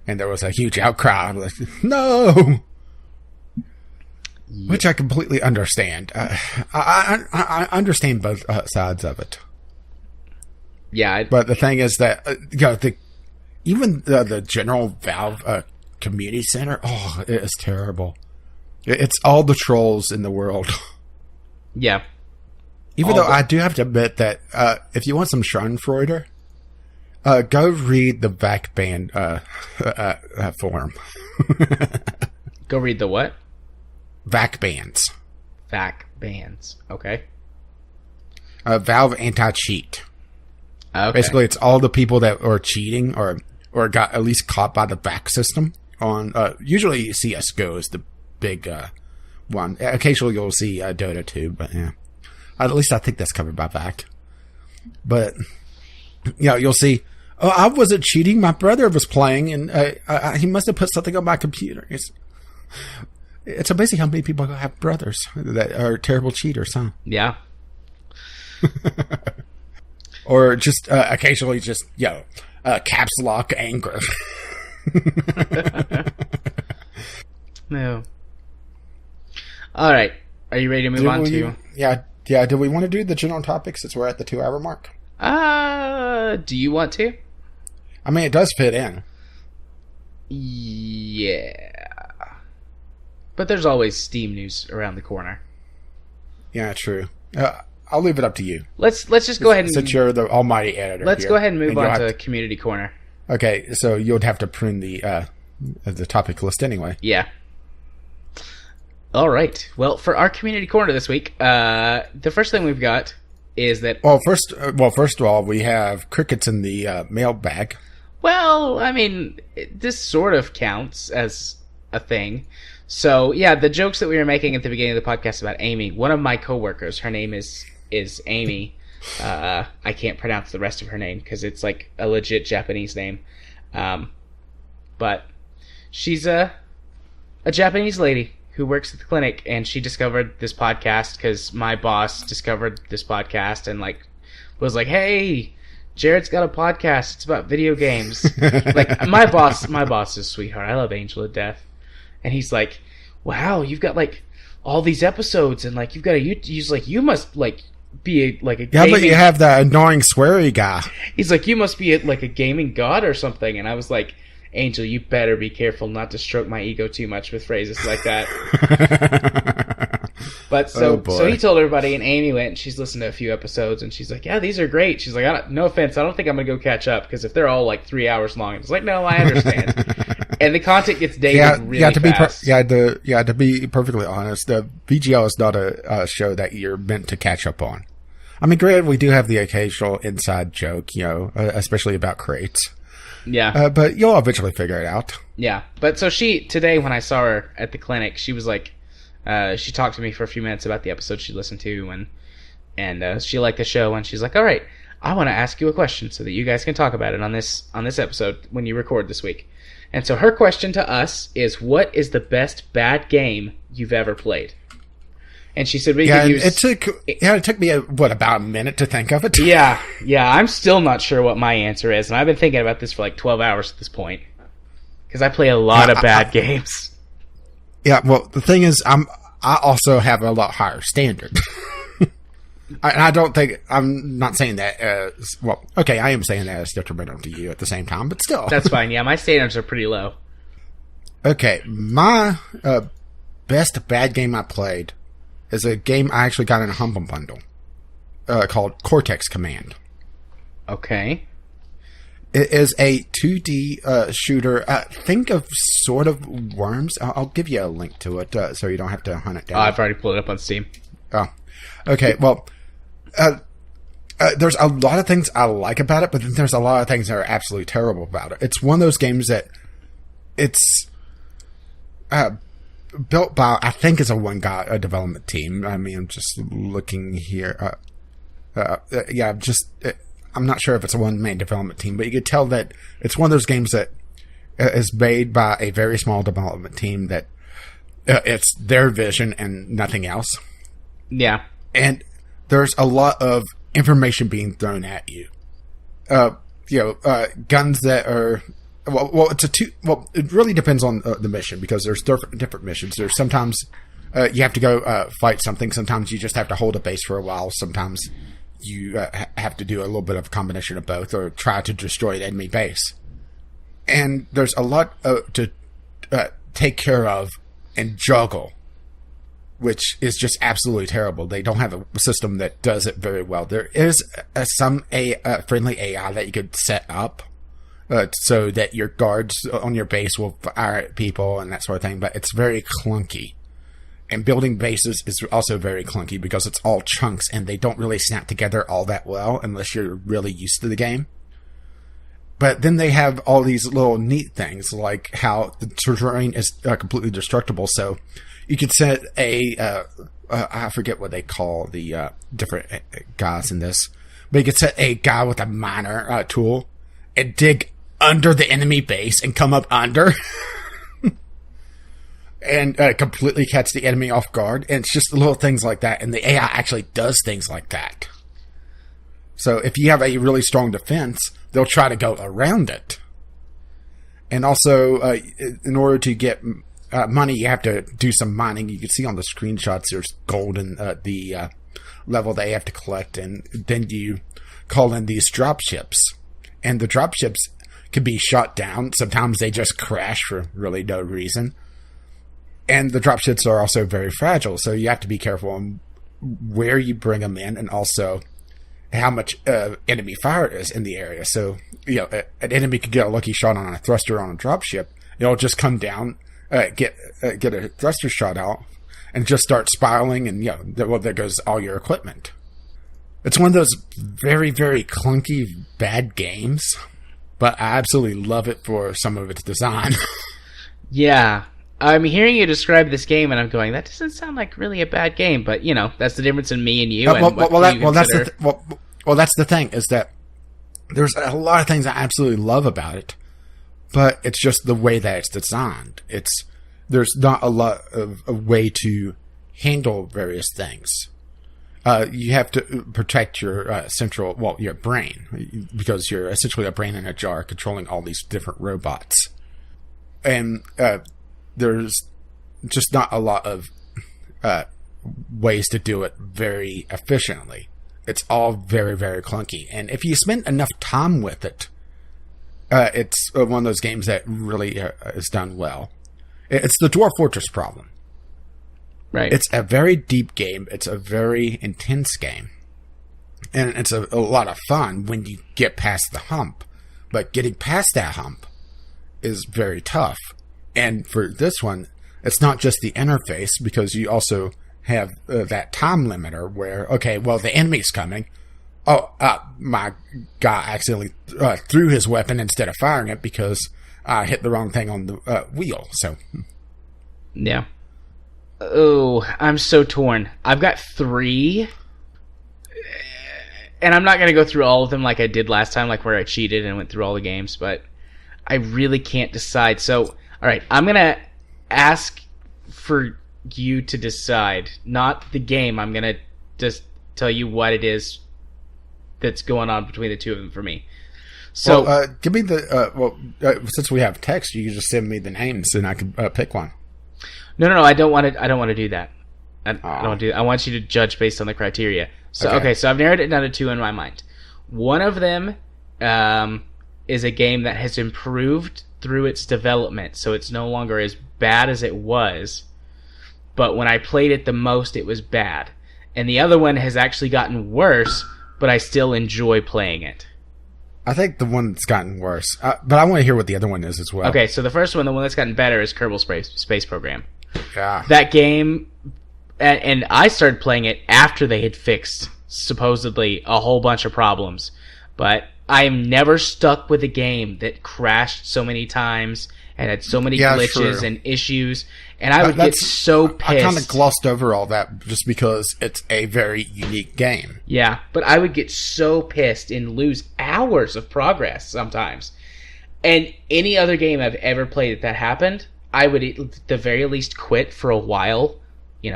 And there was a huge outcry. Like, no! Yeah. Which I completely understand. I understand both sides of it. Yeah. But the thing is that, even the general Valve community center, it is terrible. It's all the trolls in the world. Yeah. Even though I do have to admit that if you want some Schadenfreude, go read the VAC band forum. Go read the what? VAC bands. VAC bands. Okay. Valve anti-cheat. Okay. Basically, it's all the people that are cheating or got at least caught by the VAC system on. Usually, CS:GO is the big one. Occasionally, you'll see Dota 2, but yeah. At least I think that's covered by VAC. But you'll see. Oh, I wasn't cheating. My brother was playing, and he must have put something on my computer. It's amazing how many people have brothers that are terrible cheaters, huh? Yeah. Or just occasionally just caps lock anger. No. All right. Are you ready to move on to? Yeah. Do we want to do the general topics since we're at the 2-hour mark? Do you want to? I mean, it does fit in. Yeah. But there's always Steam news around the corner. Yeah, true. I'll leave it up to you. Let's just go ahead and... Since you're the almighty editor. Let's go ahead and move on to Community Corner. Okay, so you'd have to prune the topic list anyway. Yeah. All right. Well, for our Community Corner this week, the first thing we've got is that... First of all, we have crickets in the mailbag. Well, I mean, this sort of counts as a thing. So, yeah, the jokes that we were making at the beginning of the podcast about Amy, one of my coworkers, her name is Amy. I can't pronounce the rest of her name because it's like a legit Japanese name. But she's a Japanese lady who works at the clinic, and she discovered this podcast because my boss discovered this podcast and like was like, "Hey, Jared's got a podcast. It's about video games." Like my boss is a sweetheart. I love Angel to death, and he's like, "Wow, you've got like all these episodes, and like you've got he's like, you must like be a gaming." Yeah, but you have that annoying sweary guy. He's like, "You must be like a gaming god or something," and I was like, "Angel, you better be careful not to stroke my ego too much with phrases like that." But so he told everybody, and Amy went, and she's listened to a few episodes, and she's like, "Yeah, these are great." She's like, "No offense, I don't think I'm gonna go catch up because if they're all like 3 hours long," it's like, "No, I understand." And the content gets dated really fast. To be perfectly honest, the VGL is not a show that you're meant to catch up on. I mean, granted, we do have the occasional inside joke, especially about crates. Yeah. But you'll eventually figure it out. Yeah. But so today when I saw her at the clinic, she was like, she talked to me for a few minutes about the episode she listened to, and she liked the show, and she's like, "All right, I want to ask you a question so that you guys can talk about it on this episode when you record this week." And so her question to us is, what is the best bad game you've ever played? And she said it took me about a minute to think of it. Yeah, I'm still not sure what my answer is, and I've been thinking about this for like 12 hours at this point. Because I play a lot of bad games. Yeah, well, the thing is, I also have a lot higher standard. I don't think, I'm not saying that I am saying that as detrimental to you at the same time, but still. That's fine, yeah, my standards are pretty low. Okay, my best bad game I played is a game I actually got in a Humble Bundle called Cortex Command. Okay. It is a 2D shooter. Think of sort of Worms. I'll give you a link to it so you don't have to hunt it down. I've already pulled it up on Steam. Oh, okay. Well, there's a lot of things I like about it, but then there's a lot of things that are absolutely terrible about it. It's one of those games that it's built by, I think it's a development team. I mean, I'm just looking here. I'm not sure if it's a one-man development team, but you could tell that it's one of those games that is made by a very small development team that it's their vision and nothing else. Yeah. And there's a lot of information being thrown at you. Guns that are... it really depends on the mission, because there's different missions. There's sometimes you have to go fight something. Sometimes you just have to hold a base for a while. Sometimes you have to do a little bit of a combination of both, or try to destroy the enemy base. And there's a lot to take care of and juggle, which is just absolutely terrible. They don't have a system that does it very well. There is some friendly AI that you could set up so that your guards on your base will fire at people and that sort of thing, but it's very clunky. And building bases is also very clunky because it's all chunks and they don't really snap together all that well unless you're really used to the game. But then they have all these little neat things, like how the terrain is completely destructible. So you could set I forget what they call the different guys in this, but you could set a guy with a miner tool and dig under the enemy base and come up under and completely catch the enemy off guard. And it's just little things like that. And the AI actually does things like that. So if you have a really strong defense, they'll try to go around it. And also, in order to get money, you have to do some mining. You can see on the screenshots there's gold in the level they have to collect. And then you call in these dropships. And the dropships can be shot down. Sometimes they just crash for really no reason. And the dropships are also very fragile, so you have to be careful on where you bring them in, and also how much enemy fire is in the area. So, an enemy could get a lucky shot on a thruster on a dropship. It'll just come down, get a thruster shot out, and just start spiraling, and there goes all your equipment. It's one of those very, very clunky, bad games, but I absolutely love it for some of its design. Yeah. I'm hearing you describe this game, and I'm going, that doesn't sound like really a bad game, but, that's the difference in me and you. That's the thing, is that there's a lot of things I absolutely love about it, but it's just the way that it's designed. There's not a lot of a way to handle various things. You have to protect your your brain, because you're essentially a brain in a jar controlling all these different robots. And there's just not a lot of ways to do it very efficiently. It's all very, very clunky. And if you spend enough time with it, it's one of those games that really is done well. It's the Dwarf Fortress problem. Right. It's a very deep game. It's a very intense game. And it's a lot of fun when you get past the hump. But getting past that hump is very tough. And for this one, it's not just the interface, because you also have that time limiter where, okay, well, the enemy's coming. Oh, my guy accidentally threw his weapon instead of firing it because I hit the wrong thing on the wheel. So, yeah. Oh, I'm so torn. I've got 3, and I'm not going to go through all of them like I did last time, like where I cheated and went through all the games, but I really can't decide. So, all right, I'm going to ask for you to decide, not the game. I'm going to just tell you what it is that's going on between the two of them for me. So, give me the since we have text, you can just send me the names and I can pick one. No, I don't want to do that. I don't want to do that. I want you to judge based on the criteria. So, okay, so I've narrowed it down to 2 in my mind. One of them is a game that has improved through its development, so it's no longer as bad as it was. But when I played it the most, it was bad. And the other one has actually gotten worse, but I still enjoy playing it. I think the one that's gotten worse. But I want to hear what the other one is as well. Okay, so the first one, the one that's gotten better, is Kerbal Space Program. Yeah. That game, and I started playing it after they had fixed, supposedly, a whole bunch of problems. But I am never stuck with a game that crashed so many times and had so many glitches and issues. And I would get so pissed. I kind of glossed over all that just because it's a very unique game. Yeah, but I would get so pissed and lose hours of progress sometimes. And any other game I've ever played that happened, I would at the very least quit for a while,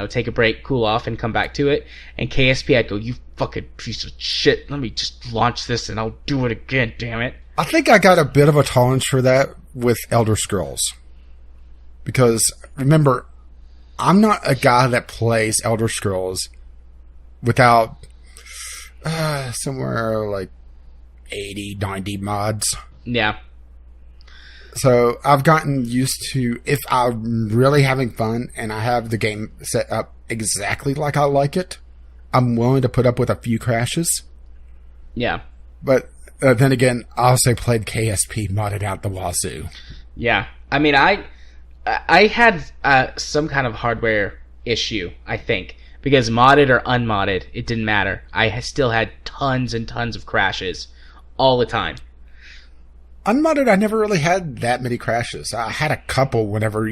take a break, cool off, and come back to it. And KSP, I'd go, you fucking piece of shit, let me just launch this and I'll do it again, damn it. I think I got a bit of a tolerance for that with Elder Scrolls. Because, remember, I'm not a guy that plays Elder Scrolls without somewhere like 80, 90 mods. Yeah. So I've gotten used to, if I'm really having fun and I have the game set up exactly like I like it, I'm willing to put up with a few crashes. Yeah. But then again, I also played KSP modded out the wazoo. Yeah. I mean, I had some kind of hardware issue, I think. Because modded or unmodded, it didn't matter. I still had tons and tons of crashes all the time. Unmodded, I never really had that many crashes. I had a couple whenever,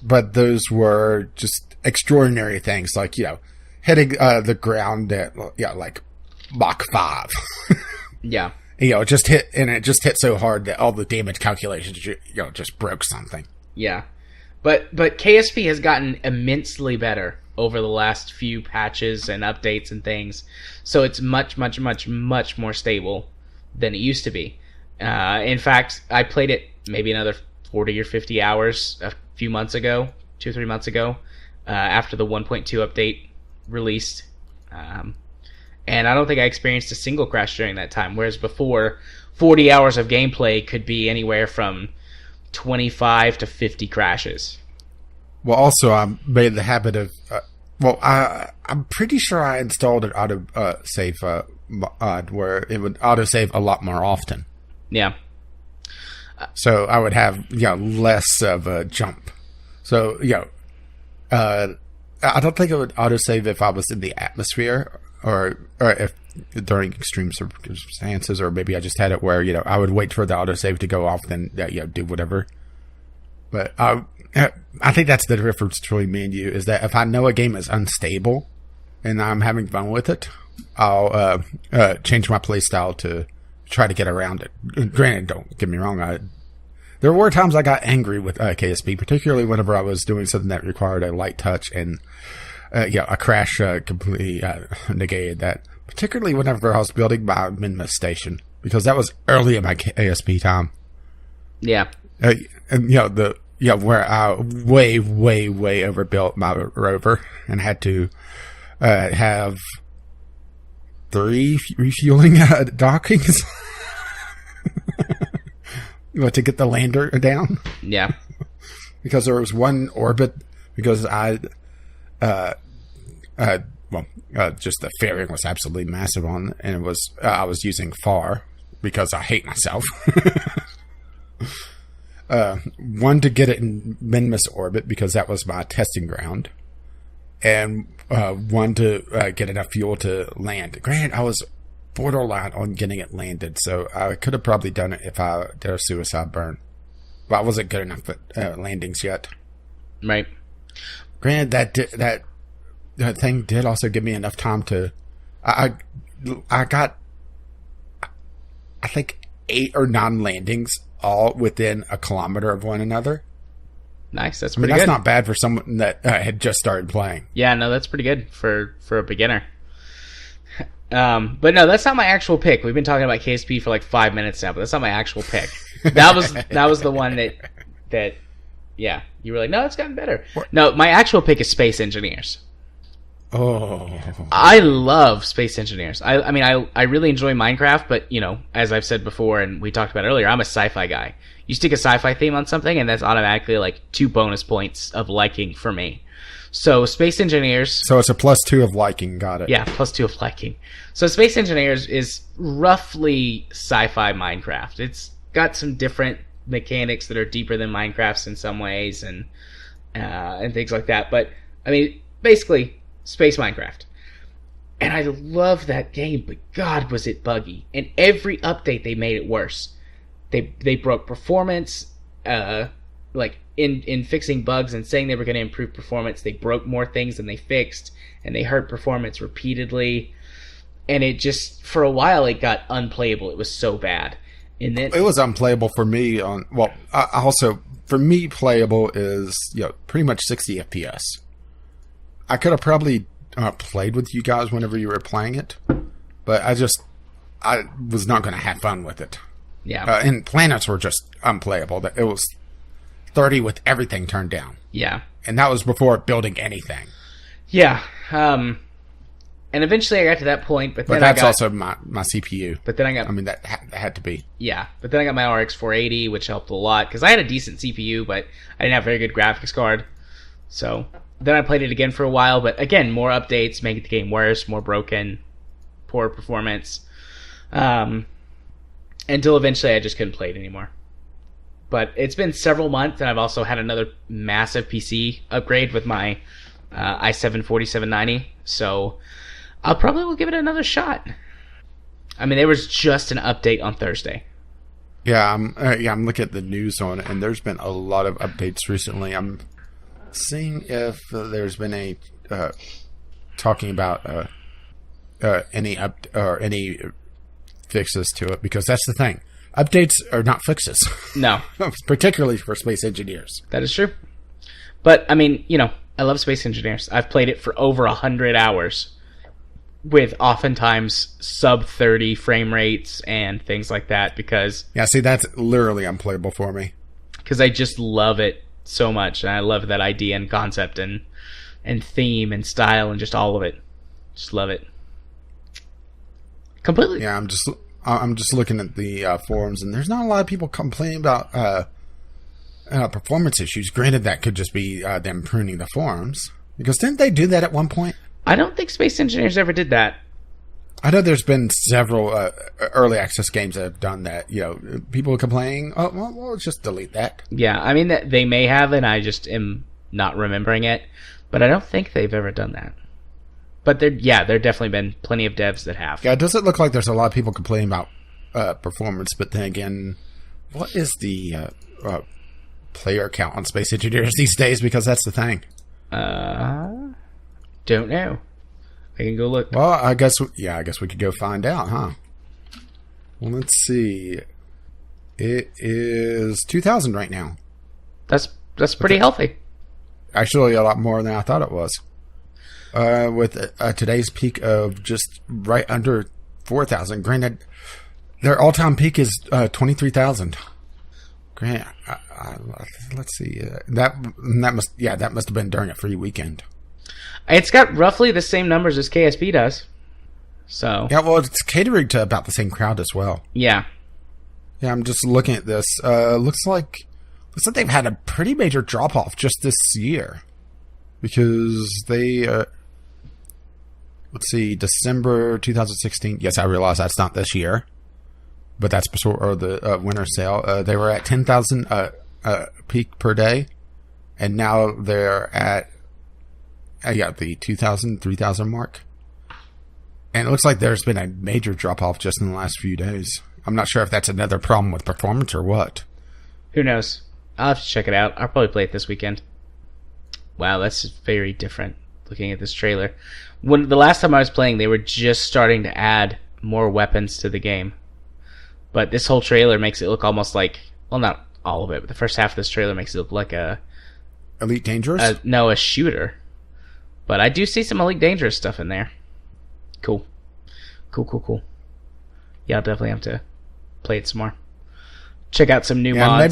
but those were just extraordinary things, like, hitting the ground at, like Mach 5. Yeah. It just hit so hard that all the damage calculations, just broke something. Yeah. But KSP has gotten immensely better over the last few patches and updates and things. So it's much, much, much, much more stable than it used to be. In fact, I played it maybe another 40 or 50 hours a few months ago, 2 or 3 months ago, after the 1.2 update released. And I don't think I experienced a single crash during that time, whereas before, 40 hours of gameplay could be anywhere from 25 to 50 crashes. Well, also, I made the habit of... I'm pretty sure I installed an auto-save mod where it would auto-save a lot more often. Yeah. So I would have, less of a jump. So, I don't think it would auto-save if I was in the atmosphere or if during extreme circumstances, or maybe I just had it where, I would wait for the autosave to go off, then, do whatever. But I think that's the difference between me and you, is that if I know a game is unstable and I'm having fun with it, I'll change my play style to try to get around it. Granted, don't get me wrong. There were times I got angry with KSP, particularly whenever I was doing something that required a light touch, and a crash completely negated that. Particularly whenever I was building my Minmus station, because that was early in my KSP time. Yeah. And where I way overbuilt my rover and had to have 3 refueling dockings to get the lander down. Yeah. Because there was one orbit, because just the fairing was absolutely massive on, and it was I was using FAR because I hate myself. One to get it in Minmus orbit because that was my testing ground, and one to get enough fuel to land. Granted, I was borderline on getting it landed, so I could have probably done it if I did a suicide burn. But I wasn't good enough at landings yet. Right. Granted, that thing did also give me enough time to. I got, I think, 8 or 9 landings all within a kilometer of one another. Nice. That's pretty that's good. not bad for someone that had just started playing. Yeah, no, that's pretty good for a beginner. But no, that's not my actual pick. We've been talking about KSP for like 5 minutes now, but that's not my actual pick. That was the one that yeah, you were like, no, it's gotten better. No, my actual pick is Space Engineers. Oh, I love Space Engineers. I mean, I really enjoy Minecraft, but as I've said before and we talked about earlier, I'm a sci-fi guy. You stick a sci-fi theme on something, and that's automatically like 2 bonus points of liking for me. So Space Engineers. So it's a +2 of liking. Got it. Yeah, +2 of liking. So Space Engineers is roughly sci-fi Minecraft. It's got some different mechanics that are deeper than Minecraft's in some ways, and things like that. But I mean, basically, space Minecraft. And I love that game, but God, was it buggy. And every update, they made it worse. They broke performance, like in fixing bugs and saying they were going to improve performance. They broke more things than they fixed, and they hurt performance repeatedly. And it just, for a while, it got unplayable. It was so bad. And then it was unplayable for me. For me, playable is pretty much 60 FPS. I could have probably played with you guys whenever you were playing it, but I was not going to have fun with it. Yeah. And planets were just unplayable. It was 30 with everything turned down. Yeah. And that was before building anything. Yeah. And eventually I got to that point, but then that's also my CPU. But then that had to be. Yeah. But then I got my RX 480, which helped a lot, because I had a decent CPU, but I didn't have a very good graphics card. So then I played it again for a while, but again, more updates, making the game worse, more broken, poor performance. Until eventually I just couldn't play it anymore. But it's been several months, and I've also had another massive PC upgrade with my i7-4790, so I'll probably will give it another shot. I mean, there was just an update on Thursday. Yeah, I'm looking at the news on it, and there's been a lot of updates recently. I'm seeing if there's been a talking about any fixes to it, because that's the thing. Updates are not fixes. No. Particularly for Space Engineers. That is true. But, I mean, I love Space Engineers. I've played it for over 100 hours with oftentimes sub 30 frame rates and things like that because... Yeah, see, that's literally unplayable for me. Because I just love it so much. And I love that idea and concept and theme and style and just all of it. Just love it. Completely. Yeah, I'm just looking at the forums, and there's not a lot of people complaining about performance issues. Granted, that could just be them pruning the forums. Because didn't they do that at one point? I don't think Space Engineers ever did that. I know there's been several early access games that have done that. People complaining, oh, well, let's just delete that. Yeah, I mean, they may have, and I just am not remembering it. But I don't think they've ever done that. But there definitely been plenty of devs that have. Yeah, it doesn't look like there's a lot of people complaining about performance, but then again, what is the player count on Space Engineers these days? Because that's the thing. Don't know. I can go look. Well, I guess we could go find out, huh? Well, let's see. It is 2,000 right now. That's pretty healthy. Actually, a lot more than I thought it was. With today's peak of just right under 4,000. Granted, their all-time peak is 23,000. Granted, let's see. That must have been during a free weekend. It's got roughly the same numbers as KSP does. So yeah, well, it's catering to about the same crowd as well. Yeah. Yeah, I'm just looking at this. Looks like they've had a pretty major drop off just this year, because they let's see, December 2016. Yes, I realize that's not this year, but that's before the winter sale. They were at 10,000 peak per day, and now they're at the 2,000, 3,000 mark. And it looks like there's been a major drop off just in the last few days. I'm not sure if that's another problem with performance or what. Who knows? I'll have to check it out. I'll probably play it this weekend. Wow, that's very different looking at this trailer. When the last time I was playing, they were just starting to add more weapons to the game. But this whole trailer makes it look almost like, well, not all of it, but the first half of this trailer makes it look like a Elite Dangerous? A shooter. But I do see some Elite Dangerous stuff in there. Cool. Yeah, I'll definitely have to play it some more. Check out some new mods.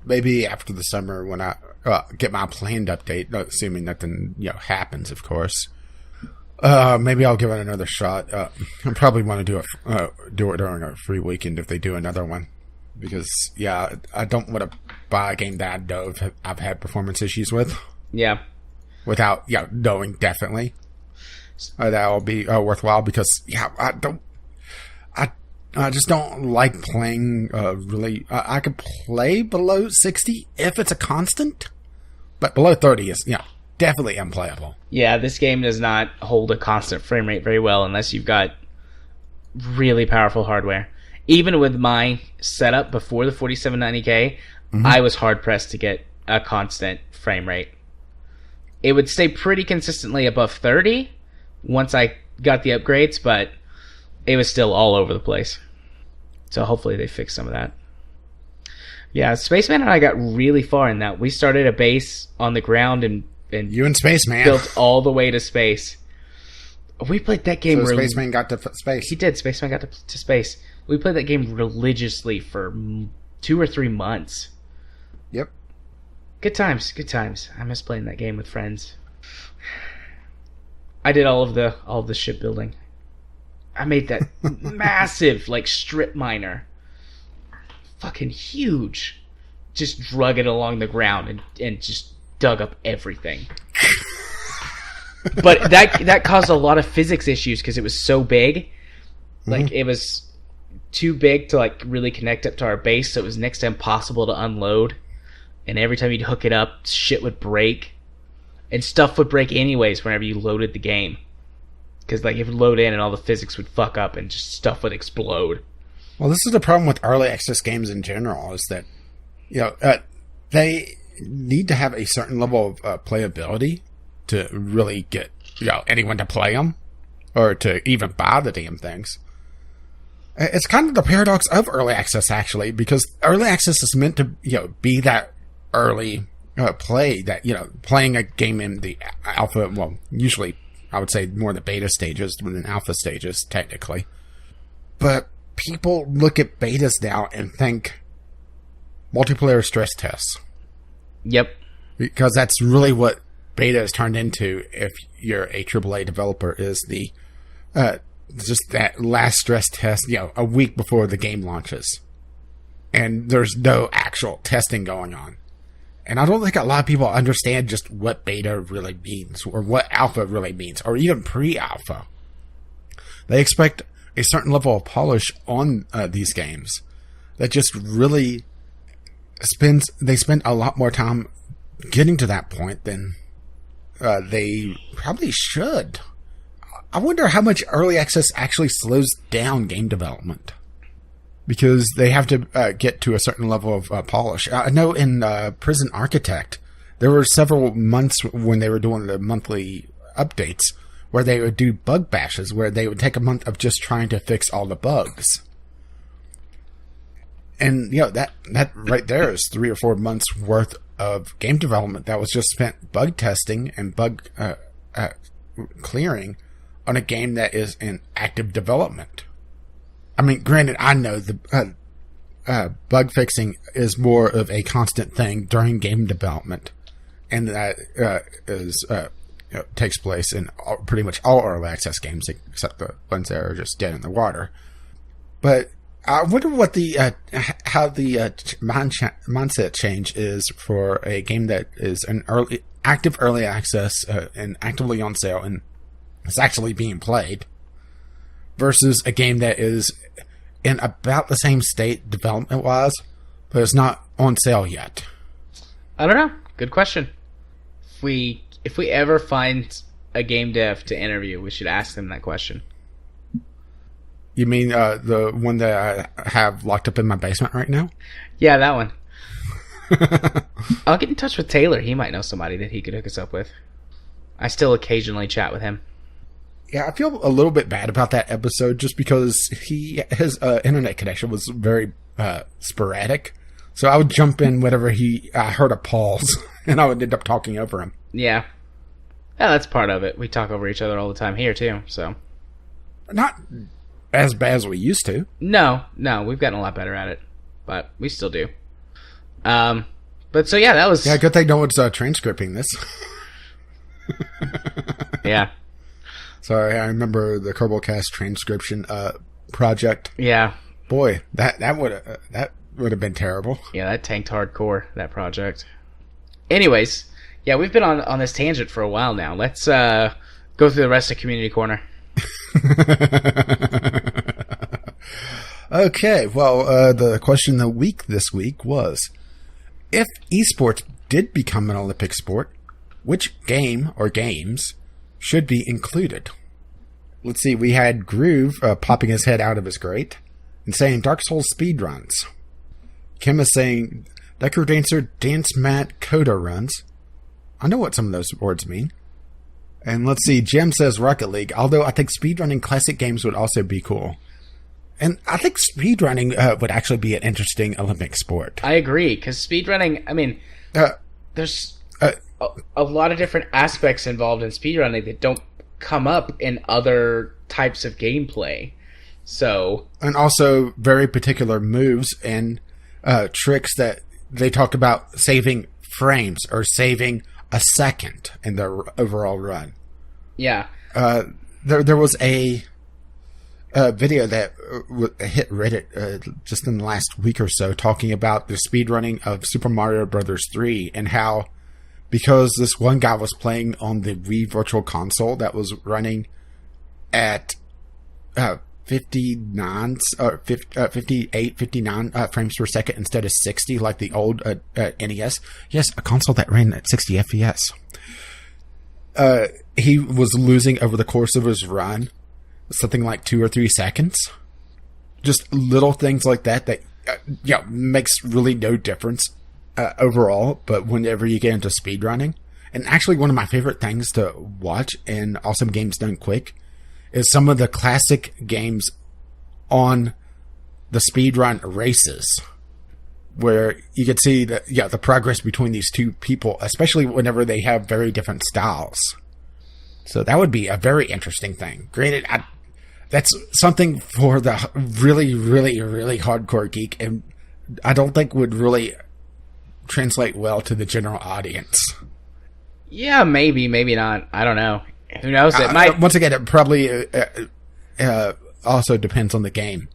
Maybe after the summer when I get my planned update, assuming nothing happens, of course. Maybe I'll give it another shot. I probably want to do it during a free weekend if they do another one, because I don't want to buy a game that I know I've had performance issues with. Yeah. Without knowing definitely that will be worthwhile, because I just don't like playing really. I could play below 60 if it's a constant, but below 30 is definitely unplayable. Yeah, this game does not hold a constant frame rate very well unless you've got really powerful hardware. Even with my setup before the 4790K, I was hard pressed to get a constant frame rate. It would stay pretty consistently above 30 once I got the upgrades, but it was still all over the place. So hopefully they fix some of that. Yeah, Spaceman and I got really far in that. We started a base on the ground and you and Spaceman built all the way to space. We played that game. So Spaceman got to space. He did. Spaceman got to space. We played that game religiously for 2 or 3 months. Yep. Good times. I miss playing that game with friends. I did all of the shipbuilding. I made that massive strip miner. Fucking huge. Just drug it along the ground and just dug up everything. But that caused a lot of physics issues because it was so big. It was too big to really connect up to our base, so it was next to impossible to unload. And every time you'd hook it up, shit would break. And stuff would break anyways whenever you loaded the game. Because if you load in and all the physics would fuck up and just stuff would explode. Well, this is the problem with early access games in general, is that they need to have a certain level of playability to really get anyone to play them or to even buy the damn things. It's kind of the paradox of early access, actually, because early access is meant to be that early play, that playing a game in the alpha. Well, usually I would say more the beta stages than alpha stages, technically. But people look at betas now and think multiplayer stress tests. Yep. Because that's really what beta is turned into if you're a AAA developer, is the just that last stress test, a week before the game launches. And there's no actual testing going on. And I don't think a lot of people understand just what beta really means, or what alpha really means, or even pre-alpha. They expect a certain level of polish on these games that just really spend a lot more time getting to that point than they probably should. I wonder how much early access actually slows down game development, because they have to get to a certain level of polish. I know in Prison Architect, there were several months when they were doing the monthly updates where they would do bug bashes, where they would take a month of just trying to fix all the bugs. And, that right there is 3 or 4 months worth of game development that was just spent bug testing and bug clearing on a game that is in active development. I mean, granted, I know the bug fixing is more of a constant thing during game development, and that takes place in pretty much all early access games except the ones that are just dead in the water. But I wonder what how the mindset change is for a game that is an active early access and actively on sale and is actually being played versus a game that is in about the same state development wise, but it's not on sale yet. I don't know. Good question. If we ever find a game dev to interview, we should ask them that question. You mean the one that I have locked up in my basement right now? Yeah, that one. I'll get in touch with Taylor. He might know somebody that he could hook us up with. I still occasionally chat with him. Yeah, I feel a little bit bad about that episode just because his internet connection was very sporadic. So I would jump in whenever I heard a pause, and I would end up talking over him. Yeah. Yeah, that's part of it. We talk over each other all the time here, too, so. Not as bad as we used to. No, we've gotten a lot better at it, but we still do. But so yeah, that was... Yeah, good thing no one's transcribing this. Yeah. Sorry, I remember the Kerbalcast transcription project. Yeah. Boy, that would have been terrible. Yeah, that tanked hardcore, that project. Anyways, yeah, we've been on this tangent for a while now. Let's go through the rest of Community Corner. Okay, well, the question of the week this week was, if esports did become an Olympic sport, which game or games should be included? Let's see, we had Groove popping his head out of his grate and saying Dark Souls speedruns. Kim is saying Decker Dancer, Dance Mat, Coda runs. I know what some of those words mean. And let's see, Jim says Rocket League, although I think speedrunning classic games would also be cool. And I think speedrunning would actually be an interesting Olympic sport. I agree, because speedrunning, I mean, there's a lot of different aspects involved in speedrunning that don't come up in other types of gameplay. So, and also very particular moves and tricks that they talk about saving frames or saving a second in their overall run. Yeah. There was a video that hit Reddit just in the last week or so talking about the speedrunning of Super Mario Brothers 3 and how, because this one guy was playing on the Wii Virtual Console that was running at 59 or 58, 59 frames per second instead of 60 like the old NES. Yes, a console that ran at 60 FPS. He was losing over the course of his run something like 2 or 3 seconds. Just little things like that makes really no difference overall, but whenever you get into speedrunning, and actually one of my favorite things to watch in Awesome Games Done Quick is some of the classic games on the speedrun races, where you can see the progress between these two people, especially whenever they have very different styles. So that would be a very interesting thing. Granted, that's something for the really, really, really hardcore geek, and I don't think would really translate well to the general audience. Yeah, maybe not. I don't know. Who knows? It might. Once again, it probably also depends on the game.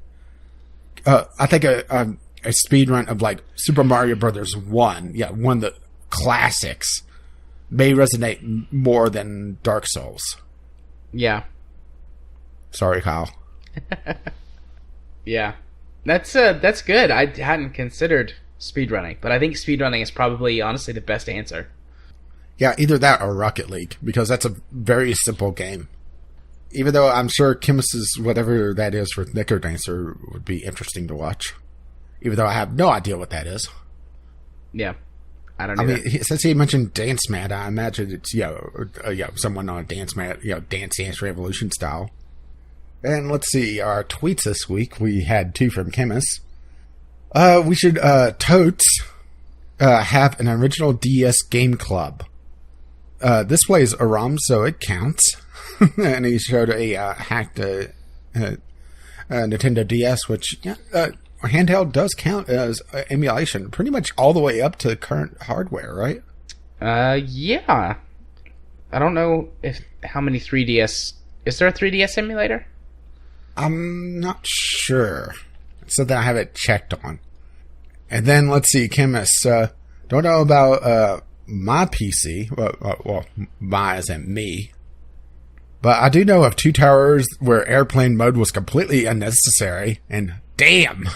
I think a speedrun of like Super Mario Brothers 1, one of the classics, may resonate more than Dark Souls. Yeah. Sorry, Kyle. Yeah. That's good. I hadn't considered speedrunning, but I think speedrunning is probably, honestly, the best answer. Yeah, either that or Rocket League, because that's a very simple game. Even though I'm sure Kimus's whatever that is for Decker Dancer would be interesting to watch. Even though I have no idea what that is. Yeah. I don't know. I mean, since he mentioned Dance Mat, I imagine it's, someone on a Dance Mat, Dance Revolution style. And let's see, our tweets this week, we had 2 from Kimus. We should totes have an original DS game club. This plays a ROM, so it counts. And he showed a hacked Nintendo DS, which handheld does count as emulation, pretty much all the way up to current hardware, right? Yeah. I don't know how many 3DS... Is there a 3DS emulator? I'm not sure. So that I have it checked on. And then, let's see, Chemist. Don't know about my PC. Well, my as in me. But I do know of Two Towers where airplane mode was completely unnecessary. And damn!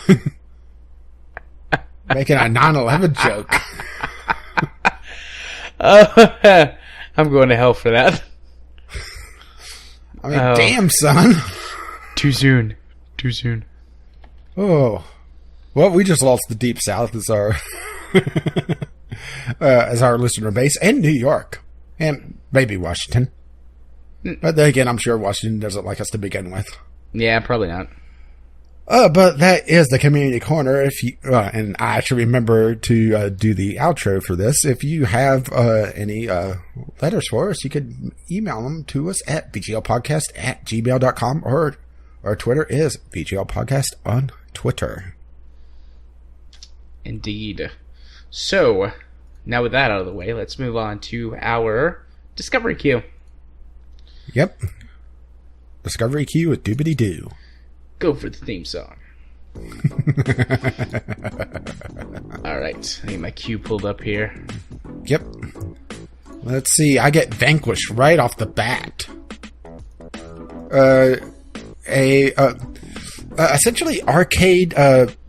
Making a 9/11 joke. I'm going to hell for that. I mean, damn, son. Too soon. Oh. Well, we just lost the Deep South as our listener base, and New York. And maybe Washington. But then again, I'm sure Washington doesn't like us to begin with. Yeah, probably not. But that is the community corner. If you and I should remember to do the outro for this. If you have any letters for us, you could email them to us at bglpodcast@gmail.com, or our Twitter is bglpodcast on Twitter. Indeed. So, now with that out of the way, let's move on to our Discovery Queue. Yep. Discovery Queue with Doobity Doo. Go for the theme song. Alright, I need my queue pulled up here. Yep. Let's see, I get Vanquish right off the bat. Essentially arcade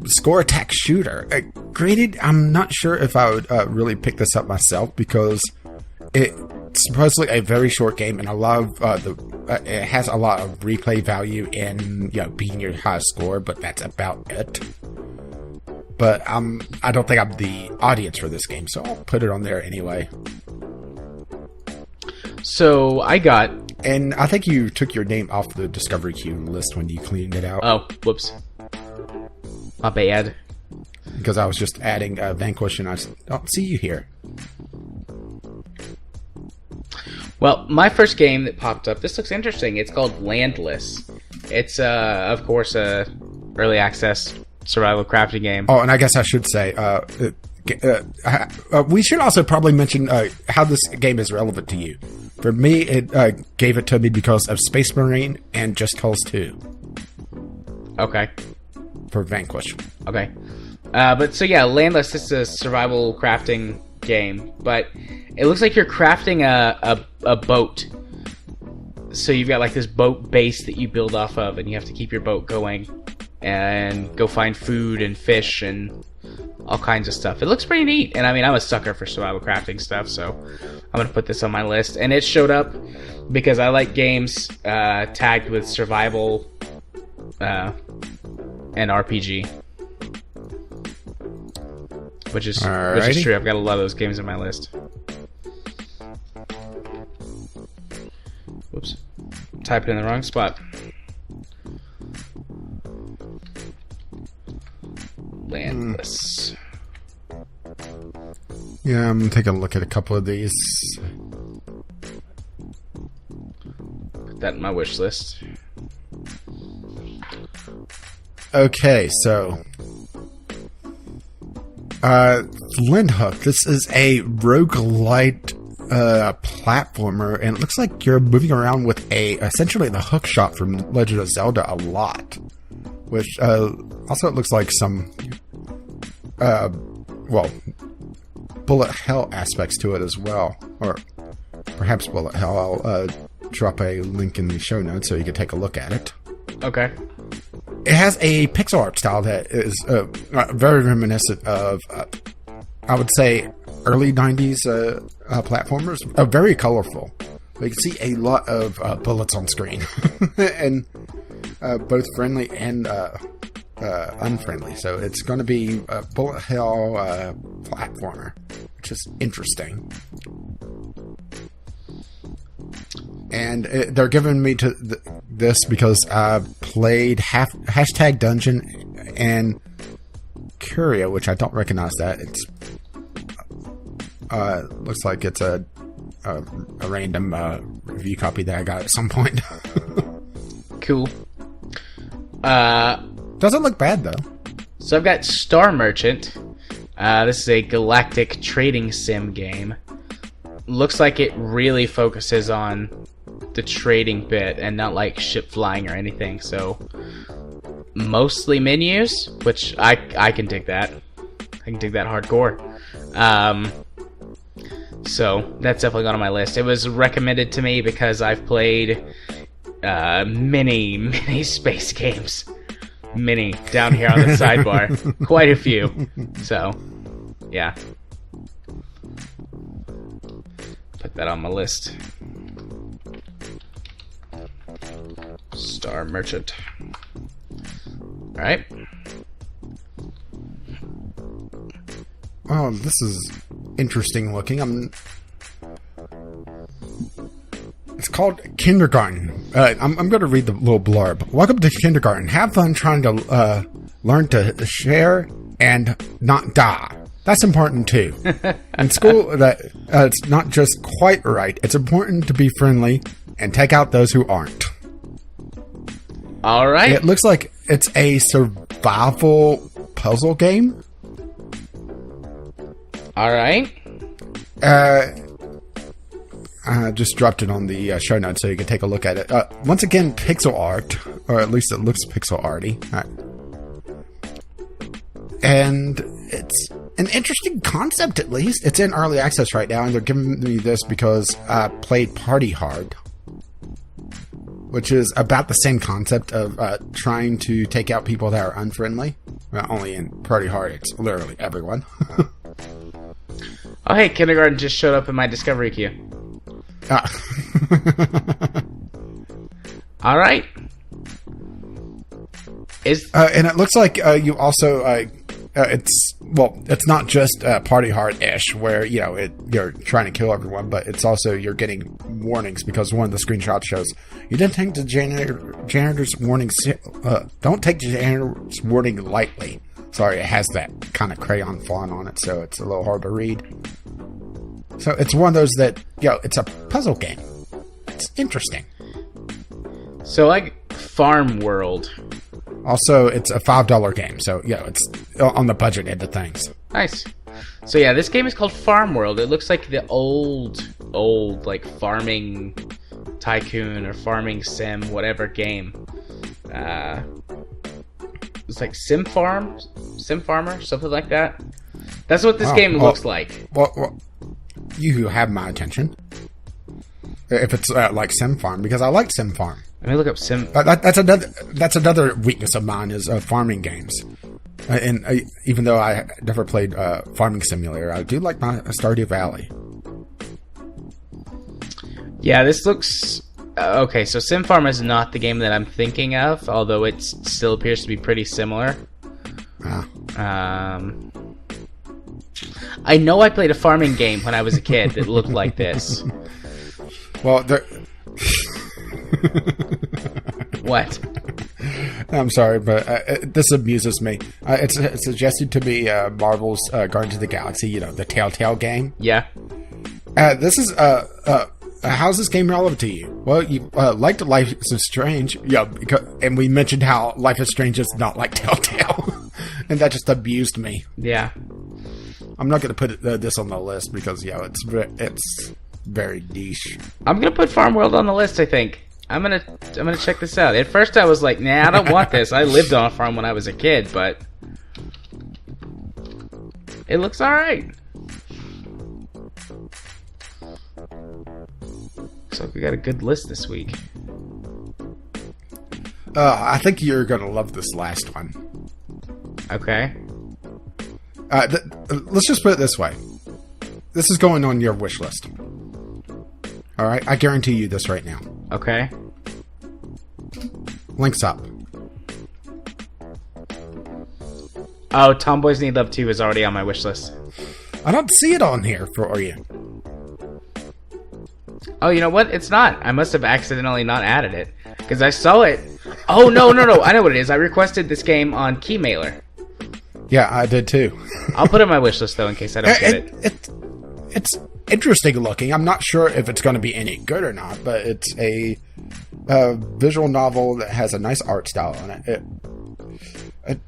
score attack shooter. Granted, I'm not sure if I would really pick this up myself because it's supposedly a very short game, and I love it has a lot of replay value in beating your highest score, but that's about it. But I don't think I'm the audience for this game, so I'll put it on there anyway. So I got... And I think you took your name off the Discovery Queue list when you cleaned it out. Oh, whoops. My bad. Because I was just adding Vanquish, and I don't see you here. Well, my first game that popped up, this looks interesting. It's called Landless. It's, of course, a early access survival crafting game. Oh, and I guess I should say, we should also probably mention how this game is relevant to you. For me, it gave it to me because of Space Marine and Just Cause 2. Okay. For Vanquish. Okay. But so yeah, Landless, this is a survival crafting game, but it looks like you're crafting a boat. So you've got like this boat base that you build off of, and you have to keep your boat going and go find food and fish and all kinds of stuff. It looks pretty neat, and I mean, I'm a sucker for survival crafting stuff, so I'm gonna put this on my list. And it showed up because I like games tagged with survival and RPG, which is true. I've got a lot of those games on my list. Whoops, typed in the wrong spot. Landless. Yeah, I'm taking a look at a couple of these. Put that in my wish list. Okay, so Lindhook. This is a roguelite platformer, and it looks like you're moving around with essentially the hook shot from Legend of Zelda a lot, which also it looks like some bullet hell aspects to it as well, or perhaps bullet hell. I'll drop a link in the show notes so you can take a look at it. Okay. It has a pixel art style that is very reminiscent of, I would say, early 90s platformers. Very colorful. You can see a lot of bullets on screen. And both friendly and unfriendly. So it's going to be a bullet hell platformer, which is interesting. And they're giving me to this because I played hashtag Dungeon and Curia, which I don't recognize that. It's looks like it's a random review copy that I got at some point. Cool. Doesn't look bad though. So I've got Star Merchant. This is a galactic trading sim game. Looks like it really focuses on the trading bit and not like ship flying or anything. So mostly menus, which I can dig that. I can dig that hardcore. So that's definitely gone on my list. It was recommended to me because I've played many space games. Many down here on the sidebar. Quite a few. So, yeah. Put that on my list. Star Merchant. Alright. Oh, this is interesting looking. It's called Kindergarten. I'm going to read the little blurb. Welcome to Kindergarten. Have fun trying to learn to share and not die. That's important too. In school, it's not just quite right. It's important to be friendly and take out those who aren't. All right. It looks like it's a survival puzzle game. All right. I just dropped it on the show notes so you can take a look at it. Once again, pixel art, or at least it looks pixel arty. And it's an interesting concept, at least. It's in early access right now, and they're giving me this because I played Party Hard, which is about the same concept of trying to take out people that are unfriendly. Well, only in Party Hard, it's literally everyone. Oh, hey, Kindergarten just showed up in my discovery queue. All right. And it looks like you also it's not just Party Hard-ish where you're trying to kill everyone, but it's also you're getting warnings because one of the screenshots shows you didn't take the janitor's warning. Don't take the janitor's warning lightly. Sorry, it has that kind of crayon font on it, so it's a little hard to read. So it's one of those that it's a puzzle game. It's interesting. So like Farm World. Also, it's a $5 game, so it's on the budget end of things. Nice. So yeah, this game is called Farm World. It looks like the old like farming tycoon or farming sim, whatever game. It's like Sim Farmer, something like that. That's what this game looks like. Well, you have my attention. If it's like Sim Farm, because I like Sim Farm. Let me look up Sim. That's another weakness of mine is farming games. And even though I never played Farming Simulator, I do like my Stardew Valley. Yeah, this looks okay. So Sim Farm is not the game that I'm thinking of, although it still appears to be pretty similar. I know I played a farming game when I was a kid that looked like this. Well, What? I'm sorry, but this amuses me. It's suggested to me Marvel's Guardians of the Galaxy, the Telltale game. Yeah. This is how's this game relevant to you? Well, you liked Life is Strange, and we mentioned how Life is Strange is not like Telltale, and that just abused me. Yeah. I'm not going to put this on the list because it's very niche. I'm gonna put Farm World on the list. I think I'm gonna check this out. At first, I was like, "Nah, I don't want this." I lived on a farm when I was a kid, but it looks all right. Looks like we got a good list this week. I think you're gonna love this last one. Okay. Let's just put it this way. This is going on your wish list. All right? I guarantee you this right now. Okay. Links Up. Oh, Tomboys Need Love 2 is already on my wish list. I don't see it on here for you. Oh, you know what? It's not. I must have accidentally not added it. Because I saw it. Oh, no. I know what it is. I requested this game on Keymailer. Yeah, I did too. I'll put it on my wish list though in case I don't get it. It's interesting looking. I'm not sure if it's going to be any good or not, but it's a visual novel that has a nice art style on it. It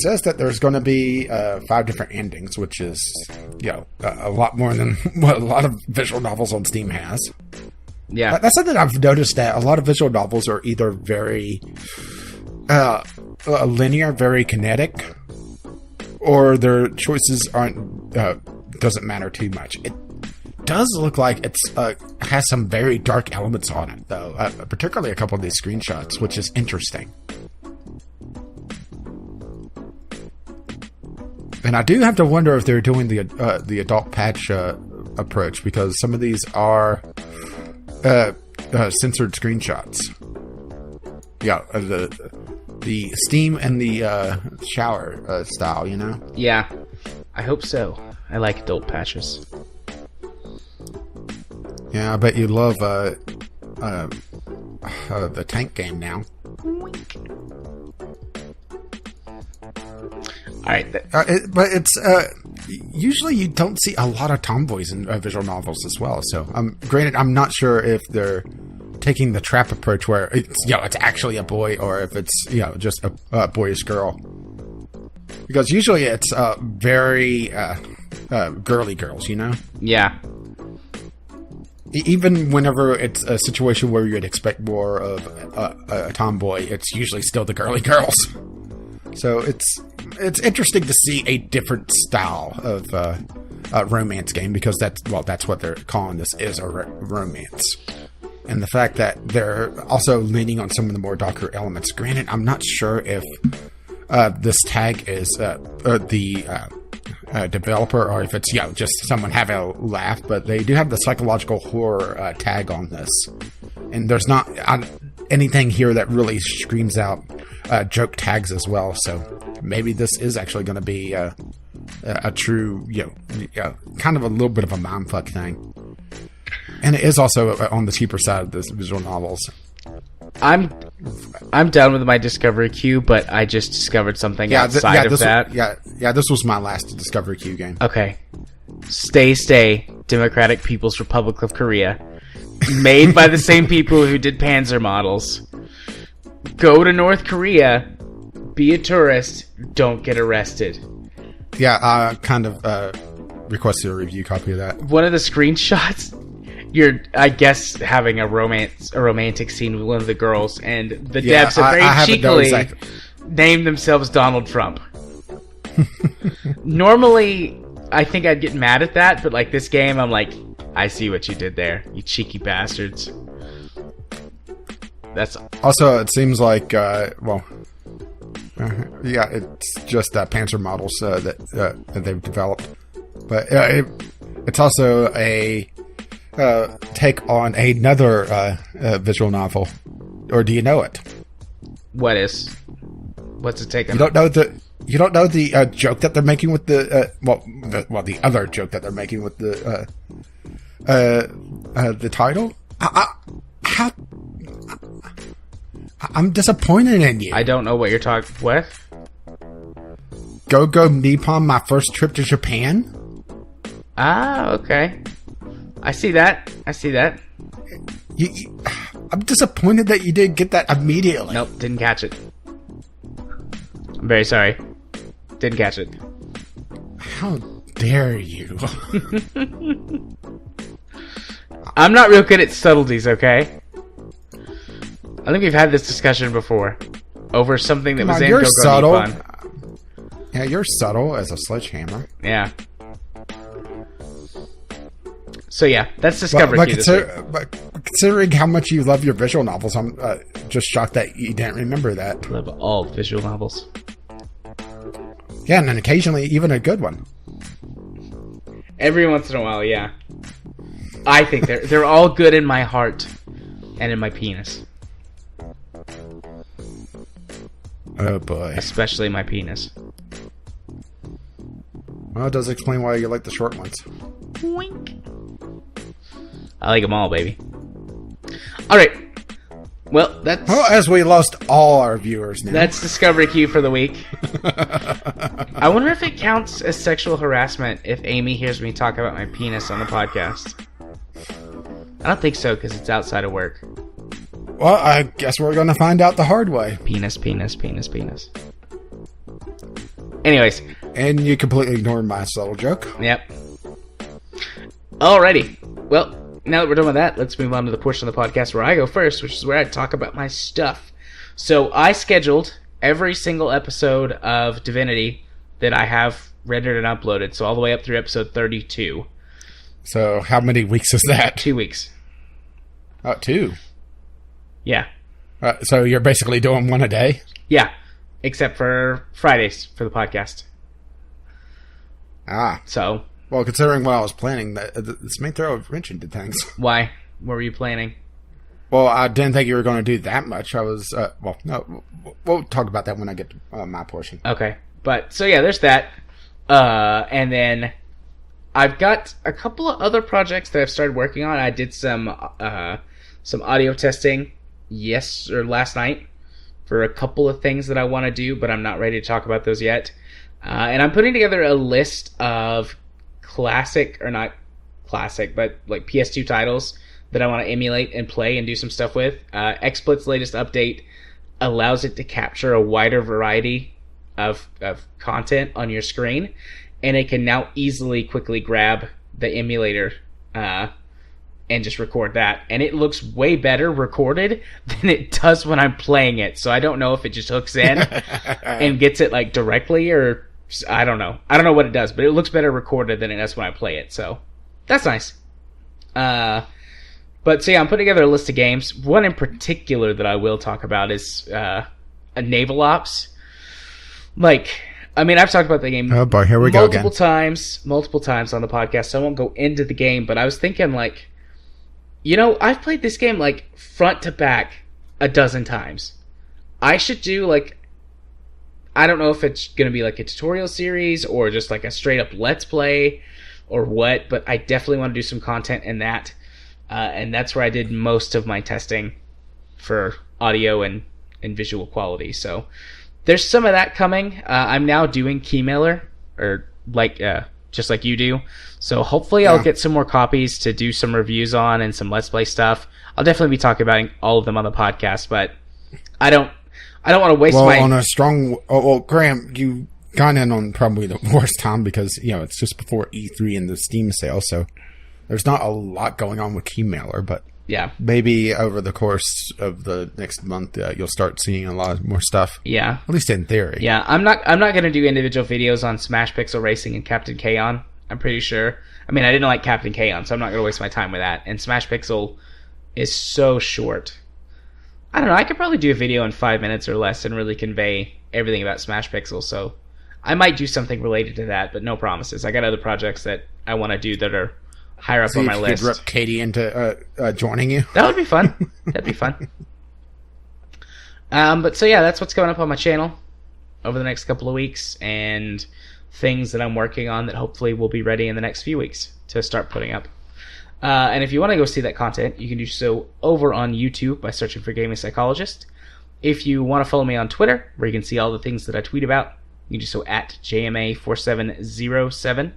says that there's going to be 5 different endings, which is, a lot more than what a lot of visual novels on Steam has. Yeah. That's something I've noticed, that a lot of visual novels are either very linear, very kinetic, or their choices doesn't matter too much. It does look like it's has some very dark elements on it, though, particularly a couple of these screenshots, which is interesting. And I do have to wonder if they're doing the adult patch approach, because some of these are censored screenshots. Yeah, the Steam and the shower style, Yeah, I hope so. I like adult patches. Yeah, I bet you love the tank game now. All right, but it's usually you don't see a lot of tomboys in visual novels as well. So, granted, I'm not sure if they're taking the trap approach where it's actually a boy, or if it's just a boyish girl. Because usually it's very girly girls, Yeah. Even whenever it's a situation where you'd expect more of a tomboy, it's usually still the girly girls. So it's interesting to see a different style of romance game, because that's what they're calling this, is a romance. And the fact that they're also leaning on some of the more darker elements. Granted, I'm not sure if this tag is the developer, or if it's just someone having a laugh, but they do have the psychological horror tag on this, and there's not anything here that really screams out joke tags as well. So maybe this is actually going to be a true kind of a little bit of a mindfuck thing, and it is also on the cheaper side of this visual novels. I'm done with my discovery queue, but I just discovered something outside of that. This was my last discovery queue game. Okay. Stay, Democratic People's Republic of Korea. Made by the same people who did Panzer models. Go to North Korea, be a tourist, don't get arrested. Yeah, I kind of requested a review copy of that. One of the screenshots, you're, I guess, having a romantic scene with one of the girls, and the devs have very cheekily named themselves Donald Trump. Normally, I think I'd get mad at that, but like this game, I'm like, I see what you did there, you cheeky bastards. That's also, it seems like, it's just Panzer models that they've developed, but it's also a take on another visual novel. Or do you know it? What's it take on? You don't know the joke that they're making with the the other joke that they're making with the title? I'm disappointed in you. I don't know what you're talking. What? Go Nippon, my first trip to Japan. Ah, okay. I see that. I'm disappointed that you didn't get that immediately. Nope, didn't catch it. I'm very sorry. Didn't catch it. How dare you? I'm not real good at subtleties, okay? I think we've had this discussion before. Over something that was in Go Nippon. Yeah, you're subtle as a sledgehammer. Yeah. So yeah, that's Discovery Queue this week. But considering how much you love your visual novels, I'm just shocked that you didn't remember that. I love all visual novels. Yeah, and then occasionally even a good one. Every once in a while, yeah. I think they're all good in my heart and in my penis. Oh boy. Especially my penis. Well, it does explain why you like the short ones. Wink. I like them all, baby. Alright. Well, that's... Well, as we lost all our viewers now. That's Discovery Queue for the week. I wonder if it counts as sexual harassment if Amy hears me talk about my penis on the podcast. I don't think so, because it's outside of work. Well, I guess we're going to find out the hard way. Penis, penis, penis, penis. Anyways. And you completely ignored my subtle joke. Yep. Alrighty. Well, now that we're done with that, let's move on to the portion of the podcast where I go first, which is where I talk about my stuff. So I scheduled every single episode of Divinity that I have rendered and uploaded, so all the way up through episode 32. So how many weeks is that? 2 weeks. 2? Yeah. So you're basically doing one a day? Yeah, except for Fridays for the podcast. So... Well, considering what I was planning, this may throw a wrench into things. Why? What were you planning? Well, I didn't think you were going to do that much. I was, no, we'll talk about that when I get to my portion. Okay. But, so yeah, there's that. And then I've got a couple of other projects that I've started working on. I did some audio testing last night for a couple of things that I want to do, but I'm not ready to talk about those yet. And I'm putting together a list of classic, or not classic, but like PS2 titles that I want to emulate and play and do some stuff with. XSplit's latest update allows it to capture a wider variety of content on your screen, and it can now quickly grab the emulator and just record that. And it looks way better recorded than it does when I'm playing it. So I don't know if it just hooks in and gets it like directly, or I don't know. I don't know what it does, but it looks better recorded than it does when I play it. So that's nice. But so yeah, I'm putting together a list of games. One in particular that I will talk about is a Naval Ops. Like, I mean, I've talked about the game multiple times on the podcast, so I won't go into the game, but I was thinking, like, you know, I've played this game, like, front to back a dozen times. I should do, like, I don't know if it's going to be, like, a tutorial series or just, like, a straight-up Let's Play or what, but I definitely want to do some content in that. And that's where I did most of my testing for audio and visual quality. So there's some of that coming. I'm now doing Keymailer, or like just like you do. So hopefully I'll get some more copies to do some reviews on and some Let's Play stuff. I'll definitely be talking about all of them on the podcast, but I don't want to waste my... on a strong... well, Graham, you got in on probably the worst time because, you know, it's just before E3 and the Steam sale, so there's not a lot going on with Keymailer, but yeah, maybe over the course of the next month, you'll start seeing a lot more stuff. Yeah. At least in theory. Yeah, I'm not going to do individual videos on Smash Pixel Racing and Captain Kaon, I'm pretty sure. I mean, I didn't like Captain Kaon, so I'm not going to waste my time with that. And Smash Pixel is so short. I don't know, I could probably do a video in 5 minutes or less and really convey everything about Smash Pixel, so I might do something related to that, but no promises. I got other projects that I want to do that are higher up on my list. Could rep Katie into joining you. That would be fun. That'd be fun. But so yeah, that's what's coming up on my channel over the next couple of weeks, and things that I'm working on that hopefully will be ready in the next few weeks to start putting up. And if you want to go see that content, you can do so over on YouTube by searching for Gaming Psychologist. If you want to follow me on Twitter, where you can see all the things that I tweet about, you can do so at JMA4707.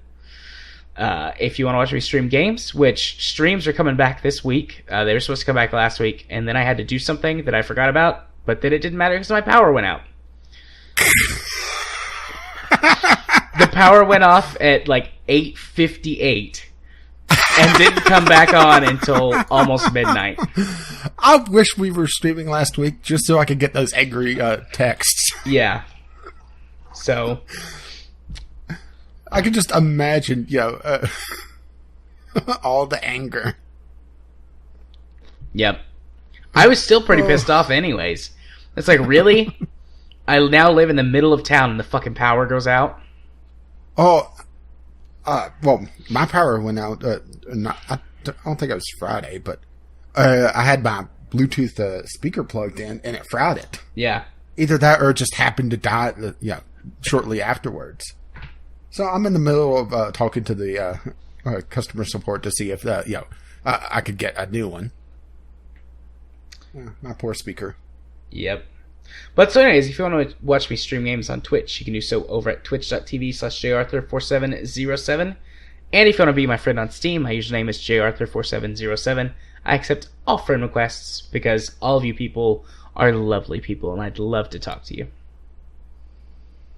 If you want to watch me stream games, which streams are coming back this week. They were supposed to come back last week, and then I had to do something that I forgot about, but then it didn't matter because my power went out. The power went off at like 8:58 and didn't come back on until almost midnight. I wish we were streaming last week just so I could get those angry texts. Yeah. So I could just imagine, all the anger. Yep. I was still pretty pissed off anyways. It's like, really? I now live in the middle of town and the fucking power goes out? Oh, well, my power went out, I don't think it was Friday, but I had my Bluetooth speaker plugged in and it fried it. Yeah. Either that or it just happened to die, shortly afterwards. So I'm in the middle of talking to the customer support to see if I could get a new one. My poor speaker. Yep. But so anyways, if you want to watch me stream games on Twitch, you can do so over at twitch.tv/jarthur4707. And if you want to be my friend on Steam, my username is jarthur4707. I accept all friend requests because all of you people are lovely people, and I'd love to talk to you.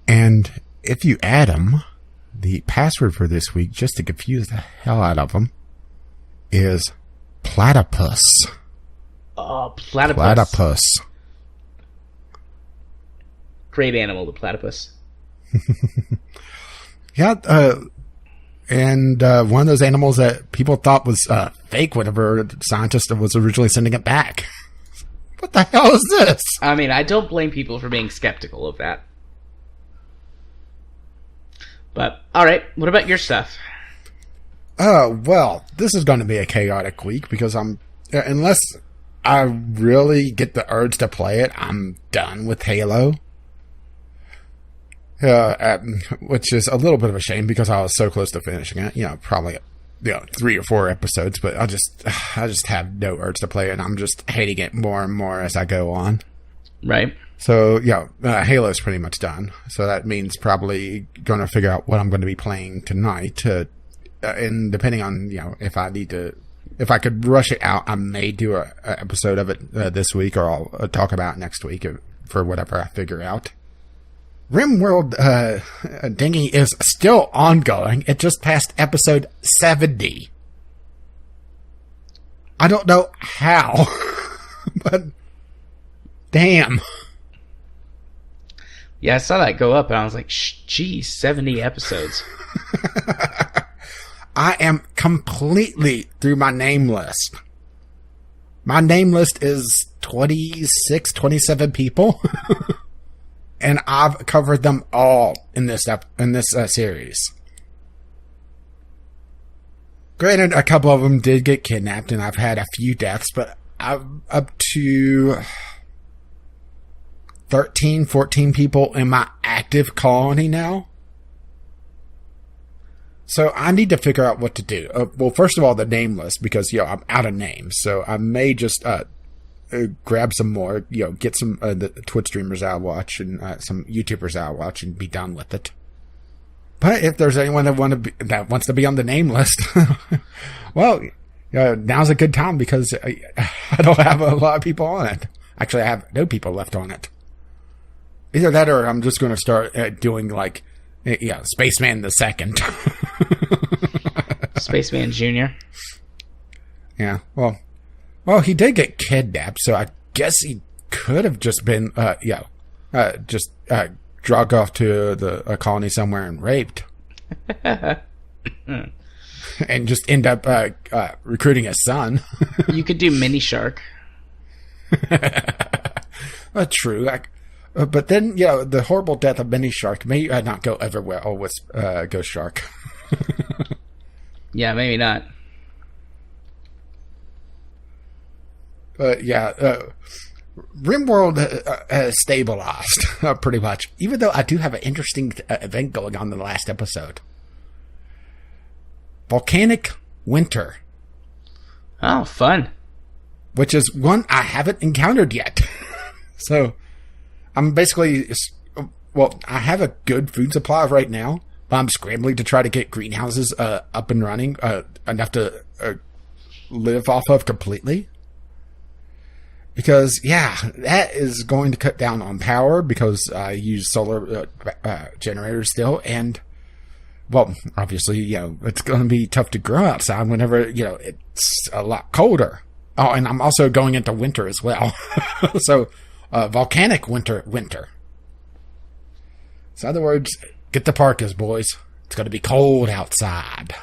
And if you add them, the password for this week, just to confuse the hell out of them, is platypus. Oh, platypus. Platypus. Great animal, the platypus. Yeah, and one of those animals that people thought was fake whenever the scientist was originally sending it back. What the hell is this? I mean, I don't blame people for being skeptical of that. But, alright, what about your stuff? Well, this is going to be a chaotic week because unless I really get the urge to play it, I'm done with Halo. Which is a little bit of a shame because I was so close to finishing it. Probably 3 or 4 episodes, but I just have no urge to play it, and I'm just hating it more and more as I go on. Right. So, Halo's pretty much done. So that means probably going to figure out what I'm going to be playing tonight. And depending on, if I could rush it out, I may do an episode of it this week, or I'll talk about it next week for whatever I figure out. RimWorld Dinghy is still ongoing. It just passed episode 70. I don't know how, but damn. Yeah, I saw that go up, and I was like, geez, 70 episodes. I am completely through my name list. My name list is 26, 27 people. And I've covered them all in this series. Granted, a couple of them did get kidnapped, and I've had a few deaths, but I'm up to 13, 14 people in my active colony now. So I need to figure out what to do. Well, first of all, the name list, because, I'm out of names. So I may just grab some more, get some the Twitch streamers I'll watch and some YouTubers I'll watch and be done with it. But if there's anyone that wants to be on the name list, well, now's a good time because I don't have a lot of people on it. Actually, I have no people left on it. Either that or I'm just going to start doing Spaceman the Second. Spaceman Jr. Yeah, well, he did get kidnapped, so I guess he could have just been, drugged off to a colony somewhere and raped. And just end up recruiting his son. You could do Mini Shark. True. But then, the horrible death of Mini Shark may not go over well with Ghost Shark. Yeah, maybe not. But RimWorld has stabilized pretty much. Even though I do have an interesting event going on in the last episode. Volcanic Winter. Oh, fun. Which is one I haven't encountered yet. So, I'm basically... Well, I have a good food supply right now, but I'm scrambling to try to get greenhouses up and running enough to live off of completely. Because, that is going to cut down on power because I use solar generators still. And, well, obviously, it's going to be tough to grow outside whenever, it's a lot colder. Oh, and I'm also going into winter as well. So, volcanic winter. So, in other words, get the parkas, boys. It's going to be cold outside.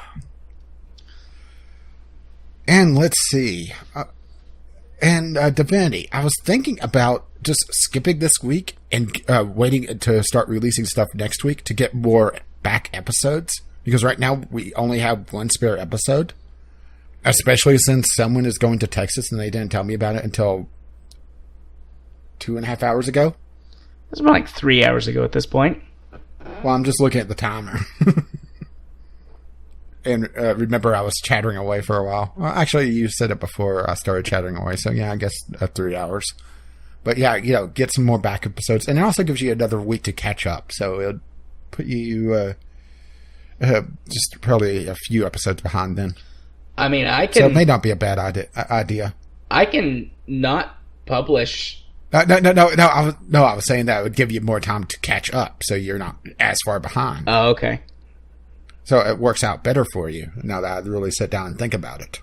And let's see. And Divinity, I was thinking about just skipping this week and waiting to start releasing stuff next week to get more back episodes. Because right now we only have one spare episode. Especially since someone is going to Texas and they didn't tell me about it until 2.5 hours ago. It's about like 3 hours ago at this point. Well, I'm just looking at the timer. And remember, I was chattering away for a while. Well, actually, you said it before I started chattering away. So, yeah, I guess 3 hours. But, yeah, get some more back episodes. And it also gives you another week to catch up. So, it'll put you just probably a few episodes behind then. I mean, I can... So, it may not be a bad idea. I can not publish... No. I was saying that it would give you more time to catch up. So, you're not as far behind. Oh, okay. So it works out better for you now that I really sit down and think about it.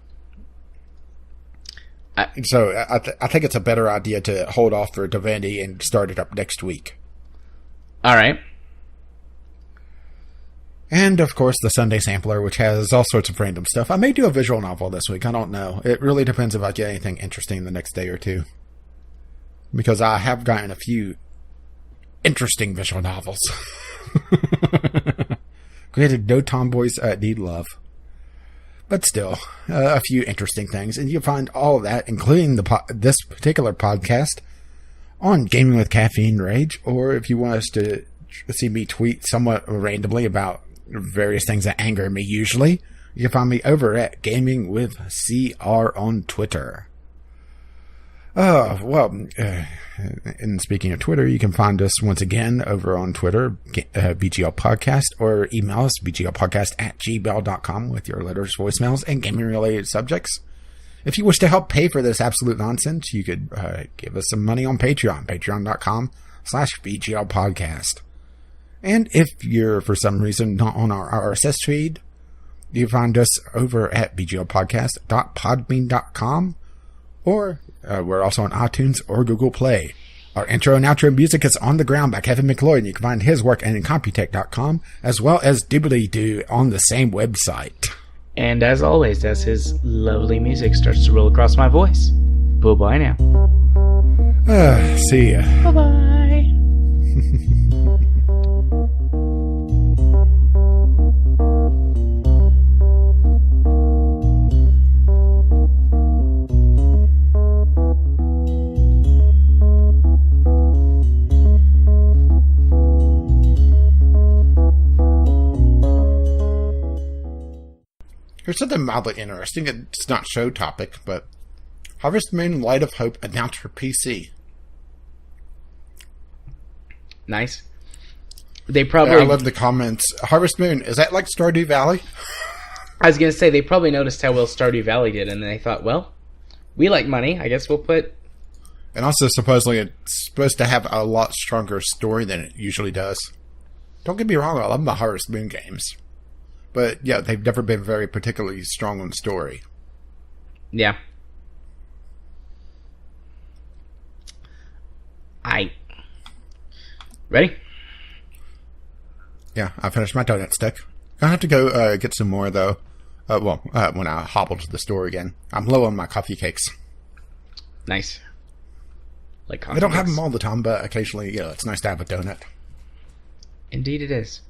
So I think it's a better idea to hold off for Divinity and start it up next week. All right. And, of course, the Sunday Sampler, which has all sorts of random stuff. I may do a visual novel this week. I don't know. It really depends if I get anything interesting the next day or two. Because I have gotten a few interesting visual novels. Granted, no tomboys need love. But still, a few interesting things. And you'll find all of that, including this particular podcast, on Gaming with Caffeine Rage. Or if you want us to see me tweet somewhat randomly about various things that anger me usually, you can find me over at Gaming with CR on Twitter. And speaking of Twitter, you can find us once again over on Twitter, BGL Podcast, or email us, bglpodcast@gmail.com with your letters, voicemails, and gaming-related subjects. If you wish to help pay for this absolute nonsense, you could give us some money on Patreon, patreon.com/BGL Podcast. And if you're, for some reason, not on our RSS feed, you can find us over at bglpodcast.podbean.com, or we're also on iTunes or Google Play. Our intro and outro music is On the Ground by Kevin McLeod, and you can find his work at Incompetech.com, as well as Doobly-Doo on the same website. And as always, as his lovely music starts to roll across my voice, bye-bye now. See ya. Bye-bye. Here's something mildly interesting. It's not show topic, but Harvest Moon Light of Hope announced for PC. Nice. They probably... I love the comments. Harvest Moon, is that like Stardew Valley? I was going to say, they probably noticed how well Stardew Valley did, and they thought, well, we like money. I guess we'll put... And also, supposedly, it's supposed to have a lot stronger story than it usually does. Don't get me wrong, I love the Harvest Moon games. But, yeah, they've never been very particularly strong on story. Yeah. Ready? Yeah, I finished my donut stick. Gonna have to go get some more, though. When I hobble to the store again. I'm low on my coffee cakes. Nice. Like coffee I don't cakes. have them all the time, but occasionally, it's nice to have a donut. Indeed it is.